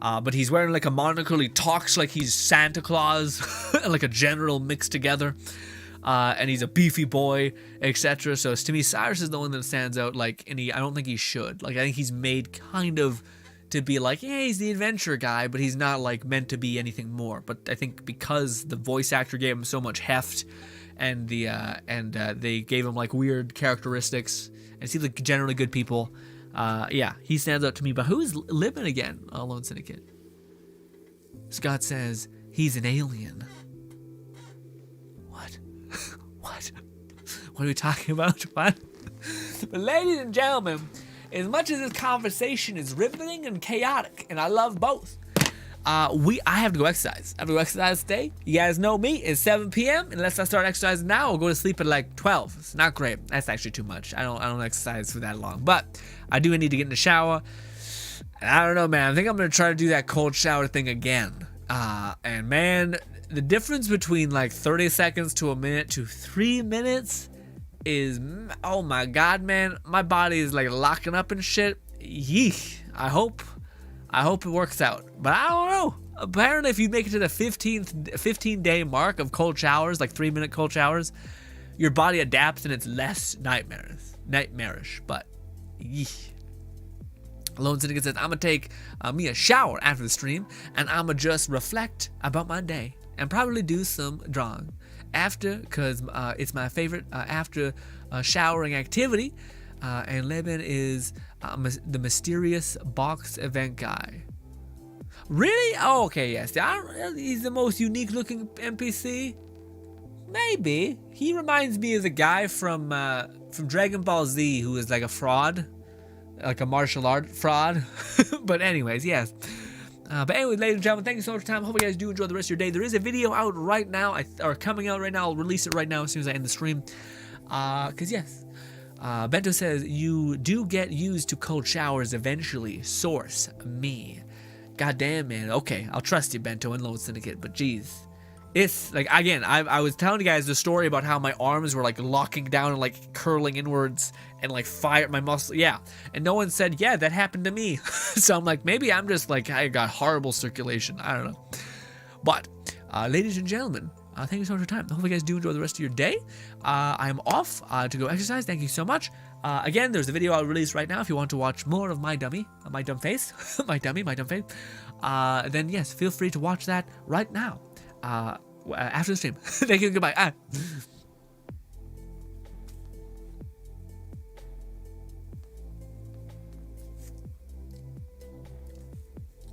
but he's wearing, like, a monocle. He talks like he's Santa Claus, like a general mixed together, and he's a beefy boy, etc. So, to me, Cyrus is the one that stands out, like, and I don't think he should. Like, I think he's made kind of to be like, yeah, he's the adventure guy, but he's not, like, meant to be anything more. But I think because the voice actor gave him so much heft, and they gave him, like, weird characteristics, and seems like generally good people. Yeah, he stands out to me. But who's Libin again? Lone Syndicate. Scott says he's an alien. What? What? What are we talking about? What? But ladies and gentlemen, as much as this conversation is riveting and chaotic, and I love both, I have to go exercise. I have to go exercise today. You guys know me. It's 7 p.m. Unless I start exercising now, I'll go to sleep at like 12. It's not great. That's actually too much. I don't exercise for that long. But I do need to get in the shower. And I don't know, man. I think I'm going to try to do that cold shower thing again. And man, the difference between like 30 seconds to a minute to 3 minutes is, oh my God, man. My body is like locking up and shit. Yeesh. I hope it works out, but I don't know. Apparently, if you make it to the 15-day mark of cold showers, like 3-minute cold showers, your body adapts and it's less nightmarish. But, yeesh. Lone Syndicate says, I'm gonna take me a shower after the stream, and I'm gonna just reflect about my day and probably do some drawing after, because it's my favorite after showering activity. And Levin is the mysterious box event guy. Really? Oh, okay, yes. He's the most unique looking NPC? Maybe. He reminds me of the guy from Dragon Ball Z who is like a fraud. Like a martial art fraud. But anyways, yes. But anyway, ladies and gentlemen, thank you so much for your time. Hope you guys do enjoy the rest of your day. There is a video out right now, or coming out right now. I'll release it right now as soon as I end the stream. Because yes. Bento says, you do get used to cold showers eventually. Source, me. Goddamn, man. Okay, I'll trust you, Bento and Lone Syndicate, but geez. It's, like, again, I was telling you guys the story about how my arms were, like, locking down and, like, curling inwards and, like, fire my muscle. Yeah, and no one said, yeah, that happened to me. So I'm like, maybe I'm just, like, I got horrible circulation. I don't know. But, ladies and gentlemen, thank you so much for your time. I hope you guys do enjoy the rest of your day. I'm off to go exercise. Thank you so much. Again, there's a video I'll release right now if you want to watch more of my dummy, my dumb face, my dumb face. Then yes, feel free to watch that right now after the stream. Thank you. Goodbye.